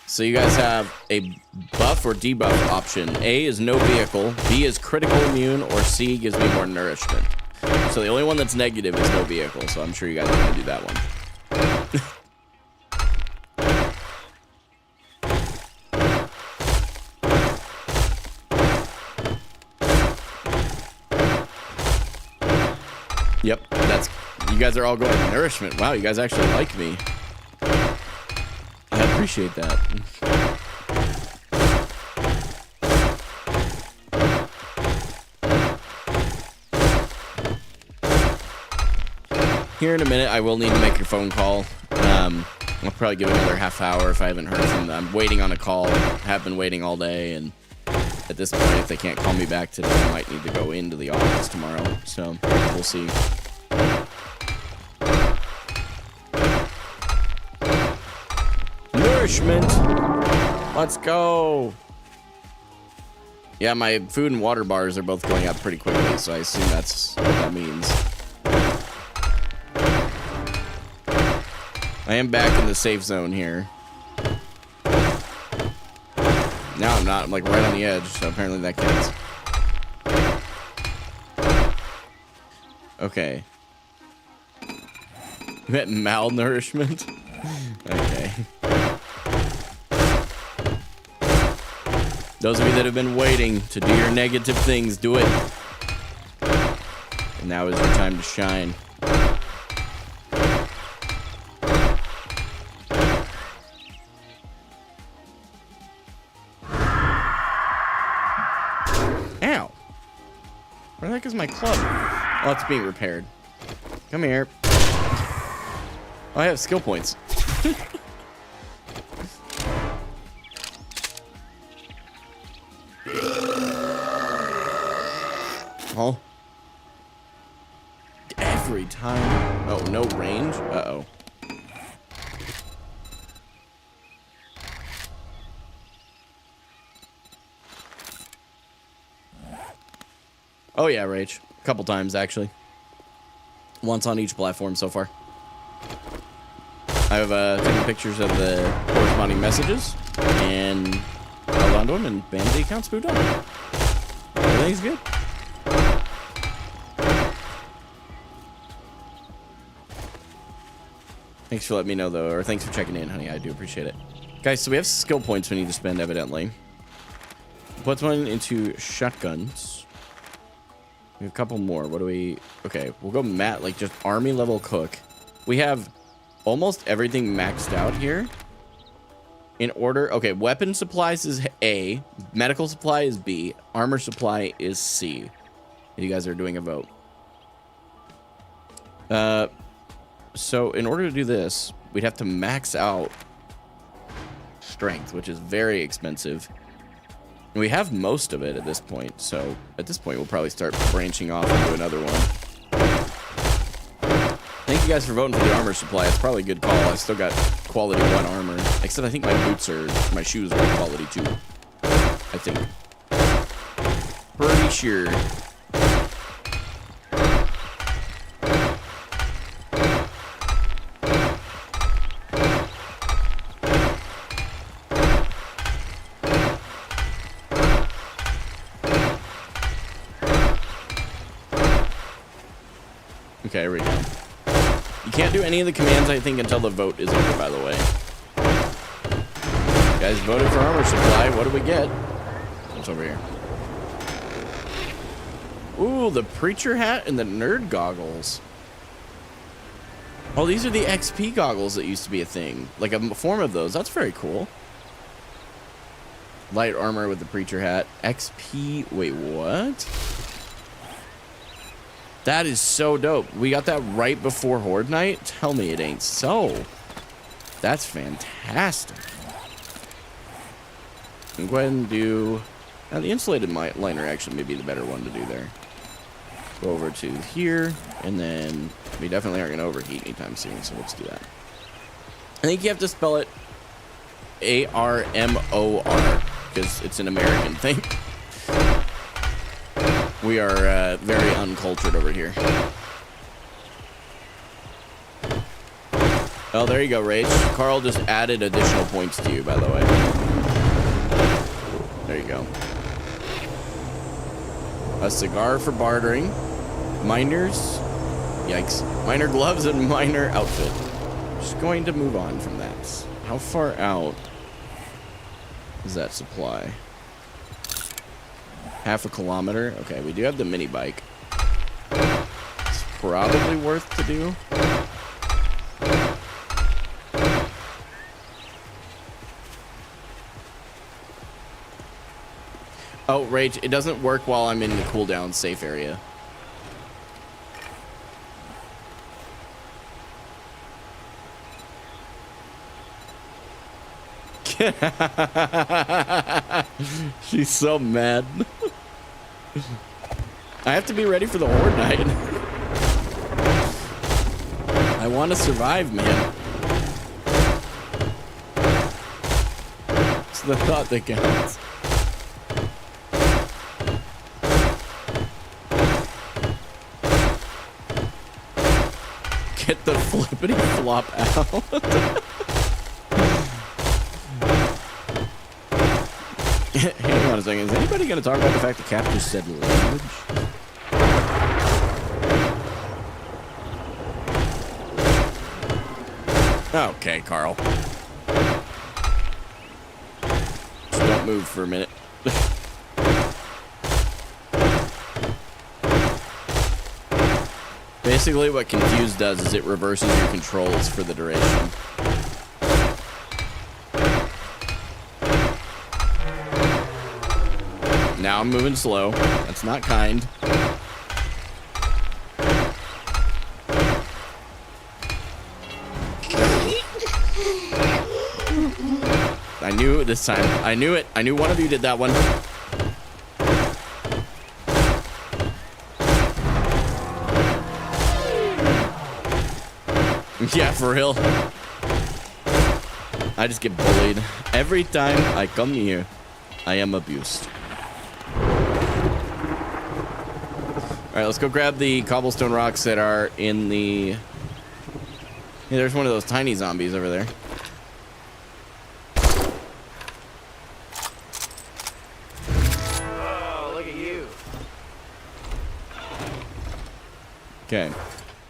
So you guys have a buff or debuff option. A is no vehicle, B is critical immune, or C gives me more nourishment. So the only one that's negative is no vehicle, so I'm sure you guys are going to do that one. Yep, you guys are all going nourishment. Wow, you guys actually like me. I appreciate that. Here in a minute, I will need to make a phone call. I'll probably give it another half hour if I haven't heard from them. I'm waiting on a call. Have been waiting all day, and at this point, if they can't call me back today, I might need to go into the office tomorrow. So we'll see. Nourishment. Let's go. Yeah, my food and water bars are both going up pretty quickly, so I assume that's what that means. I am back in the safe zone here. Now I'm not. I'm like right on the edge, so apparently that counts. Okay. You meant malnourishment? Okay. Those of you that have been waiting to do your negative things, do it. And now is your time to shine. Ow. Where the heck is my club? Oh, it's being repaired. Come here. Oh, I have skill points. Oh. Every time. Oh, no range? Uh-oh. Oh, yeah, Rach. A couple times, actually. Once on each platform so far. I've taken pictures of the corresponding messages and held onto them and banned the accounts moved on. Everything's good. Thanks for letting me know, though, or thanks for checking in, honey. I do appreciate it. Guys, so we have skill points we need to spend, evidently. Put one into shotguns. We have a couple more. What do we... Okay, we'll go like just army level cook. We have almost everything maxed out here. In order... Okay, weapon supplies is A. Medical supply is B. Armor supply is C. You guys are doing a vote. So in order to do this, we'd have to max out strength, which is very expensive. And we have most of it at this point, so at this point we'll probably start branching off into another one. Thank you guys for voting for the armor supply. It's probably a good call. I still got quality 1 armor, except I think my shoes are quality 2. I think. Pretty sure. Okay, here we go. You can't do any of the commands, I think, until the vote is over, by the way. You guys voted for armor supply. What do we get? What's over here? Ooh, the preacher hat and the nerd goggles. Oh, these are the XP goggles that used to be a thing. Like a form of those. That's very cool. Light armor with the preacher hat. XP. Wait, what? That is so dope. We got that right before Horde Night? Tell me it ain't so. That's fantastic. And go ahead and do... Now, the insulated liner actually may be the better one to do there. Go over to here, and then we definitely aren't going to overheat anytime soon, so let's do that. I think you have to spell it A-R-M-O-R, because it's an American thing. We are very uncultured over here. Oh, there you go, Rach. Carl just added additional points to you, by the way. There you go. A cigar for bartering. Miners. Yikes. Miner gloves and miner outfit. Just going to move on from that. How far out is that supply? Half a kilometer. Okay, we do have the mini bike. It's probably worth to do. Oh, Rage, it doesn't work while I'm in the cooldown safe area. She's so mad. I have to be ready for the Horde Night. I want to survive, man. It's the thought that counts. Get the flippity flop out. Hang on a second. Is anybody going to talk about the fact that Cap just said language? Okay, Carl. Just don't move for a minute. Basically, what Confuse does is it reverses your controls for the duration. Now I'm moving slow. That's not kind. I knew it this time. I knew it. I knew one of you did that one. Yeah, for real. I just get bullied. Every time I come here, I am abused. Alright, let's go grab the cobblestone rocks that are in the... Yeah, there's one of those tiny zombies over there. Oh, look at you. Okay.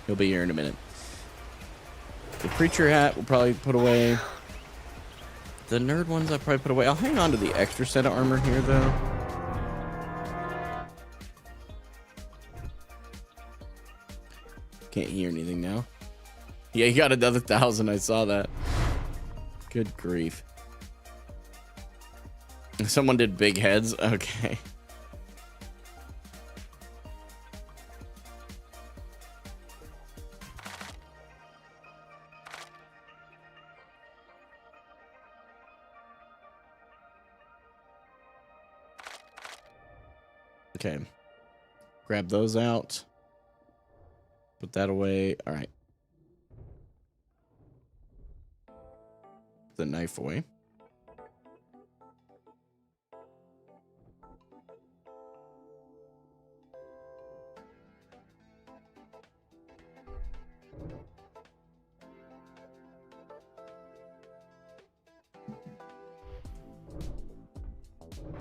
He'll be here in a minute. The preacher hat we'll probably put away. The nerd ones I'll probably put away. I'll hang on to the extra set of armor here, though. Can't hear anything now. Yeah, you got another 1,000. I saw that. Good grief. Someone did big heads. Okay. Okay. Grab those out. Put that away. All right. Put the knife away.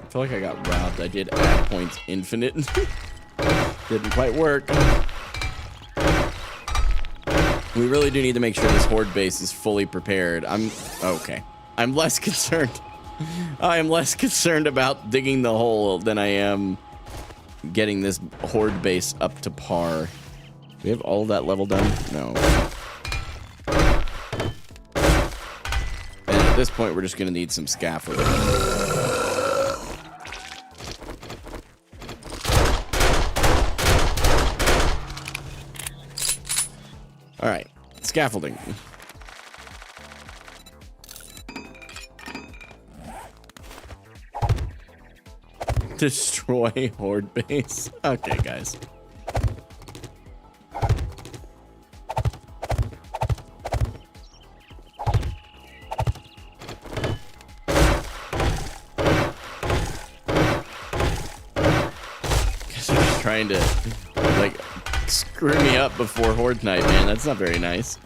I feel like I got robbed. I did add points infinite. Didn't quite work. We really do need to make sure this horde base is fully prepared. Okay. I'm less concerned. I am less concerned about digging the hole than I am getting this horde base up to par. Do we have all of that level done? No. And at this point, we're just going to need some scaffolding. All right, scaffolding. Destroy horde base. Okay, guys. Guess they're just trying to, like, screw me up before horde night, man. That's not very nice.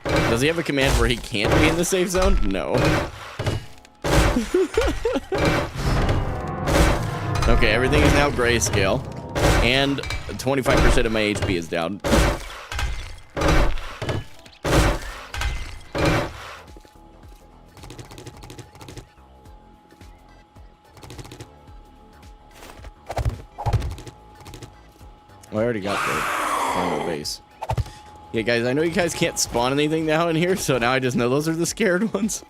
Does he have a command where he can't be in the safe zone? No. Okay, everything is now grayscale, and 25% of my HP is down. Oh, I already got the final base. Yeah, guys, I know you guys can't spawn anything now in here, so now I just know those are the scared ones.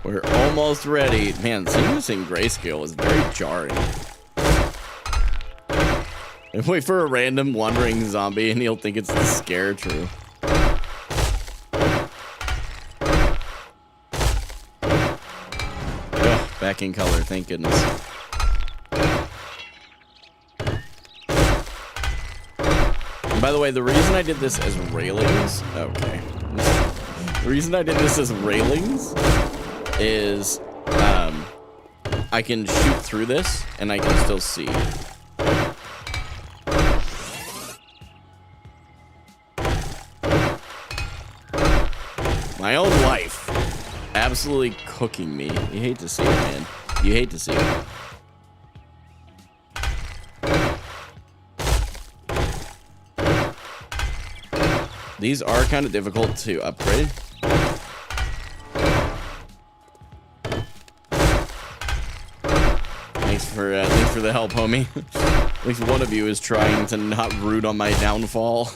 We're almost ready. Man, seeing this in grayscale is very jarring. And wait for a random wandering zombie and he'll think it's the scare true. Ugh, back in color, thank goodness. And by the way, the reason I did this as railings, okay. The reason I did this as railings is I can shoot through this and I can still see. My own life absolutely cooking me. You hate to see it, man. You hate to see it. These are kind of difficult to upgrade. Thanks for the help, homie. At least one of you is trying to not root on my downfall.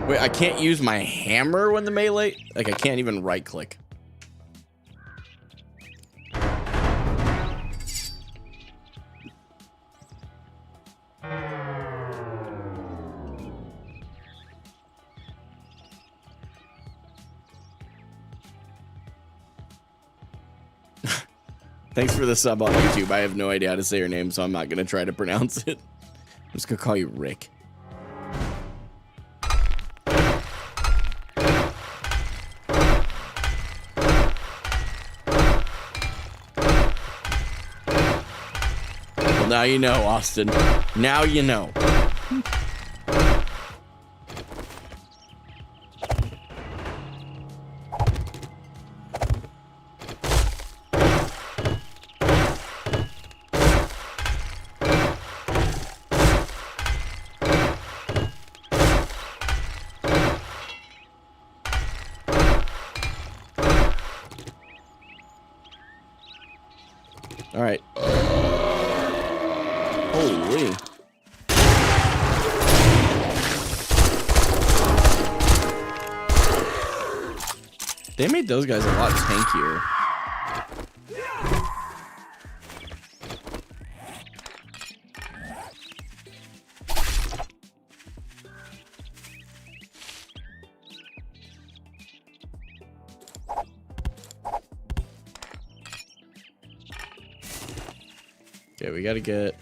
Wait, I can't use my hammer when the melee... Like, I can't even right-click. Thanks for the sub on YouTube. I have no idea how to say your name, so I'm not going to try to pronounce it. I'm just going to call you Rick. Well, now you know, Austin. Now you know. All right. Holy. They made those guys a lot tankier. Okay, we gotta get...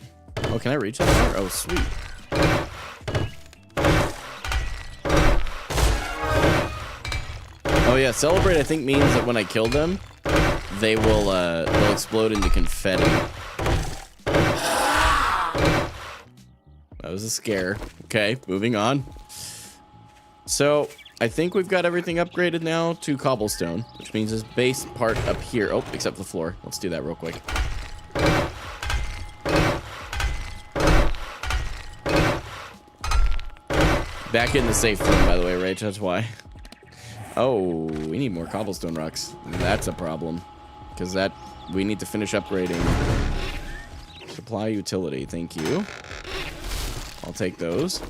Oh, can I reach that far? Oh, sweet. Oh, yeah, celebrate I think means that when I kill them, they'll explode into confetti. That was a scare. Okay, moving on. So I think we've got everything upgraded now to cobblestone, which means this base part up here. Oh, except the floor. Let's do that real quick. Back in the safe room, by the way, Rach, that's why. Oh, we need more cobblestone rocks. That's a problem. Because we need to finish upgrading. Supply utility, thank you. I'll take those.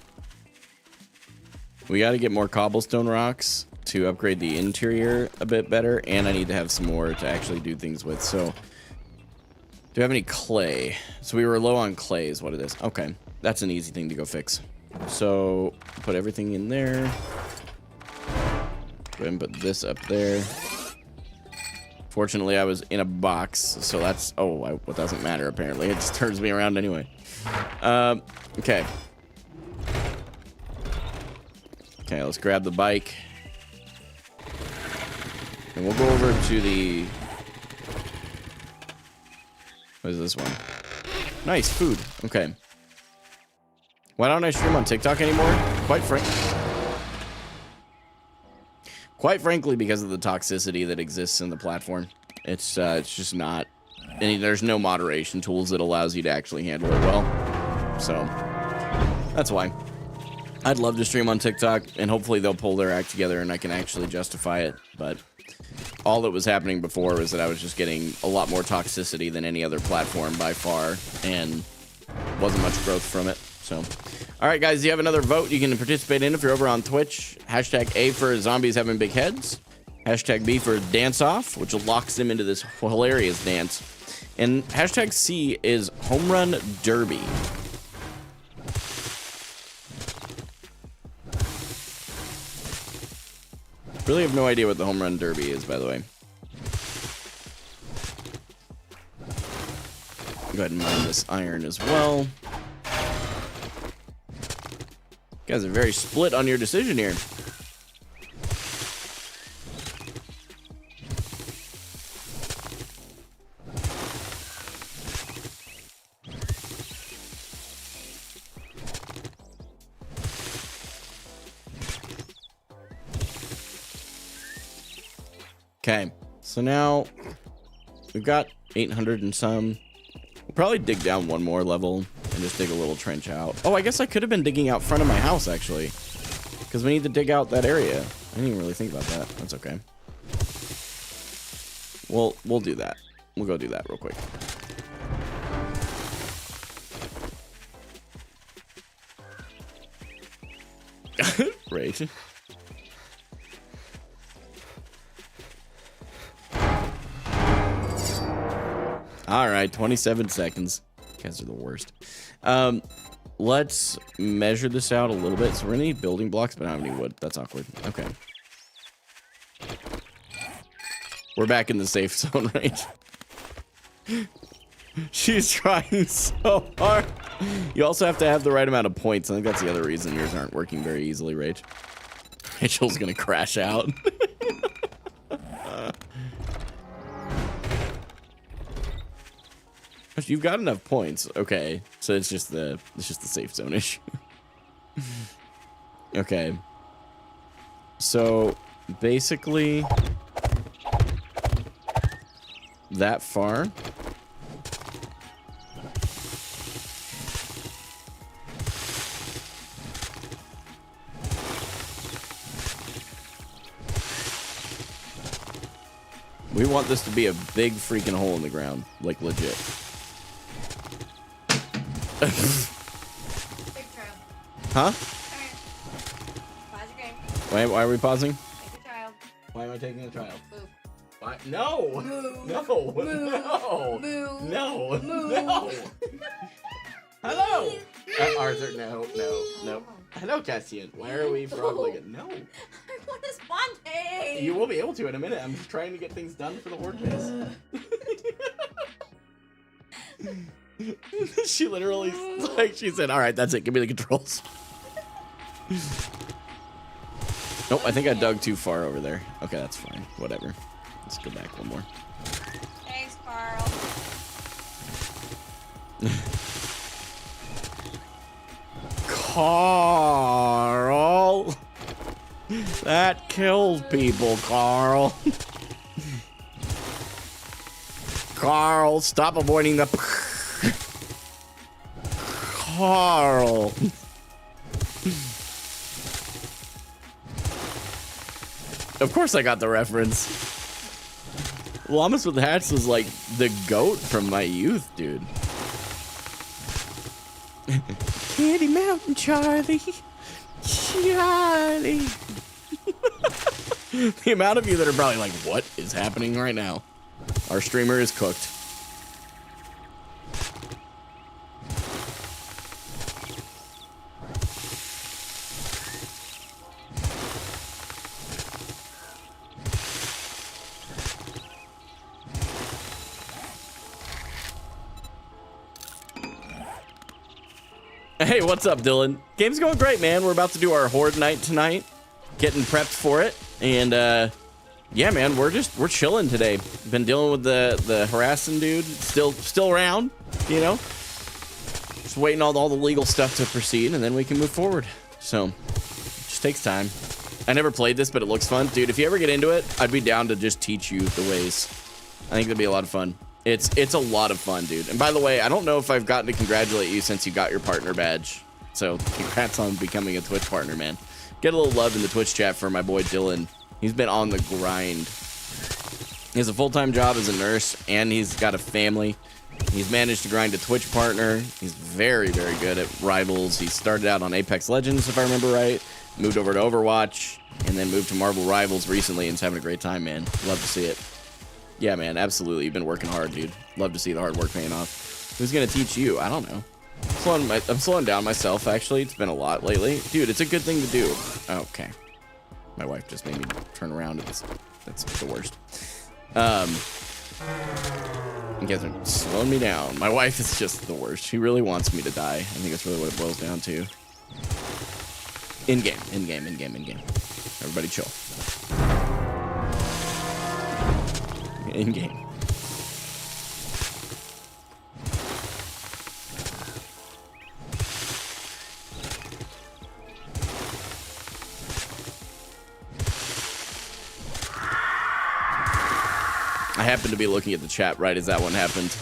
We got to get more cobblestone rocks to upgrade the interior a bit better, and I need to have some more to actually do things with. So, do I have any clay? So we were low on clay is what it is. Okay, that's an easy thing to go fix. So, put everything in there. Go ahead and put this up there. Fortunately, I was in a box, so that's... Oh, it doesn't matter, apparently. It just turns me around anyway. Okay. Okay, let's grab the bike. And we'll go over to the... What is this one? Nice, food. Okay. Why don't I stream on TikTok anymore? Quite frankly, because of the toxicity that exists in the platform. It's just not... there's no moderation tools that allows you to actually handle it well. So, that's why. I'd love to stream on TikTok, and hopefully they'll pull their act together and I can actually justify it. But all that was happening before was that I was just getting a lot more toxicity than any other platform by far, and wasn't much growth from it. So, all right, guys, you have another vote you can participate in if you're over on Twitch. Hashtag A for zombies having big heads. Hashtag B for dance off, which locks them into this hilarious dance. And hashtag C is home run derby. Really have no idea what the home run derby is, by the way. Go ahead and mine this iron as well. You guys are very split on your decision here. Okay, so now we've got 800 and some. We'll probably dig down one more level and just dig a little trench out. Oh, I guess I could have been digging out front of my house, actually. Because we need to dig out that area. I didn't even really think about that. That's okay. We'll do that. We'll go do that real quick. Rage. All right, 27 seconds. You guys are the worst. Let's measure this out a little bit. So we're gonna need building blocks, but I don't have any wood. That's awkward. Okay. We're back in the safe zone, right? She's trying so hard. You also have to have the right amount of points. I think that's the other reason yours aren't working very easily, Rach. Rachel's gonna crash out. You've got enough points. Okay. So it's just the safe zone issue. Okay. So basically that far. We want this to be a big freaking hole in the ground, like legit. Big trial. Huh? Pause your game. Why are we pausing? Take a child. Why am I taking a trial? Move. Why? No! Move. No! Move. No! Move. No! Move. No! Hello! Arthur, no. Hello, Cassian. Why are we frog-legged? No. I want to sponte. You will be able to in a minute. I'm just trying to get things done for the horde base. She literally, like, she said, all right, that's it. Give me the controls. Nope, I think I dug too far over there. Okay, that's fine. Whatever. Let's go back one more. Thanks, Carl. Carl! That kills people, Carl. Carl, stop avoiding the... Carl. Of course I got the reference. Llamas with Hats was like the GOAT from my youth, dude. Candy Mountain Charlie. Charlie. The amount of you that are probably like, what is happening right now? Our streamer is cooked. Hey, what's up, Dylan? Game's going great, man. We're about to do our Horde night tonight. Getting prepped for it. And, yeah, man, we're chilling today. Been dealing with the harassing dude. Still around, you know? Just waiting on all the legal stuff to proceed, and then we can move forward. So, it just takes time. I never played this, but it looks fun. Dude, if you ever get into it, I'd be down to just teach you the ways. I think it'd be a lot of fun. It's a lot of fun, dude. And by the way, I don't know if I've gotten to congratulate you since you got your partner badge. So congrats on becoming a Twitch partner, man. Get a little love in the Twitch chat for my boy Dylan. He's been on the grind. He has a full-time job as a nurse, and he's got a family. He's managed to grind a Twitch partner. He's very, very good at Rivals. He started out on Apex Legends, if I remember right. Moved over to Overwatch, and then moved to Marvel Rivals recently, and is having a great time, man. Love to see it. Yeah, man, absolutely. You've been working hard, dude. Love to see the hard work paying off. Who's gonna teach you? I don't know. I'm slowing down myself, actually. It's been a lot lately. Dude, it's a good thing to do. Okay. My wife just made me turn around. That's the worst. You guys are slowing me down. My wife is just the worst. She really wants me to die. I think that's really what it boils down to. In-game. Everybody chill. In-game. I happened to be looking at the chat right as that one happened.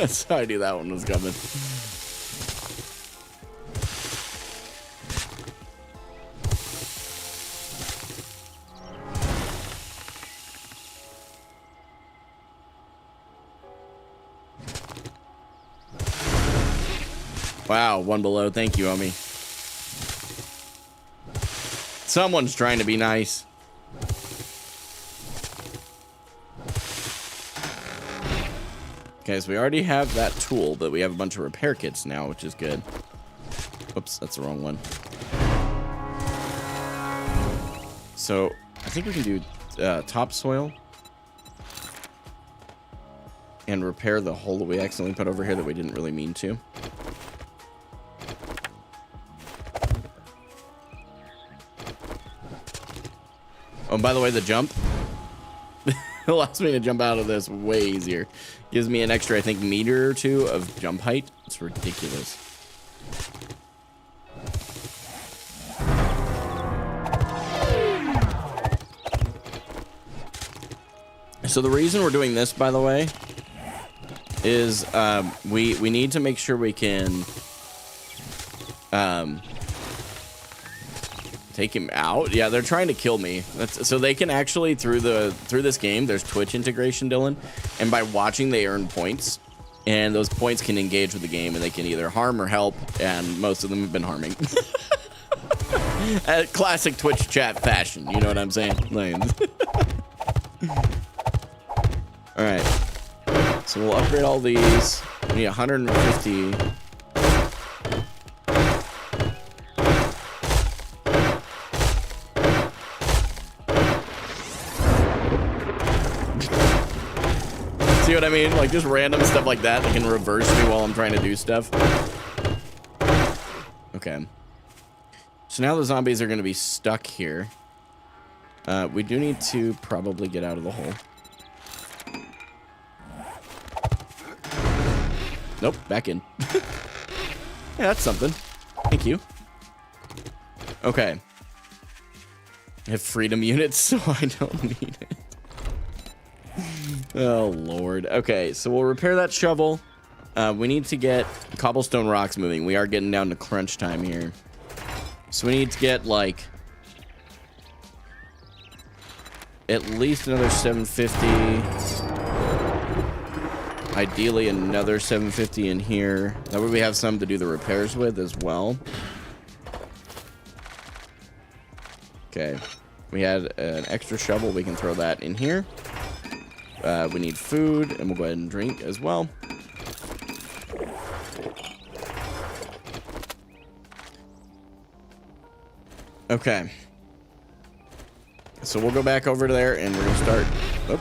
So I knew that one was coming. Wow, one below. Thank you, Omi. Someone's trying to be nice. Okay, so we already have that tool, but we have a bunch of repair kits now, which is good. Oops, that's the wrong one. So, I think we can do topsoil. And repair the hole that we accidentally put over here that we didn't really mean to. Oh, and by the way, the jump allows me to jump out of this way easier. Gives me an extra, I think, meter or two of jump height. It's ridiculous. So the reason we're doing this, by the way, is we need to make sure we can take him out. Yeah, they're trying to kill me. So they can actually through this game. There's Twitch integration, Dylan, and by watching they earn points, and those points can engage with the game, and they can either harm or help. And most of them have been harming. Classic Twitch chat fashion. You know what I'm saying? All right. So we'll upgrade all these. We need 150. See what I mean? Like just random stuff like that can reverse me while I'm trying to do stuff. Okay. So now the zombies are going to be stuck here. We do need to probably get out of the hole. Nope, back in. Yeah, that's something. Thank you. Okay. I have freedom units, so I don't need it. Oh, Lord. Okay, so we'll repair that shovel. We need to get cobblestone rocks moving. We are getting down to crunch time here. So we need to get, like, at least another 750. Ideally, another 750 in here. That way we have some to do the repairs with as well. Okay. We had an extra shovel. We can throw that in here. We need food, and we'll go ahead and drink as well. Okay. So we'll go back over there, and we're going to start... Oh.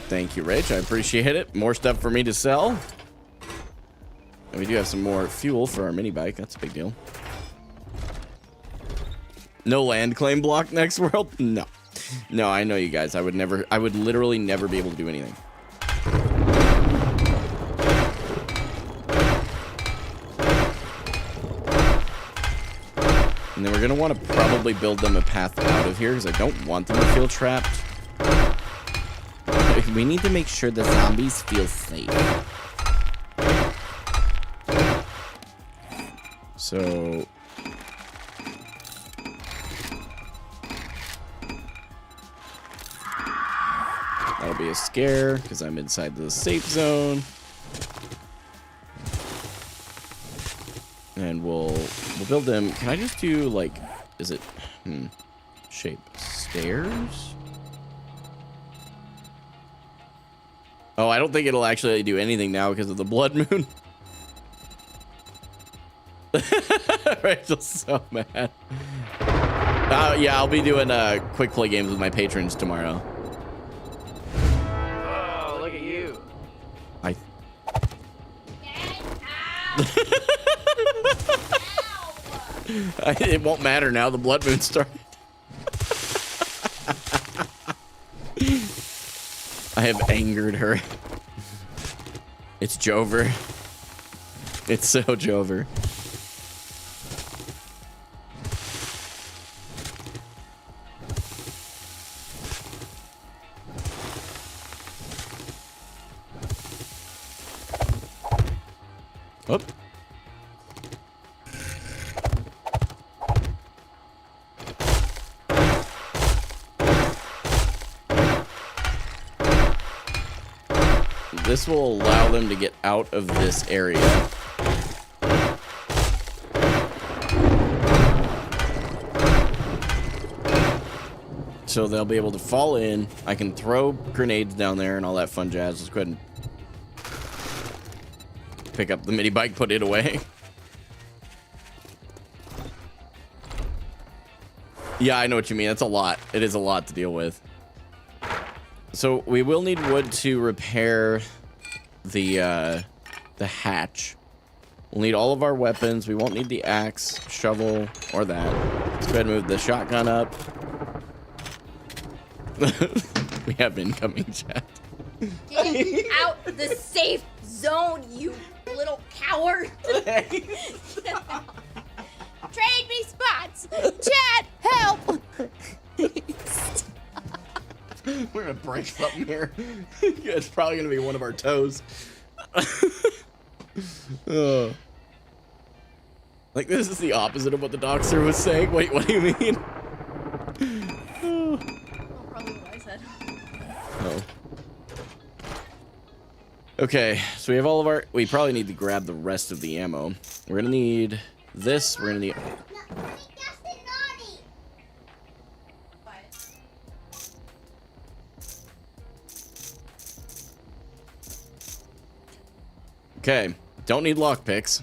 Thank you, Rich. I appreciate it. More stuff for me to sell. And we do have some more fuel for our mini bike. That's a big deal. No land claim block next world? No. No, I know you guys. I would literally never be able to do anything. And then we're going to want to probably build them a path out of here because I don't want them to feel trapped. We need to make sure the zombies feel safe. So... that'll be a scare because I'm inside the safe zone. And we'll build them. Can I just do, like, is it shape stairs? Oh, I don't think it'll actually do anything now because of the blood moon. Rachel's so mad. Yeah, I'll be doing quick play games with my patrons tomorrow. Oh, look at you. It won't matter now. The blood moon started. I have angered her. It's Jover. It's so Jover. Whoop. This will allow them to get out of this area. So they'll be able to fall in. I can throw grenades down there and all that fun jazz. Let's go ahead and pick up the mini bike, put it away. Yeah, I know what you mean. That's a lot. It is a lot to deal with. So we will need wood to repair the hatch. We'll need all of our weapons. We won't need the axe, shovel, or that. Let's go ahead and move the shotgun up. We have incoming chat. Get out the safe zone, you little coward. Trade me spots. Chat, help. We're gonna break something here. It's probably gonna be one of our toes. Like, this is the opposite of what the doctor was saying. Wait, what do you mean? Well, probably what I said. Oh. Okay, so we have all of our... We probably need to grab the rest of the ammo. We're gonna need this. We're gonna need... Okay, don't need lockpicks.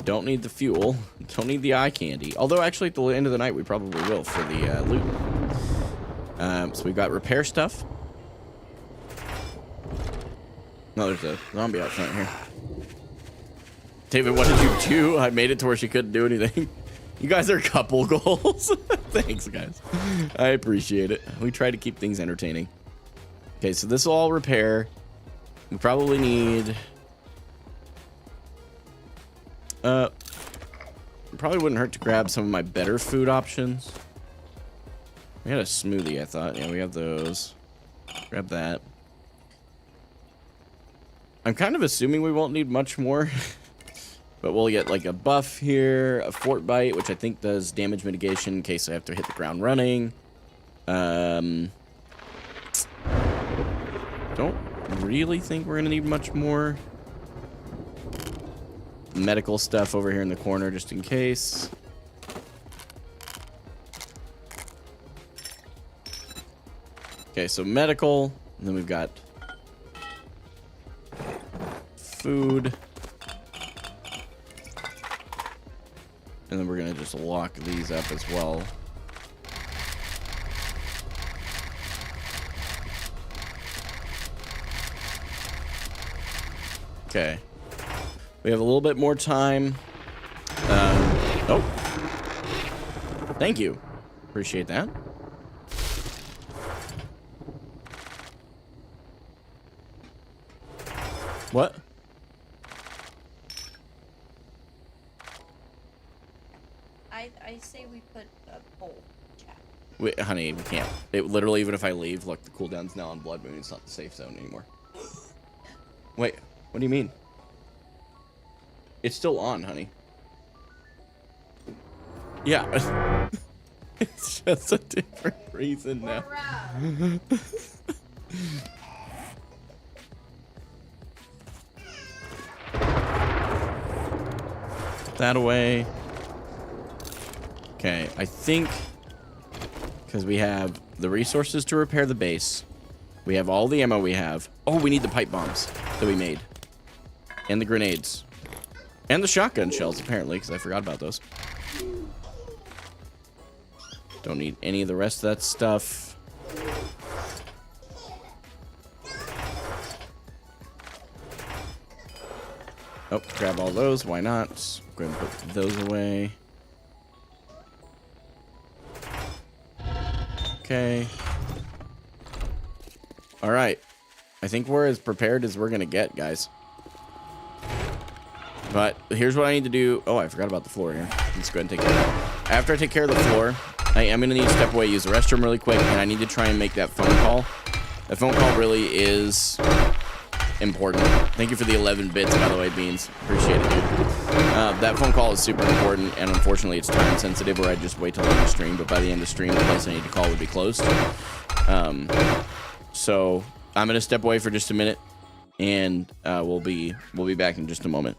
Don't need the fuel. Don't need the eye candy. Although, actually, at the end of the night, we probably will for the loot. So we've got repair stuff. No, there's a zombie out front here. David, what did you do? I made it to where she couldn't do anything. You guys are couple goals. Thanks, guys. I appreciate it. We try to keep things entertaining. Okay, so this will all repair. We probably need... probably wouldn't hurt to grab some of my better food options. We had a smoothie, I thought. Yeah, we have those. Grab that. I'm kind of assuming we won't need much more. But we'll get like a buff here, a fort bite, which I think does damage mitigation in case I have to hit the ground running. Don't really think we're gonna need much more. Medical stuff over here in the corner just in case. Okay, so medical, and then we've got food. And then we're gonna just lock these up as well. Okay. We have a little bit more time. Oh. Thank you. Appreciate that. What? I say we put a poll chat. Wait, honey, we can't. It literally, even if I leave, look, the cooldown's now on Blood Moon. It's not the safe zone anymore. Wait, what do you mean? It's still on, honey. Yeah. It's just a different reason now. Put that away. Okay, I think because we have the resources to repair the base. We have all the ammo we have. Oh, we need the pipe bombs that we made. And the grenades. And the shotgun shells, apparently, because I forgot about those. Don't need any of the rest of that stuff. Oh, grab all those. Why not? Go ahead and put those away. Okay. All right. I think we're as prepared as we're going to get, guys. But here's what I need to do. Oh, I forgot about the floor here. Let's go ahead and take care of that. After I take care of the floor, I am going to need to step away, use the restroom really quick, and I need to try and make that phone call. That phone call really is important. Thank you for the 11 bits, by the way, Beans. Appreciate it, dude. That phone call is super important, and unfortunately it's time sensitive where I just wait till the end of stream, but by the end of stream, the place I need to call would be closed. So I'm going to step away for just a minute, and we'll be back in just a moment.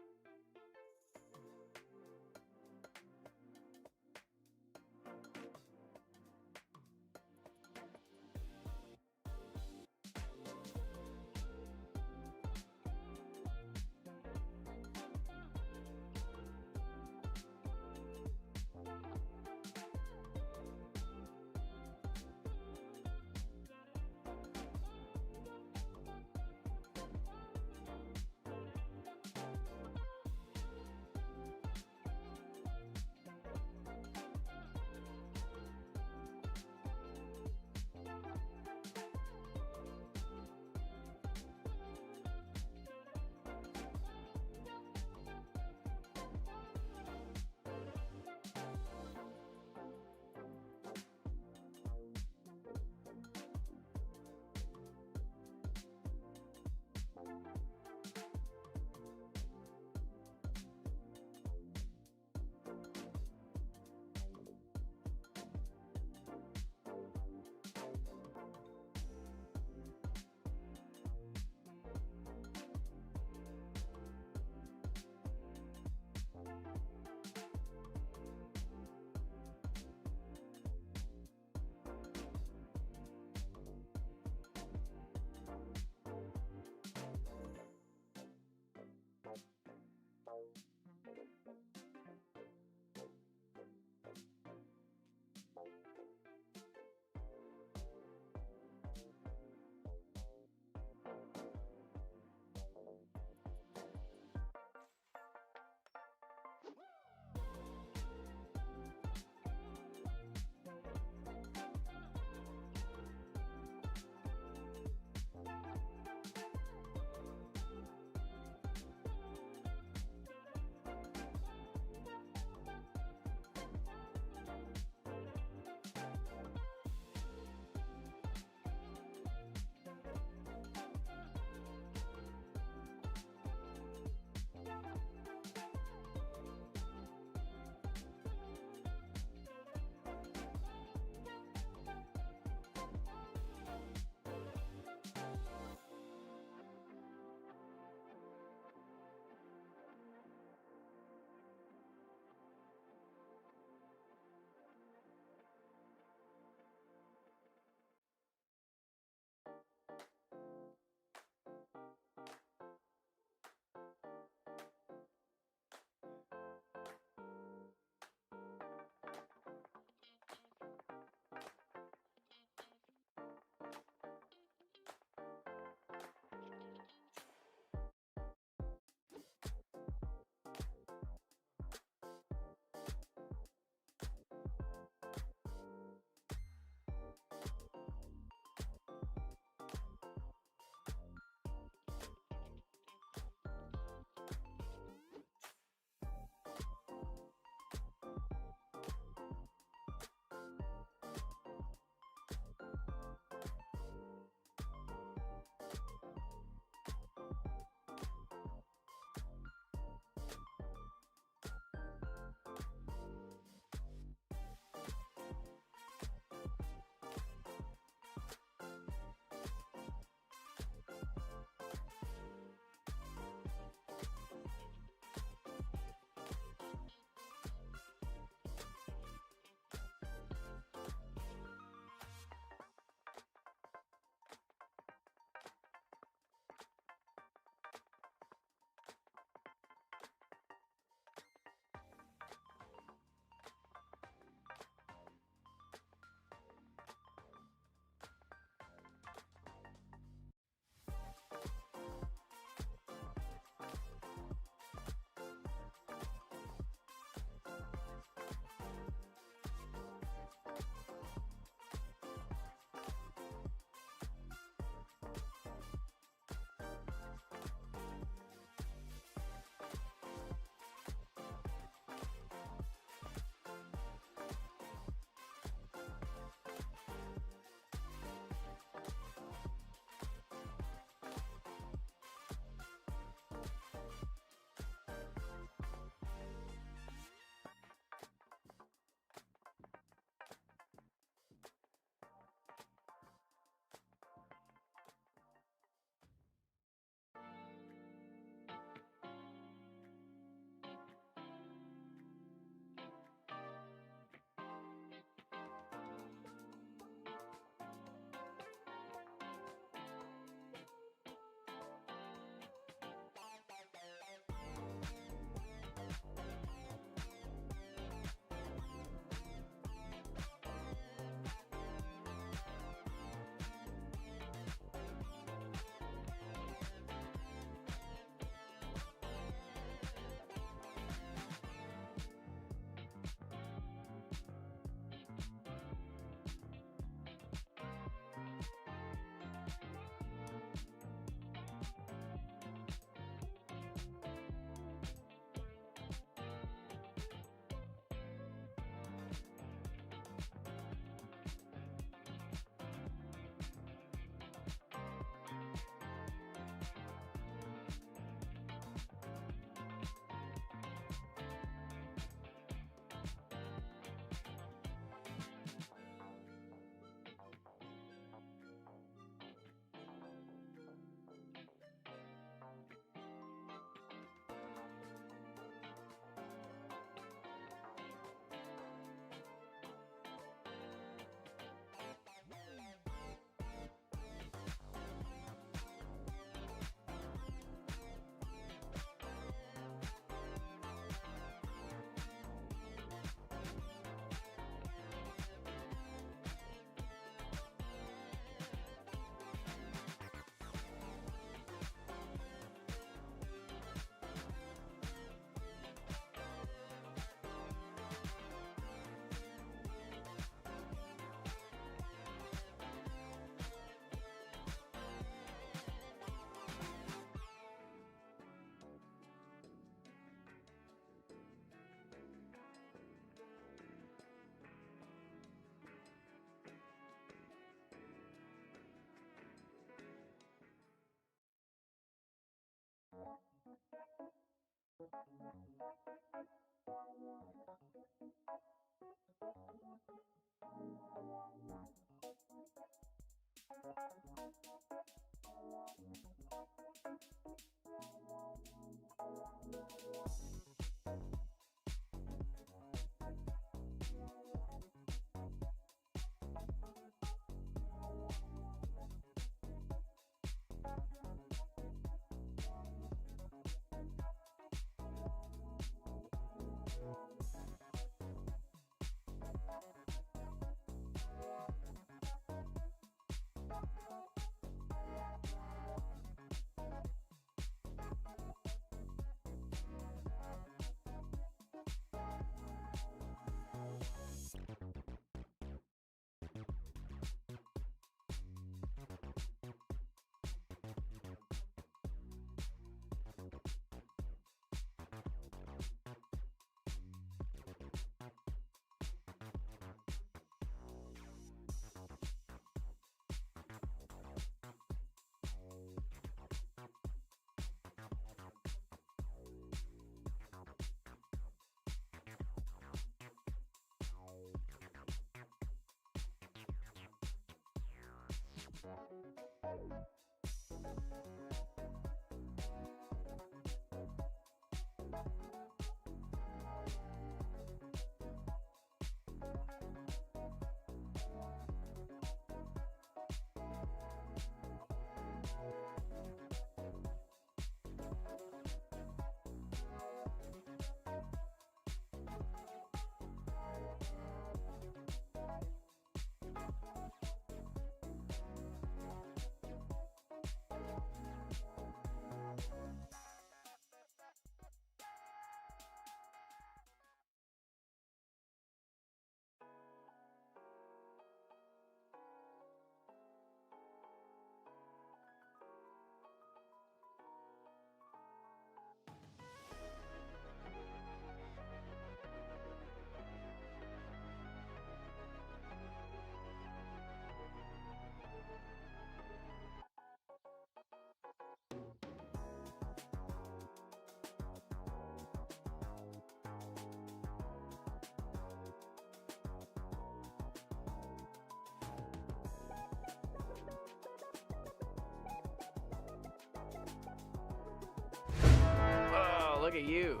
Oh, look at you.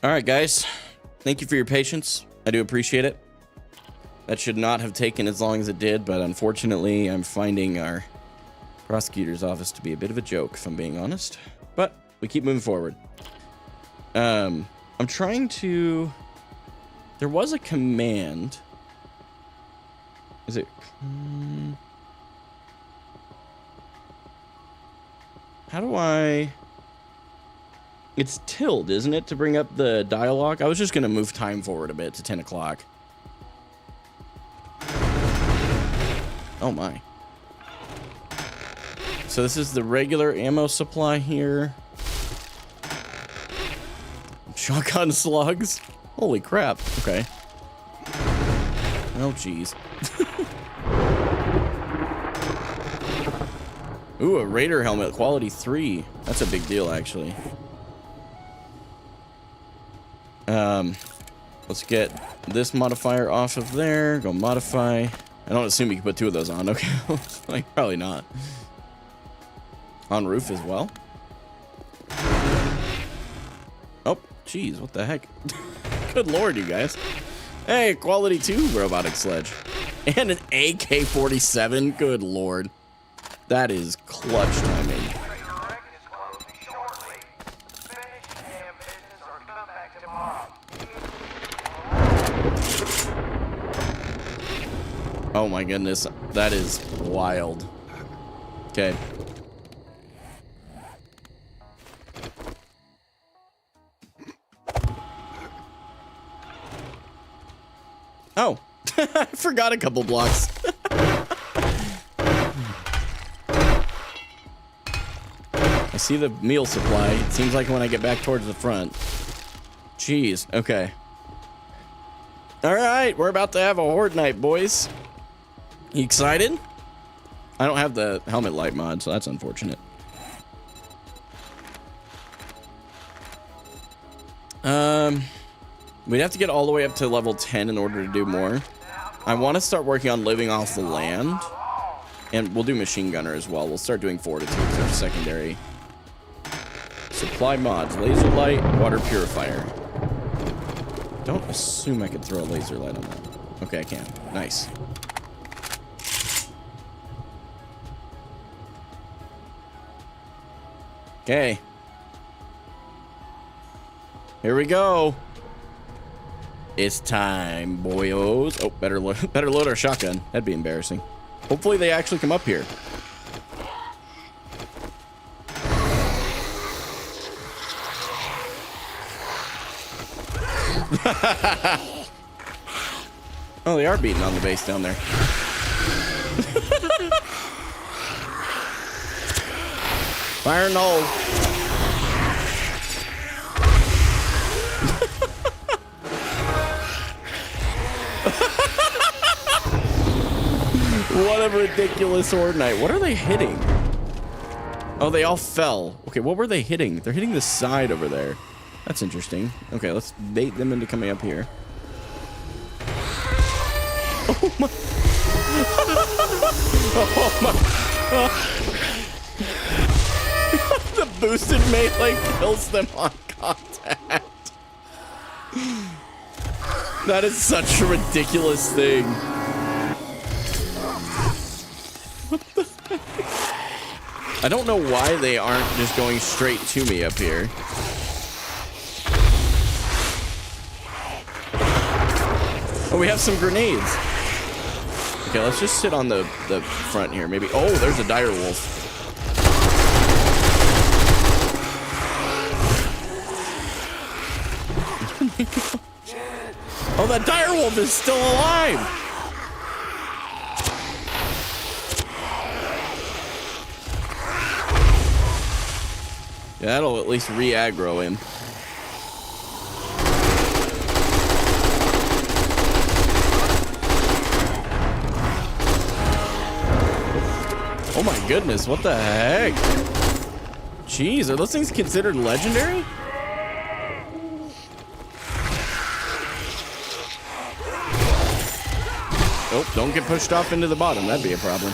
All right, guys. Thank you for your patience. I do appreciate it. That should not have taken as long as it did, but unfortunately, I'm finding our prosecutor's office to be a bit of a joke, if I'm being honest. But we keep moving forward. I'm trying to... There was a command. Is it... How do I... It's tilde, isn't it, to bring up the dialogue? I was just going to move time forward a bit to 10 o'clock. Oh, my. So this is the regular ammo supply here. Shotgun slugs. Holy crap. Okay. Oh, jeez. Ooh, a Raider helmet, quality 3. That's a big deal, actually. Let's get this modifier off of there. Go modify. I don't assume you can put 2 of those on. Okay, like probably not. On roof as well. Oh, jeez, what the heck? Good lord, you guys. Hey, quality 2 robotic sledge. And an AK-47. Good lord. That is clutch timing. Oh my goodness, that is wild. Okay. Oh, I forgot a couple blocks. I see the meal supply. It seems like when I get back towards the front. Jeez, okay. All right, we're about to have a horde night, boys. You excited? I don't have the helmet light mod, so that's unfortunate. We'd have to get all the way up to level 10 in order to do more. I want to start working on living off the land. And we'll do machine gunner as well. We'll start doing fortitude as our secondary. Supply mods. Laser light, water purifier. Don't assume I could throw a laser light on that. Okay, I can. Nice. Okay. Here we go. It's time, boyos. Oh, better load our shotgun. That'd be embarrassing. Hopefully they actually come up here. Oh, they are beating on the base down there. Fire in the hole. What a ridiculous Horde Knight. What are they hitting? Oh, they all fell. Okay, what were they hitting? They're hitting the side over there. That's interesting. Okay, let's bait them into coming up here. Oh my. Oh my. The boosted melee kills them on contact. That is such a ridiculous thing. What the heck? I don't know why they aren't just going straight to me up here. Oh, we have some grenades. Okay, let's just sit on the front here. Maybe. Oh, there's a dire wolf. Oh, that dire wolf is still alive. Yeah, that'll at least re-aggro him. Oh my goodness, what the heck? Jeez, are those things considered legendary? Oh, don't get pushed off into the bottom. That'd be a problem.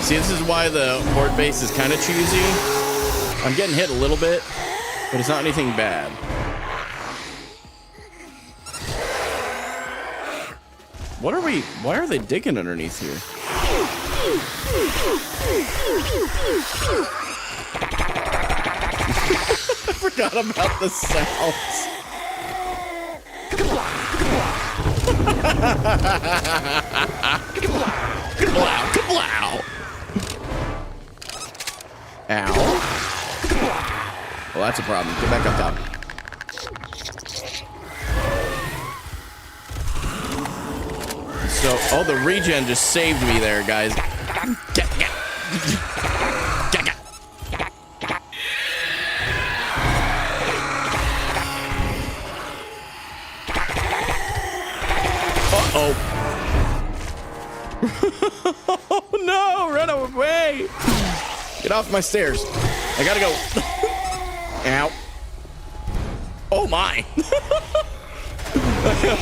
See, this is why the horde base is kind of choosy. I'm getting hit a little bit, but it's not anything bad. Why are they digging underneath here? I forgot about the sounds. Kablow, kablow. Ow. Well, that's a problem. Get back up top. So, oh, the regen just saved me there, guys. Uh-oh. Oh, no, run away. Get off my stairs. I gotta go. Ow. Oh, my.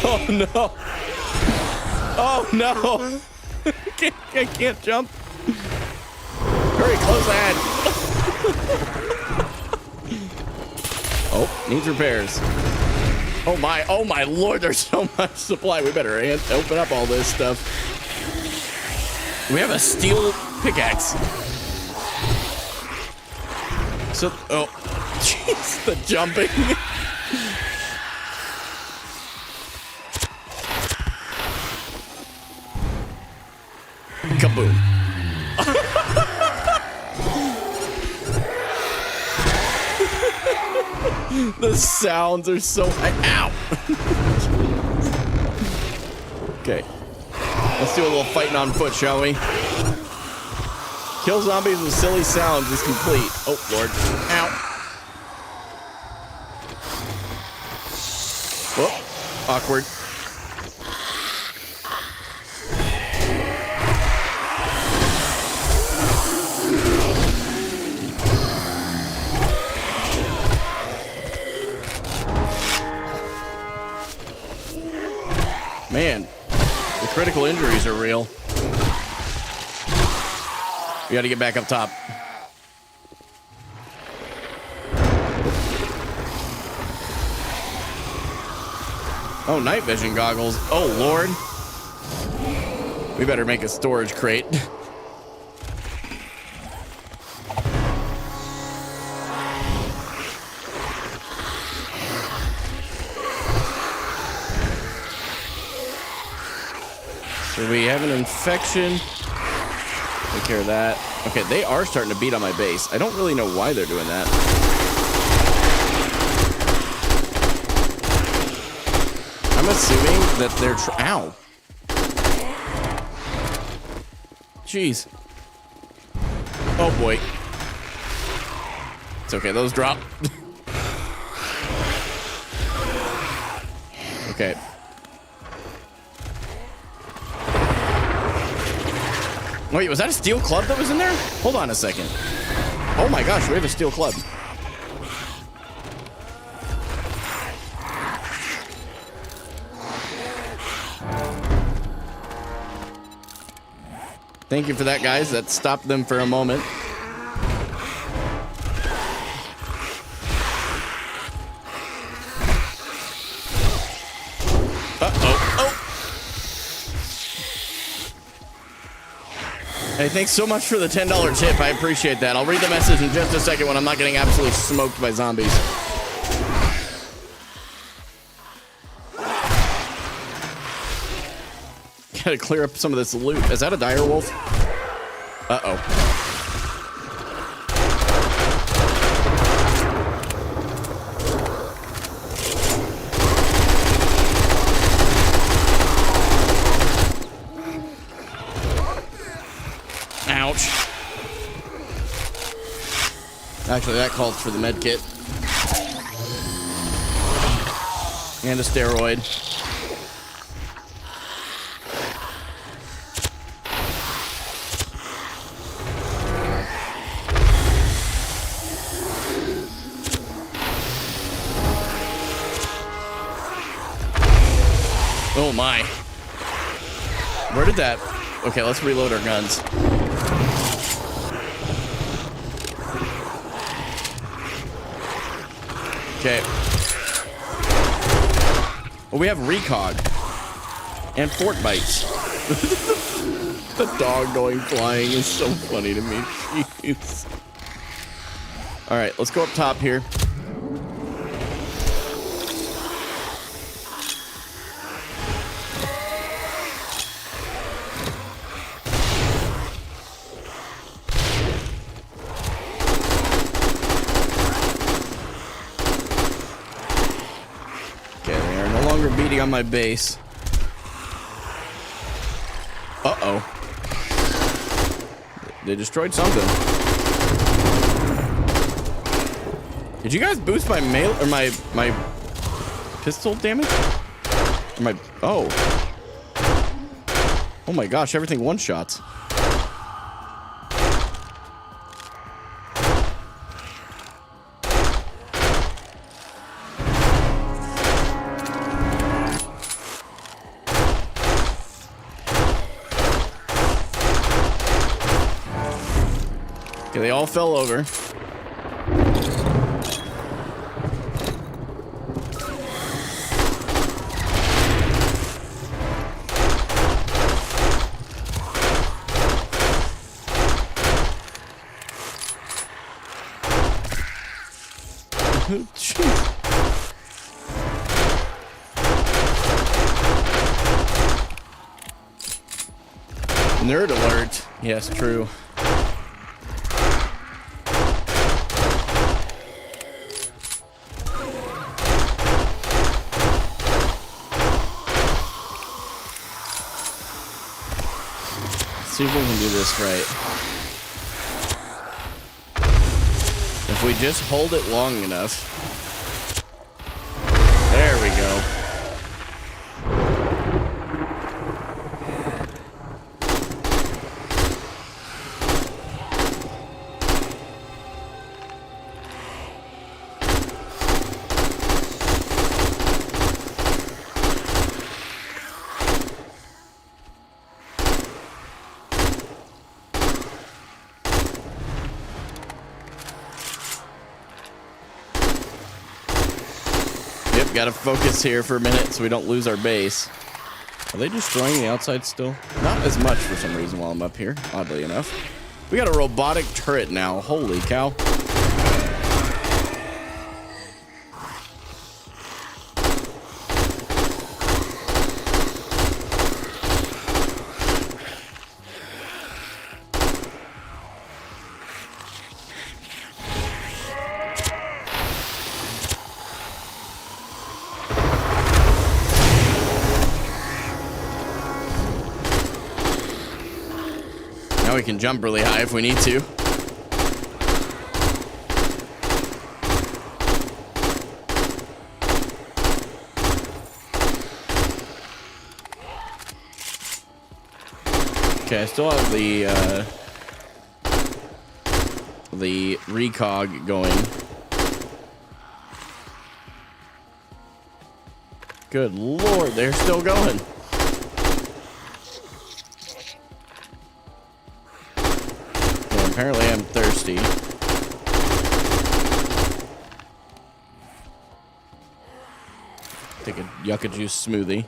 Oh, no. Oh, no. I can't jump. Hurry, close that. Oh, needs repairs. Oh, my Lord, there's so much supply. We better open up all this stuff. We have a steel pickaxe. So, oh, jeez, the jumping. Kaboom. The sounds are so... Ow! Okay. Let's do a little fighting on foot, shall we? Kill zombies with silly sounds is complete. Oh, Lord. Ow. Whoop. Awkward. Man, the critical injuries are real. We gotta get back up top. Oh, night vision goggles. Oh, Lord. We better make a storage crate. So we have an infection. Take care of that. Okay, they are starting to beat on my base. I don't really know why they're doing that. I'm assuming that they're ow. Jeez. Oh boy. It's okay, those drop. Okay. Wait, was that a steel club that was in there? Hold on a second. Oh my gosh, we have a steel club. Thank you for that, guys. That stopped them for a moment. Uh-oh. Oh! Hey, thanks so much for the $10 tip. I appreciate that. I'll read the message in just a second when I'm not getting absolutely smoked by zombies. Gotta clear up some of this loot. Is that a dire wolf? Uh-oh. Ouch. Actually, that calls for the med kit. And a steroid. Oh my. Where did that... Okay, let's reload our guns. Okay. Well, we have recog. And fort bites. The dog going flying is so funny to me. Jeez. Alright, let's go up top here. Beating on my base. Uh-oh. They destroyed something. Did you guys boost my melee or my pistol damage? Or my oh. Oh my gosh, everything one-shots. Okay, they all fell over. Nerd alert. Yes, true. See if we can do this right. If we just hold it long enough. There we go. gotta focus here for a minute so we don't lose our base. Are they destroying the outside still? Not as much for some reason while I'm up here, oddly enough. We got a robotic turret now. Holy cow. Now we can jump really high if we need to. Okay, I still have the recog going. Good lord, they're still going. Apparently I'm thirsty. Take a yucca juice smoothie.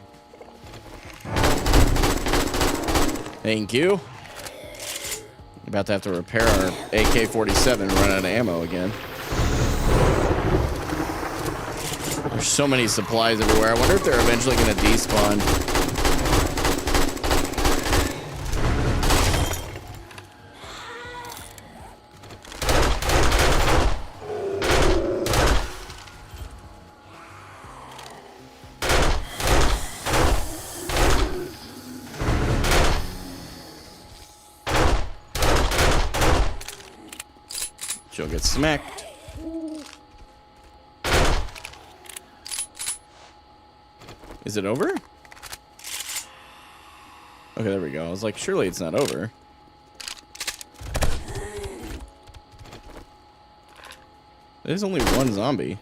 Thank you. About to have to repair our AK-47 and run out of ammo again. There's so many supplies everywhere. I wonder if they're eventually going to despawn. She'll get smacked. Is it over? Okay, there we go. I was like, surely it's not over. There's only one zombie.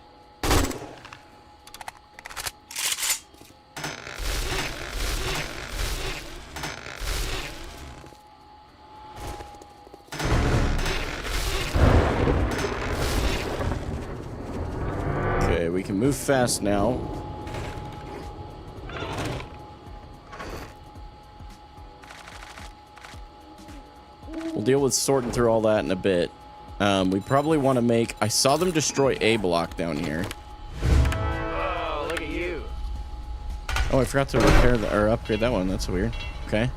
We can move fast now. We'll deal with sorting through all that in a bit. We probably want to make... I saw them destroy A block down here. Oh, look at you. Oh, I forgot to repair the, or upgrade that one. That's weird. Okay.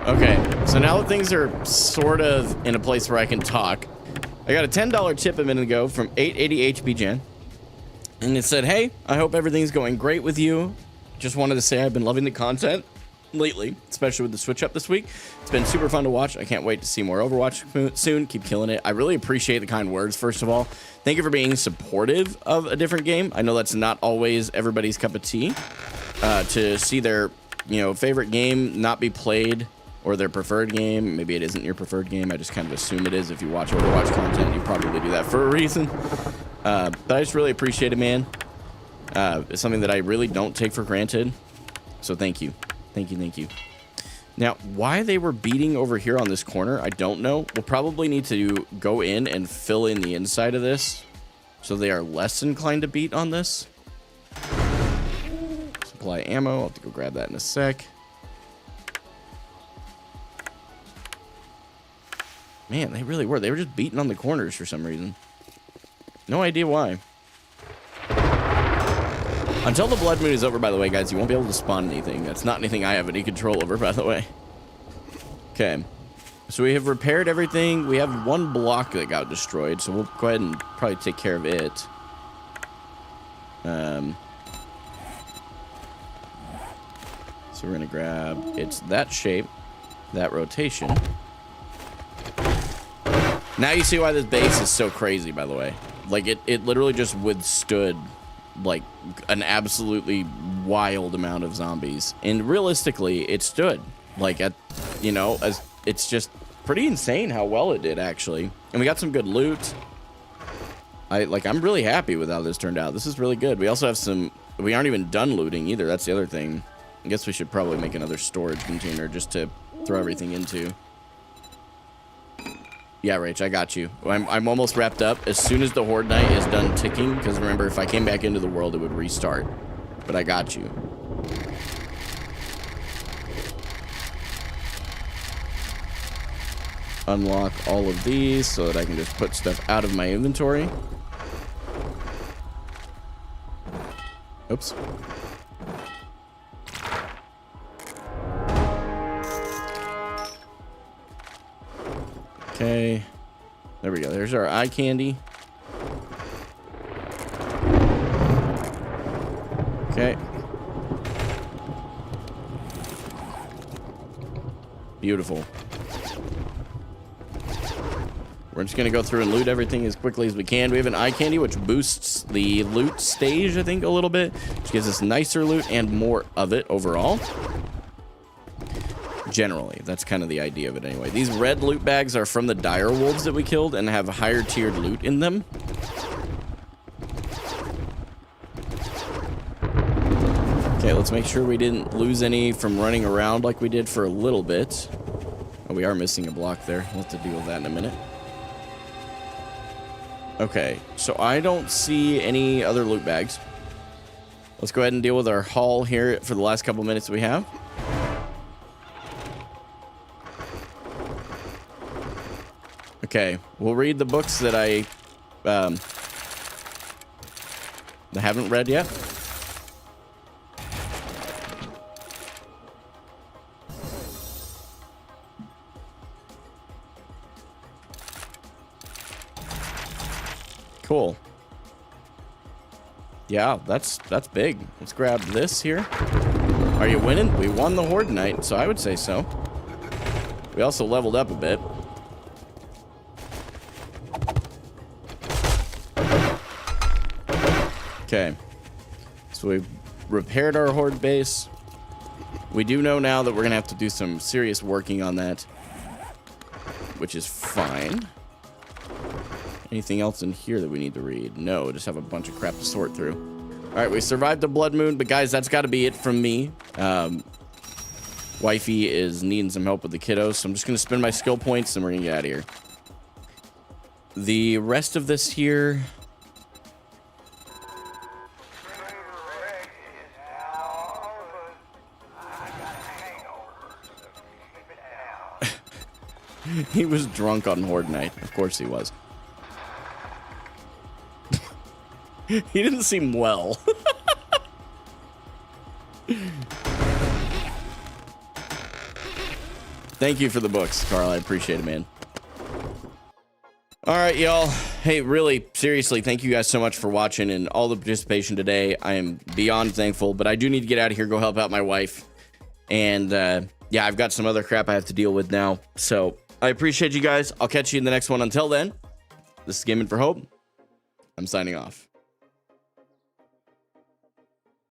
Okay, so now that things are sort of in a place where I can talk, I got a $10 tip a minute ago from 880 HP Gen, and it said, hey, I hope everything's going great with you. Just wanted to say I've been loving the content lately, especially with the switch up this week. It's been super fun to watch. I can't wait to see more Overwatch soon. Keep killing it. I really appreciate the kind words, first of all. Thank you for being supportive of a different game. I know that's not always everybody's cup of tea. To see their, favorite game not be played, or their preferred game. Maybe it isn't your preferred game. I just kind of assume it is. If you watch Overwatch content, you probably do that for a reason. But I just really appreciate it, man. It's something that I really don't take for granted. So thank you. Thank you, thank you. Now, why they were beating over here on this corner, I don't know. We'll probably need to go in and fill in the inside of this so they are less inclined to beat on this. Supply ammo. I'll have to go grab that in a sec. Man, they really were. They were just beating on the corners for some reason. No idea why. Until the blood moon is over, by the way, guys, you won't be able to spawn anything. That's not anything I have any control over, by the way. Okay. So we have repaired everything. We have one block that got destroyed, so we'll go ahead and probably take care of it. So we're going to grab... It's that shape, that rotation... Now you see why this base is so crazy, by the way. Like, it literally just withstood, like, an absolutely wild amount of zombies. And realistically, it stood. Like, as it's just pretty insane how well it did, actually. And we got some good loot. I'm really happy with how this turned out. This is really good. We also have some... We aren't even done looting either. That's the other thing. I guess we should probably make another storage container just to throw everything into. Yeah, Rach, I got you. I'm almost wrapped up. As soon as the Horde Night is done ticking, because remember, if I came back into the world, it would restart. But I got you. Unlock all of these so that I can just put stuff out of my inventory. Oops. Okay. There we go. There's our eye candy. Okay. Beautiful. We're just going to go through and loot everything as quickly as we can. We have an eye candy, which boosts the loot stage, I think, a little bit. Which gives us nicer loot and more of it overall. Generally, that's kind of the idea of it anyway. These red loot bags are from the dire wolves that we killed and have higher tiered loot in them. Okay, let's make sure we didn't lose any from running around like we did for a little bit. Oh, we are missing a block there. We'll have to deal with that in a minute. Okay, so I don't see any other loot bags. Let's go ahead and deal with our haul here for the last couple minutes we have. Okay, we'll read the books that I haven't read yet. Cool. Yeah, that's big. Let's grab this here. Are you winning? We won the Horde Night, so I would say so. We also leveled up a bit. Okay. So we've repaired our Horde base. We do know now that we're going to have to do some serious working on that, which is fine. Anything else in here that we need to read? No, just have a bunch of crap to sort through. All right, we survived the blood moon, but guys, that's got to be it from me. Wifey is needing some help with the kiddos, so I'm just going to spend my skill points and we're going to get out of here. The rest of this here... He was drunk on Horde Night. Of course he was. He didn't seem well. Thank you for the books, Carl. I appreciate it, man. All right, y'all. Hey, really, seriously, thank you guys so much for watching and all the participation today. I am beyond thankful, but I do need to get out of here, go help out my wife. And, yeah, I've got some other crap I have to deal with now. So I appreciate you guys. I'll catch you in the next one. Until then, this is Gaming for Hope. I'm signing off.